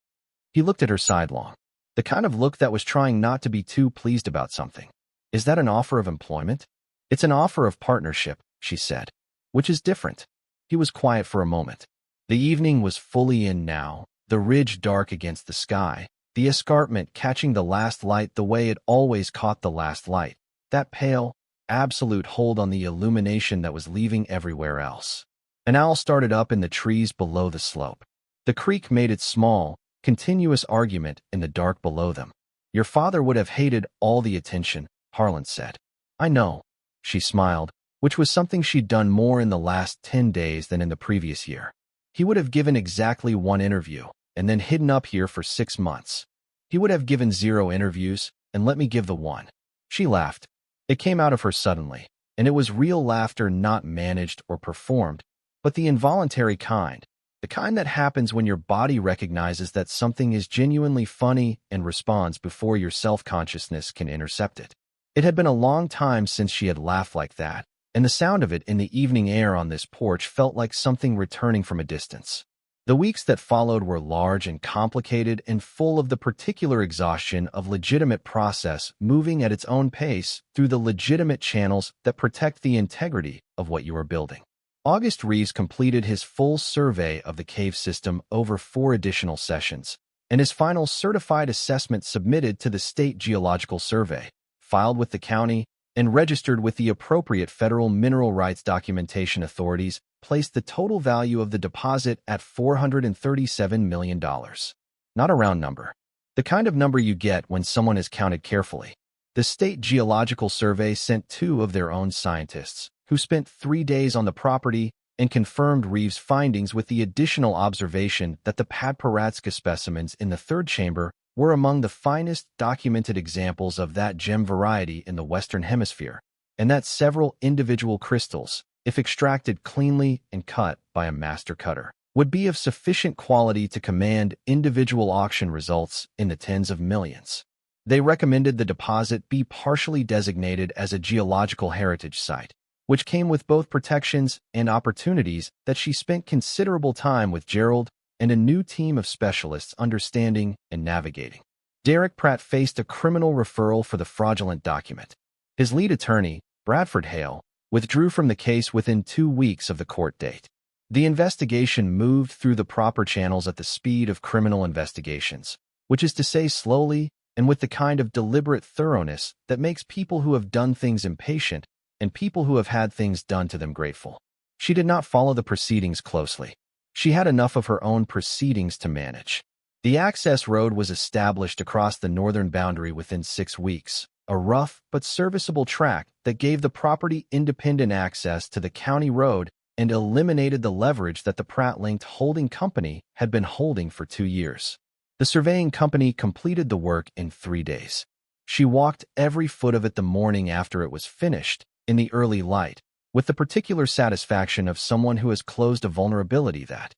He looked at her sidelong. The kind of look that was trying not to be too pleased about something. Is that an offer of employment? It's an offer of partnership, she said, which is different. He was quiet for a moment. The evening was fully in now, the ridge dark against the sky, the escarpment catching the last light the way it always caught the last light, that pale, absolute hold on the illumination that was leaving everywhere else. An owl started up in the trees below the slope. The creek made its small, continuous argument in the dark below them. Your father would have hated all the attention, Harlan said. I know. She smiled, which was something she'd done more in the last 10 days than in the previous year. He would have given exactly 1 interview, and then hidden up here for 6 months. He would have given 0 interviews, and let me give the 1. She laughed. It came out of her suddenly, and it was real laughter, not managed or performed, but the involuntary kind. The kind that happens when your body recognizes that something is genuinely funny and responds before your self-consciousness can intercept it. It had been a long time since she had laughed like that, and the sound of it in the evening air on this porch felt like something returning from a distance. The weeks that followed were large and complicated and full of the particular exhaustion of legitimate process moving at its own pace through the legitimate channels that protect the integrity of what you are building. August Reeves completed his full survey of the cave system over 4 additional sessions, and his final certified assessment submitted to the State Geological Survey, filed with the county, and registered with the appropriate federal mineral rights documentation authorities, placed the total value of the deposit at $437 million. Not a round number. The kind of number you get when someone is counted carefully. The State Geological Survey sent 2 of their own scientists, who spent 3 days on the property and confirmed Reeves' findings with the additional observation that the Padparatska specimens in the 3rd chamber were among the finest documented examples of that gem variety in the Western Hemisphere, and that several individual crystals, if extracted cleanly and cut by a master cutter, would be of sufficient quality to command individual auction results in the tens of millions. They recommended the deposit be partially designated as a geological heritage site, which came with both protections and opportunities that she spent considerable time with Gerald and a new team of specialists understanding and navigating. Derek Pratt faced a criminal referral for the fraudulent document. His lead attorney, Bradford Hale, withdrew from the case within 2 weeks of the court date. The investigation moved through the proper channels at the speed of criminal investigations, which is to say slowly and with the kind of deliberate thoroughness that makes people who have done things impatient and people who have had things done to them grateful. She did not follow the proceedings closely. She had enough of her own proceedings to manage. The access road was established across the northern boundary within 6 weeks, a rough but serviceable track that gave the property independent access to the county road and eliminated the leverage that the Pratt-linked holding company had been holding for 2 years. The surveying company completed the work in 3 days. She walked every foot of it the morning after it was finished, in the early light, with the particular satisfaction of someone who has closed a vulnerability that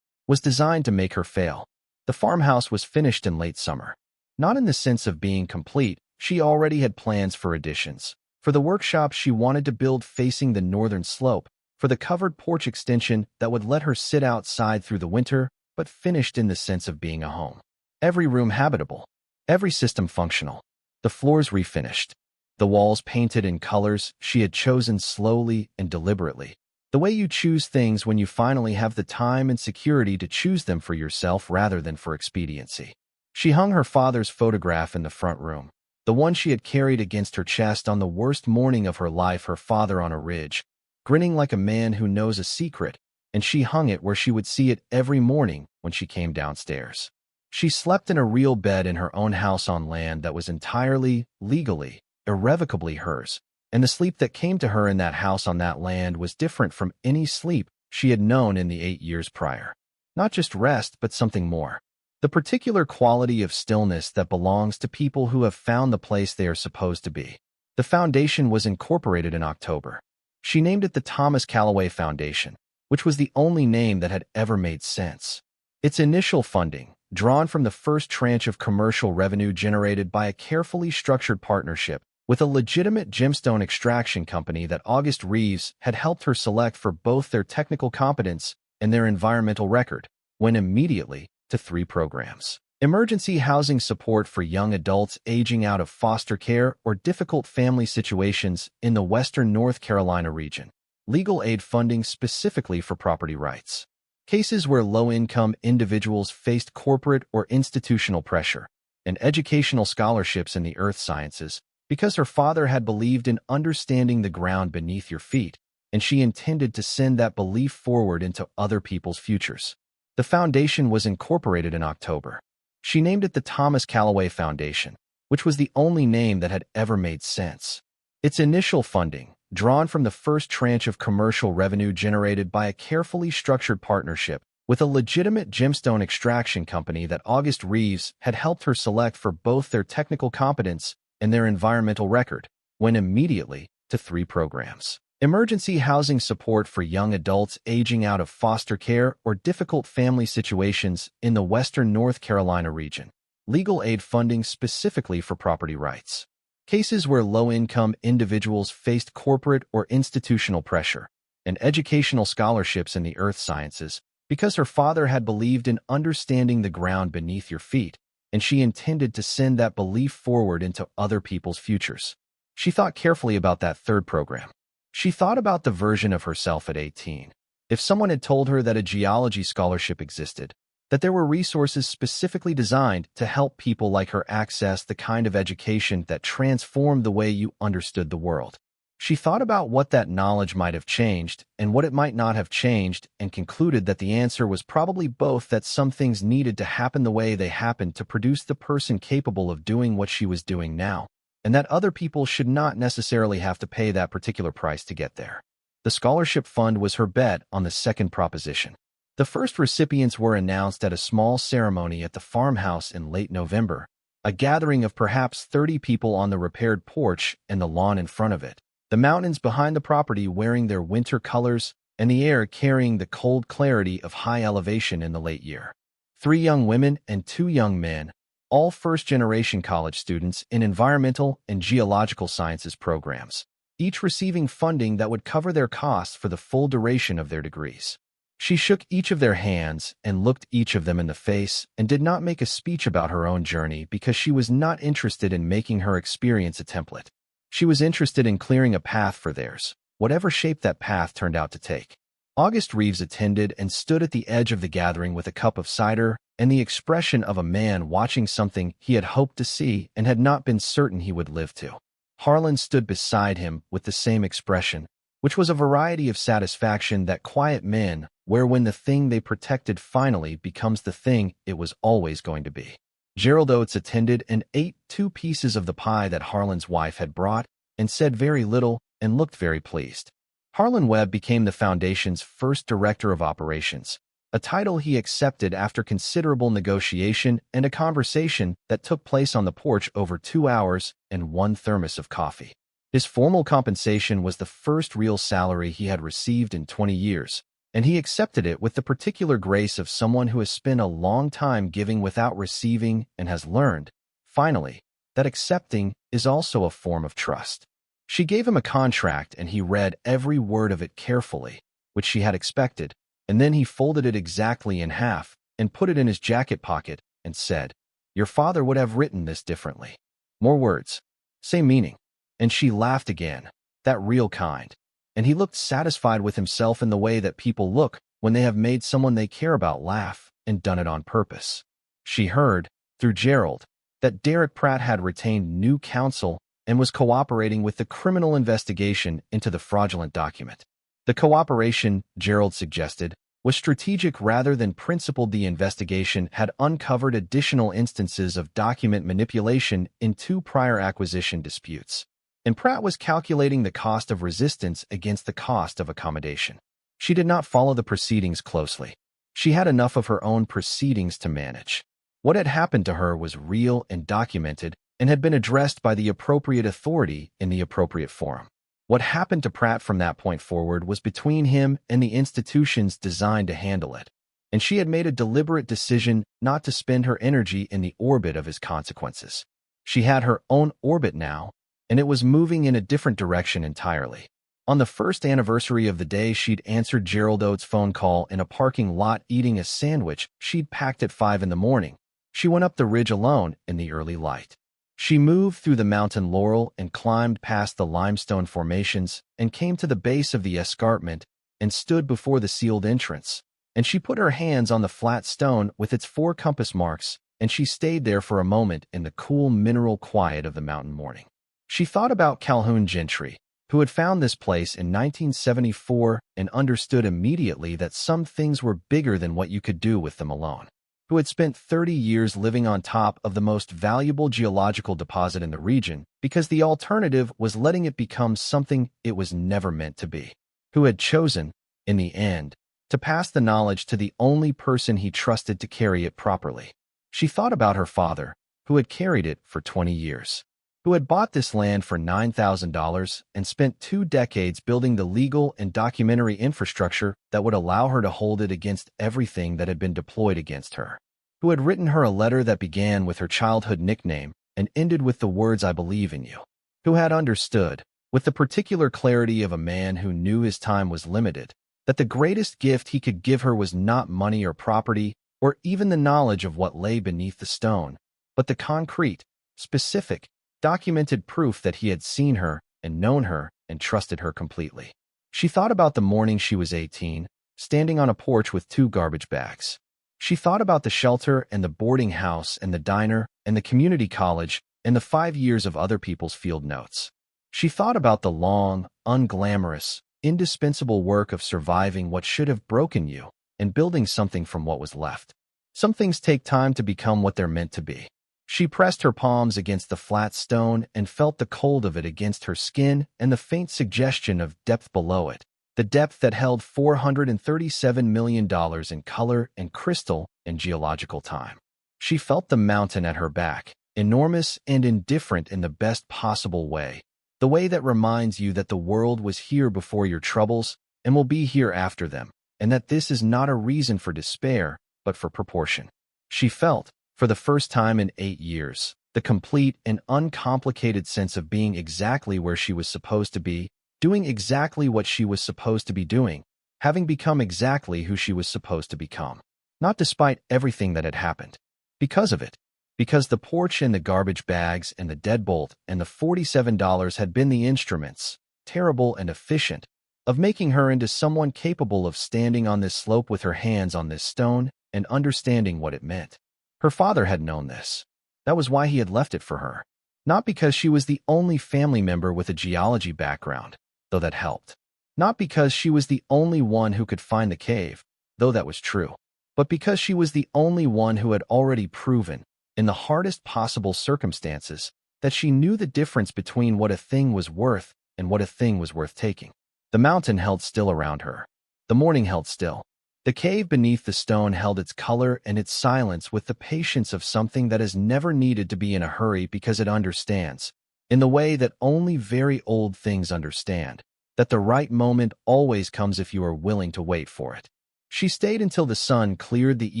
was designed to make her fail. The farmhouse was finished in late summer. Not in the sense of being complete, she already had plans for additions. For the workshop she wanted to build facing the northern slope, for the covered porch extension that would let her sit outside through the winter, but finished in the sense of being a home. Every room habitable, every system functional, the floors refinished, the walls painted in colors she had chosen slowly and deliberately, the way you choose things when you finally have the time and security to choose them for yourself rather than for expediency. She hung her father's photograph in the front room, the one she had carried against her chest on the worst morning of her life, her father on a ridge, grinning like a man who knows a secret, and she hung it where she would see it every morning when she came downstairs. She slept in a real bed in her own house on land that was entirely, legally, irrevocably hers, and the sleep that came to her in that house on that land was different from any sleep she had known in the 8 years prior. Not just rest, but something more. The particular quality of stillness that belongs to people who have found the place they are supposed to be. The foundation was incorporated in October. She named it the Thomas Calloway Foundation, which was the only name that had ever made sense. Its initial funding, drawn from the first tranche of commercial revenue generated by a carefully structured partnership with a legitimate gemstone extraction company that August Reeves had helped her select for both their technical competence and their environmental record, went immediately to 3 programs. Emergency housing support for young adults aging out of foster care or difficult family situations in the western North Carolina region. Legal aid funding specifically for property rights. Cases where low-income individuals faced corporate or institutional pressure, and educational scholarships in the earth sciences, because her father had believed in understanding the ground beneath your feet, and she intended to send that belief forward into other people's futures. The foundation was incorporated in October. She named it the Thomas Calloway Foundation, which was the only name that had ever made sense. Its initial funding, drawn from the first tranche of commercial revenue generated by a carefully structured partnership with a legitimate gemstone extraction company that August Reeves had helped her select for both their technical competence and their environmental record, went immediately to 3 programs. Emergency housing support for young adults aging out of foster care or difficult family situations in the western North Carolina region. Legal aid funding specifically for property rights. Cases where low-income individuals faced corporate or institutional pressure, and educational scholarships in the earth sciences, because her father had believed in understanding the ground beneath your feet, and she intended to send that belief forward into other people's futures. She thought carefully about that 3rd program. She thought about the version of herself at 18. If someone had told her that a geology scholarship existed, that there were resources specifically designed to help people like her access the kind of education that transformed the way you understood the world. She thought about what that knowledge might have changed and what it might not have changed and concluded that the answer was probably both, that some things needed to happen the way they happened to produce the person capable of doing what she was doing now, and that other people should not necessarily have to pay that particular price to get there. The scholarship fund was her bet on the second proposition. The first recipients were announced at a small ceremony at the farmhouse in late November, a gathering of perhaps 30 people on the repaired porch and the lawn in front of it, the mountains behind the property wearing their winter colors and the air carrying the cold clarity of high elevation in the late year. 3 young women and 2 young men, all first-generation college students in environmental and geological sciences programs, each receiving funding that would cover their costs for the full duration of their degrees. She shook each of their hands and looked each of them in the face and did not make a speech about her own journey because she was not interested in making her experience a template. She was interested in clearing a path for theirs, whatever shape that path turned out to take. August Reeves attended and stood at the edge of the gathering with a cup of cider and the expression of a man watching something he had hoped to see and had not been certain he would live to. Harlan stood beside him with the same expression, which was a variety of satisfaction that quiet men wear when the thing they protected finally becomes the thing it was always going to be. Gerald Oates attended and ate 2 pieces of the pie that Harlan's wife had brought and said very little and looked very pleased. Harlan Webb became the Foundation's first Director of Operations, a title he accepted after considerable negotiation and a conversation that took place on the porch over 2 hours and 1 thermos of coffee. His formal compensation was the first real salary he had received in 20 years, and he accepted it with the particular grace of someone who has spent a long time giving without receiving and has learned, finally, that accepting is also a form of trust. She gave him a contract and he read every word of it carefully, which she had expected, and then he folded it exactly in half and put it in his jacket pocket and said, "Your father would have written this differently. More words, same meaning." And she laughed again, that real kind. And he looked satisfied with himself in the way that people look when they have made someone they care about laugh and done it on purpose. She heard, through Gerald, that Derek Pratt had retained new counsel and was cooperating with the criminal investigation into the fraudulent document. The cooperation, Gerald suggested, was strategic rather than principled. The investigation had uncovered additional instances of document manipulation in 2 prior acquisition disputes, and Pratt was calculating the cost of resistance against the cost of accommodation. She did not follow the proceedings closely. She had enough of her own proceedings to manage. What had happened to her was real and documented and had been addressed by the appropriate authority in the appropriate forum. What happened to Pratt from that point forward was between him and the institutions designed to handle it, and she had made a deliberate decision not to spend her energy in the orbit of his consequences. She had her own orbit now, and it was moving in a different direction entirely. On the first anniversary of the day she'd answered Gerald Oates' phone call in a parking lot eating a sandwich she'd packed at 5 in the morning, she went up the ridge alone in the early light. She moved through the mountain laurel and climbed past the limestone formations and came to the base of the escarpment and stood before the sealed entrance, and she put her hands on the flat stone with its 4 compass marks, and she stayed there for a moment in the cool mineral quiet of the mountain morning. She thought about Calhoun Gentry, who had found this place in 1974 and understood immediately that some things were bigger than what you could do with them alone, who had spent 30 years living on top of the most valuable geological deposit in the region because the alternative was letting it become something it was never meant to be, who had chosen, in the end, to pass the knowledge to the only person he trusted to carry it properly. She thought about her father, who had carried it for 20 years, who had bought this land for $9,000 and spent 2 decades building the legal and documentary infrastructure that would allow her to hold it against everything that had been deployed against her, who had written her a letter that began with her childhood nickname and ended with the words, "I believe in you," who had understood, with the particular clarity of a man who knew his time was limited, that the greatest gift he could give her was not money or property or even the knowledge of what lay beneath the stone, but the concrete, specific, documented proof that he had seen her and known her and trusted her completely. She thought about the morning she was 18, standing on a porch with 2 garbage bags. She thought about the shelter and the boarding house and the diner and the community college and the 5 years of other people's field notes. She thought about the long, unglamorous, indispensable work of surviving what should have broken you and building something from what was left. Some things take time to become what they're meant to be. She pressed her palms against the flat stone and felt the cold of it against her skin and the faint suggestion of depth below it, the depth that held $437 million in color and crystal and geological time. She felt the mountain at her back, enormous and indifferent in the best possible way, the way that reminds you that the world was here before your troubles and will be here after them, and that this is not a reason for despair, but for proportion. She felt, for the first time in 8 years, the complete and uncomplicated sense of being exactly where she was supposed to be, doing exactly what she was supposed to be doing, having become exactly who she was supposed to become. Not despite everything that had happened. Because of it. Because the porch and the garbage bags and the deadbolt and the $47 had been the instruments, terrible and efficient, of making her into someone capable of standing on this slope with her hands on this stone and understanding what it meant. Her father had known this. That was why he had left it for her. Not because she was the only family member with a geology background, though that helped. Not because she was the only one who could find the cave, though that was true. But because she was the only one who had already proven, in the hardest possible circumstances, that she knew the difference between what a thing was worth and what a thing was worth taking. The mountain held still around her. The morning held still. The cave beneath the stone held its color and its silence with the patience of something that has never needed to be in a hurry because it understands, in the way that only very old things understand, that the right moment always comes if you are willing to wait for it. She stayed until the sun cleared the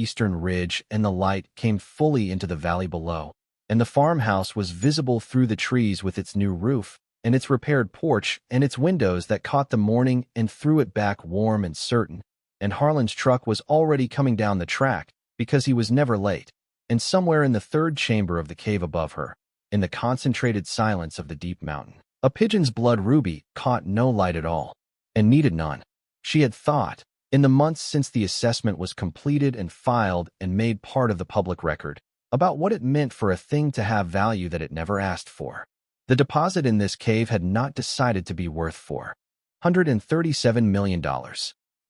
eastern ridge and the light came fully into the valley below, and the farmhouse was visible through the trees with its new roof, and its repaired porch and its windows that caught the morning and threw it back warm and certain, and Harlan's truck was already coming down the track because he was never late, and somewhere in the third chamber of the cave above her, in the concentrated silence of the deep mountain, a pigeon's blood ruby caught no light at all, and needed none. She had thought, in the months since the assessment was completed and filed and made part of the public record, about what it meant for a thing to have value that it never asked for. The deposit in this cave had not decided to be worth $437 million.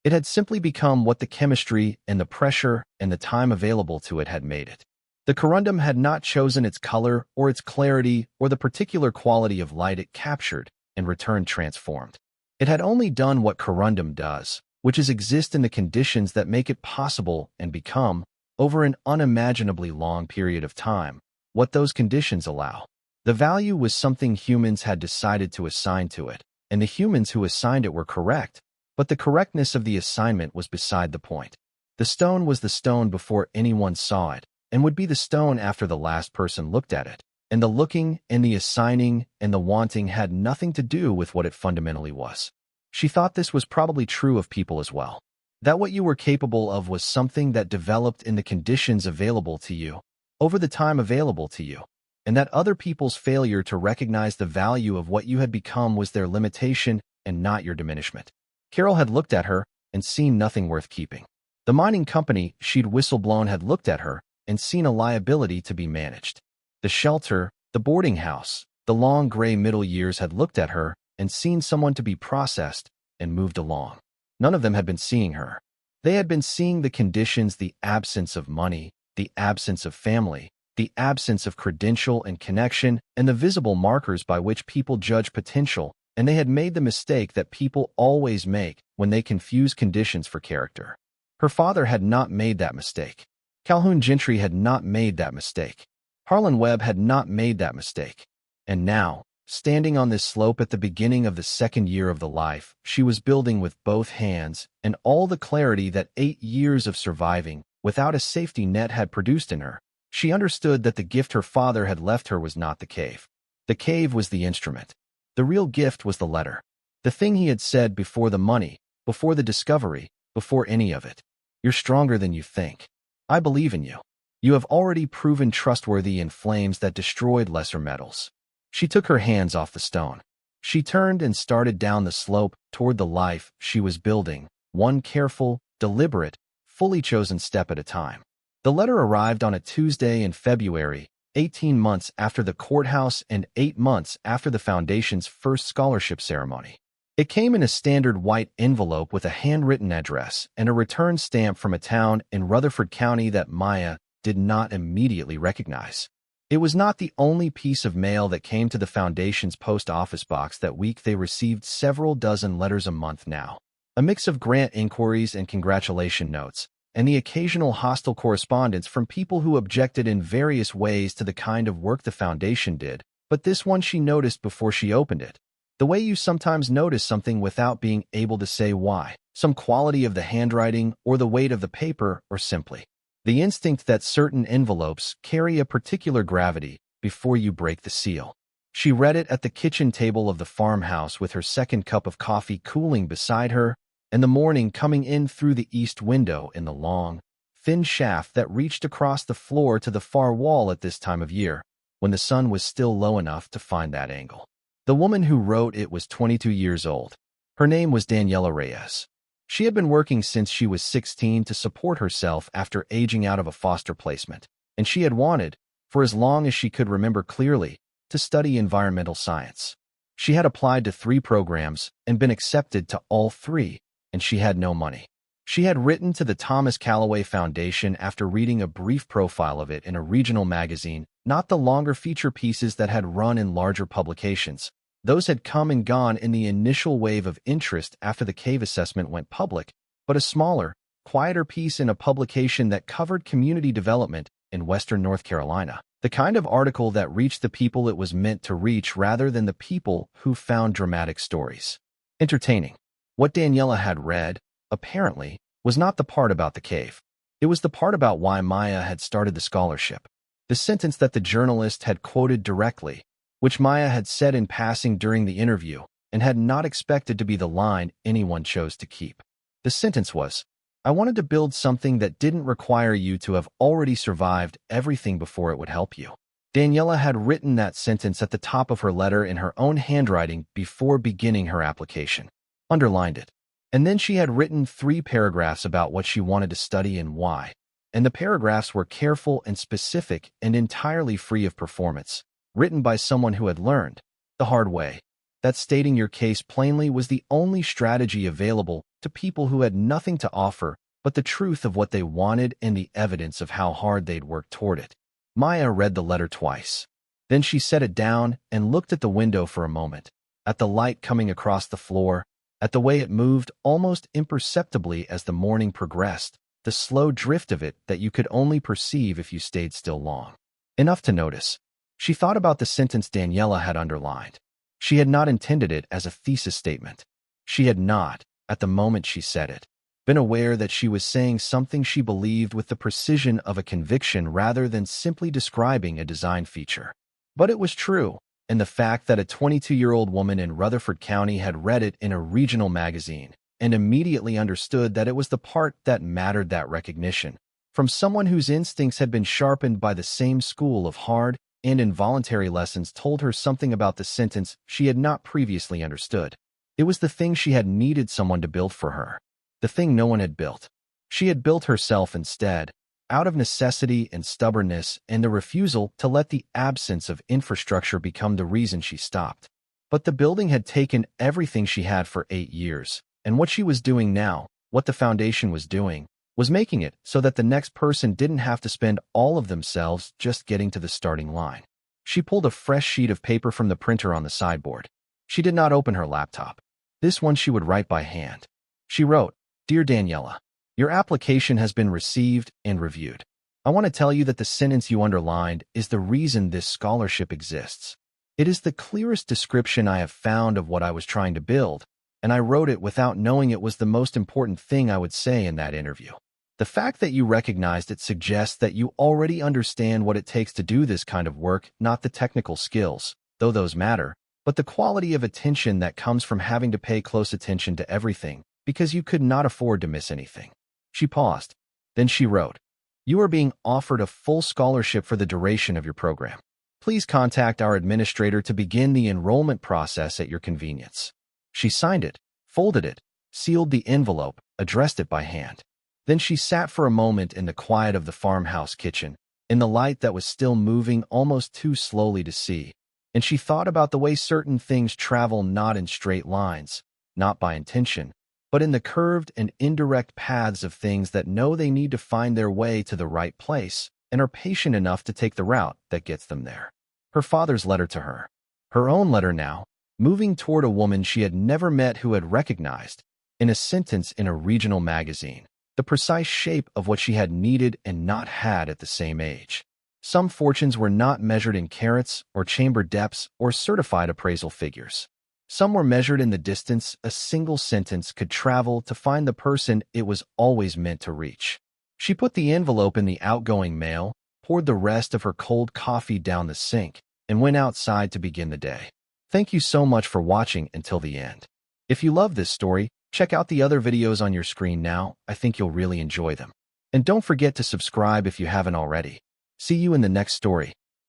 It had simply become what the chemistry and the pressure and the time available to it had made it. The corundum had not chosen its color or its clarity or the particular quality of light it captured and returned transformed. It had only done what corundum does, which is exist in the conditions that make it possible and become, over an unimaginably long period of time, what those conditions allow. The value was something humans had decided to assign to it, and the humans who assigned it were correct, but the correctness of the assignment was beside the point. The stone was the stone before anyone saw it, and would be the stone after the last person looked at it, and the looking and the assigning and the wanting had nothing to do with what it fundamentally was. She thought this was probably true of people as well. That what you were capable of was something that developed in the conditions available to you, over the time available to you, and that other people's failure to recognize the value of what you had become was their limitation and not your diminishment. Carol had looked at her and seen nothing worth keeping. The mining company she'd whistleblown had looked at her and seen a liability to be managed. The shelter, the boarding house, the long gray middle years had looked at her and seen someone to be processed and moved along. None of them had been seeing her. They had been seeing the conditions, the absence of money, the absence of family, the absence of credential and connection, and the visible markers by which people judge potential, and they had made the mistake that people always make when they confuse conditions for character. Her father had not made that mistake. Calhoun Gentry had not made that mistake. Harlan Webb had not made that mistake. And now, standing on this slope at the beginning of the second year of the life she was building with both hands and all the clarity that 8 years of surviving without a safety net had produced in her, she understood that the gift her father had left her was not the cave. The cave was the instrument. The real gift was the letter. The thing he had said before the money, before the discovery, before any of it. You're stronger than you think. I believe in you. You have already proven trustworthy in flames that destroyed lesser metals. She took her hands off the stone. She turned and started down the slope toward the life she was building, one careful, deliberate, fully chosen step at a time. The letter arrived on a Tuesday in February, 18 months after the courthouse and 8 months after the Foundation's first scholarship ceremony. It came in a standard white envelope with a handwritten address and a return stamp from a town in Rutherford County that Maya did not immediately recognize. It was not the only piece of mail that came to the Foundation's post office box that week. They received several dozen letters a month now, a mix of grant inquiries and congratulation notes, and the occasional hostile correspondence from people who objected in various ways to the kind of work the Foundation did, but this one she noticed before she opened it. The way you sometimes notice something without being able to say why, some quality of the handwriting or the weight of the paper, or simply the instinct that certain envelopes carry a particular gravity before you break the seal. She read it at the kitchen table of the farmhouse with her second cup of coffee cooling beside her, and the morning coming in through the east window in the long, thin shaft that reached across the floor to the far wall at this time of year, when the sun was still low enough to find that angle. The woman who wrote it was 22 years old. Her name was Daniela Reyes. She had been working since she was 16 to support herself after aging out of a foster placement, and she had wanted, for as long as she could remember clearly, to study environmental science. She had applied to 3 programs and been accepted to all 3, and she had no money. She had written to the Thomas Calloway Foundation after reading a brief profile of it in a regional magazine, not the longer feature pieces that had run in larger publications. Those had come and gone in the initial wave of interest after the cave assessment went public, but a smaller, quieter piece in a publication that covered community development in Western North Carolina, the kind of article that reached the people it was meant to reach rather than the people who found dramatic stories entertaining. What Daniela had read, apparently, was not the part about the cave. It was the part about why Maya had started the scholarship. The sentence that the journalist had quoted directly, which Maya had said in passing during the interview and had not expected to be the line anyone chose to keep. The sentence was, "I wanted to build something that didn't require you to have already survived everything before it would help you." Daniela had written that sentence at the top of her letter in her own handwriting before beginning her application, underlined it, and then she had written 3 paragraphs about what she wanted to study and why, and the paragraphs were careful and specific and entirely free of performance, written by someone who had learned, the hard way, that stating your case plainly was the only strategy available to people who had nothing to offer but the truth of what they wanted and the evidence of how hard they'd worked toward it. Maya read the letter twice. Then she set it down and looked at the window for a moment, at the light coming across the floor, at the way it moved almost imperceptibly as the morning progressed, the slow drift of it that you could only perceive if you stayed still long enough to notice. She thought about the sentence Daniela had underlined. She had not intended it as a thesis statement. She had not, at the moment she said it, been aware that she was saying something she believed with the precision of a conviction rather than simply describing a design feature. But it was true, and the fact that a 22-year-old woman in Rutherford County had read it in a regional magazine and immediately understood that it was the part that mattered, that recognition, from someone whose instincts had been sharpened by the same school of hard and involuntary lessons, told her something about the sentence she had not previously understood. It was the thing she had needed someone to build for her, the thing no one had built. She had built herself instead, out of necessity and stubbornness and the refusal to let the absence of infrastructure become the reason she stopped. But the building had taken everything she had for 8 years, and what she was doing now, what the Foundation was doing, was making it so that the next person didn't have to spend all of themselves just getting to the starting line. She pulled a fresh sheet of paper from the printer on the sideboard. She did not open her laptop. This one she would write by hand. She wrote, "Dear Daniela, your application has been received and reviewed. I want to tell you that the sentence you underlined is the reason this scholarship exists. It is the clearest description I have found of what I was trying to build, and I wrote it without knowing it was the most important thing I would say in that interview. The fact that you recognized it suggests that you already understand what it takes to do this kind of work, not the technical skills, though those matter, but the quality of attention that comes from having to pay close attention to everything, because you could not afford to miss anything." She paused. Then she wrote, "You are being offered a full scholarship for the duration of your program. Please contact our administrator to begin the enrollment process at your convenience." She signed it, folded it, sealed the envelope, addressed it by hand. Then she sat for a moment in the quiet of the farmhouse kitchen, in the light that was still moving almost too slowly to see, and she thought about the way certain things travel not in straight lines, not by intention, but in the curved and indirect paths of things that know they need to find their way to the right place and are patient enough to take the route that gets them there. Her father's letter to her. Her own letter now, moving toward a woman she had never met who had recognized, in a sentence in a regional magazine, the precise shape of what she had needed and not had at the same age. Some fortunes were not measured in carats or chamber depths or certified appraisal figures. Some were measured in the distance a single sentence could travel to find the person it was always meant to reach. She put the envelope in the outgoing mail, poured the rest of her cold coffee down the sink, and went outside to begin the day. Thank you so much for watching until the end. If you love this story, check out the other videos on your screen now. I think you'll really enjoy them. And don't forget to subscribe if you haven't already. See you in the next story.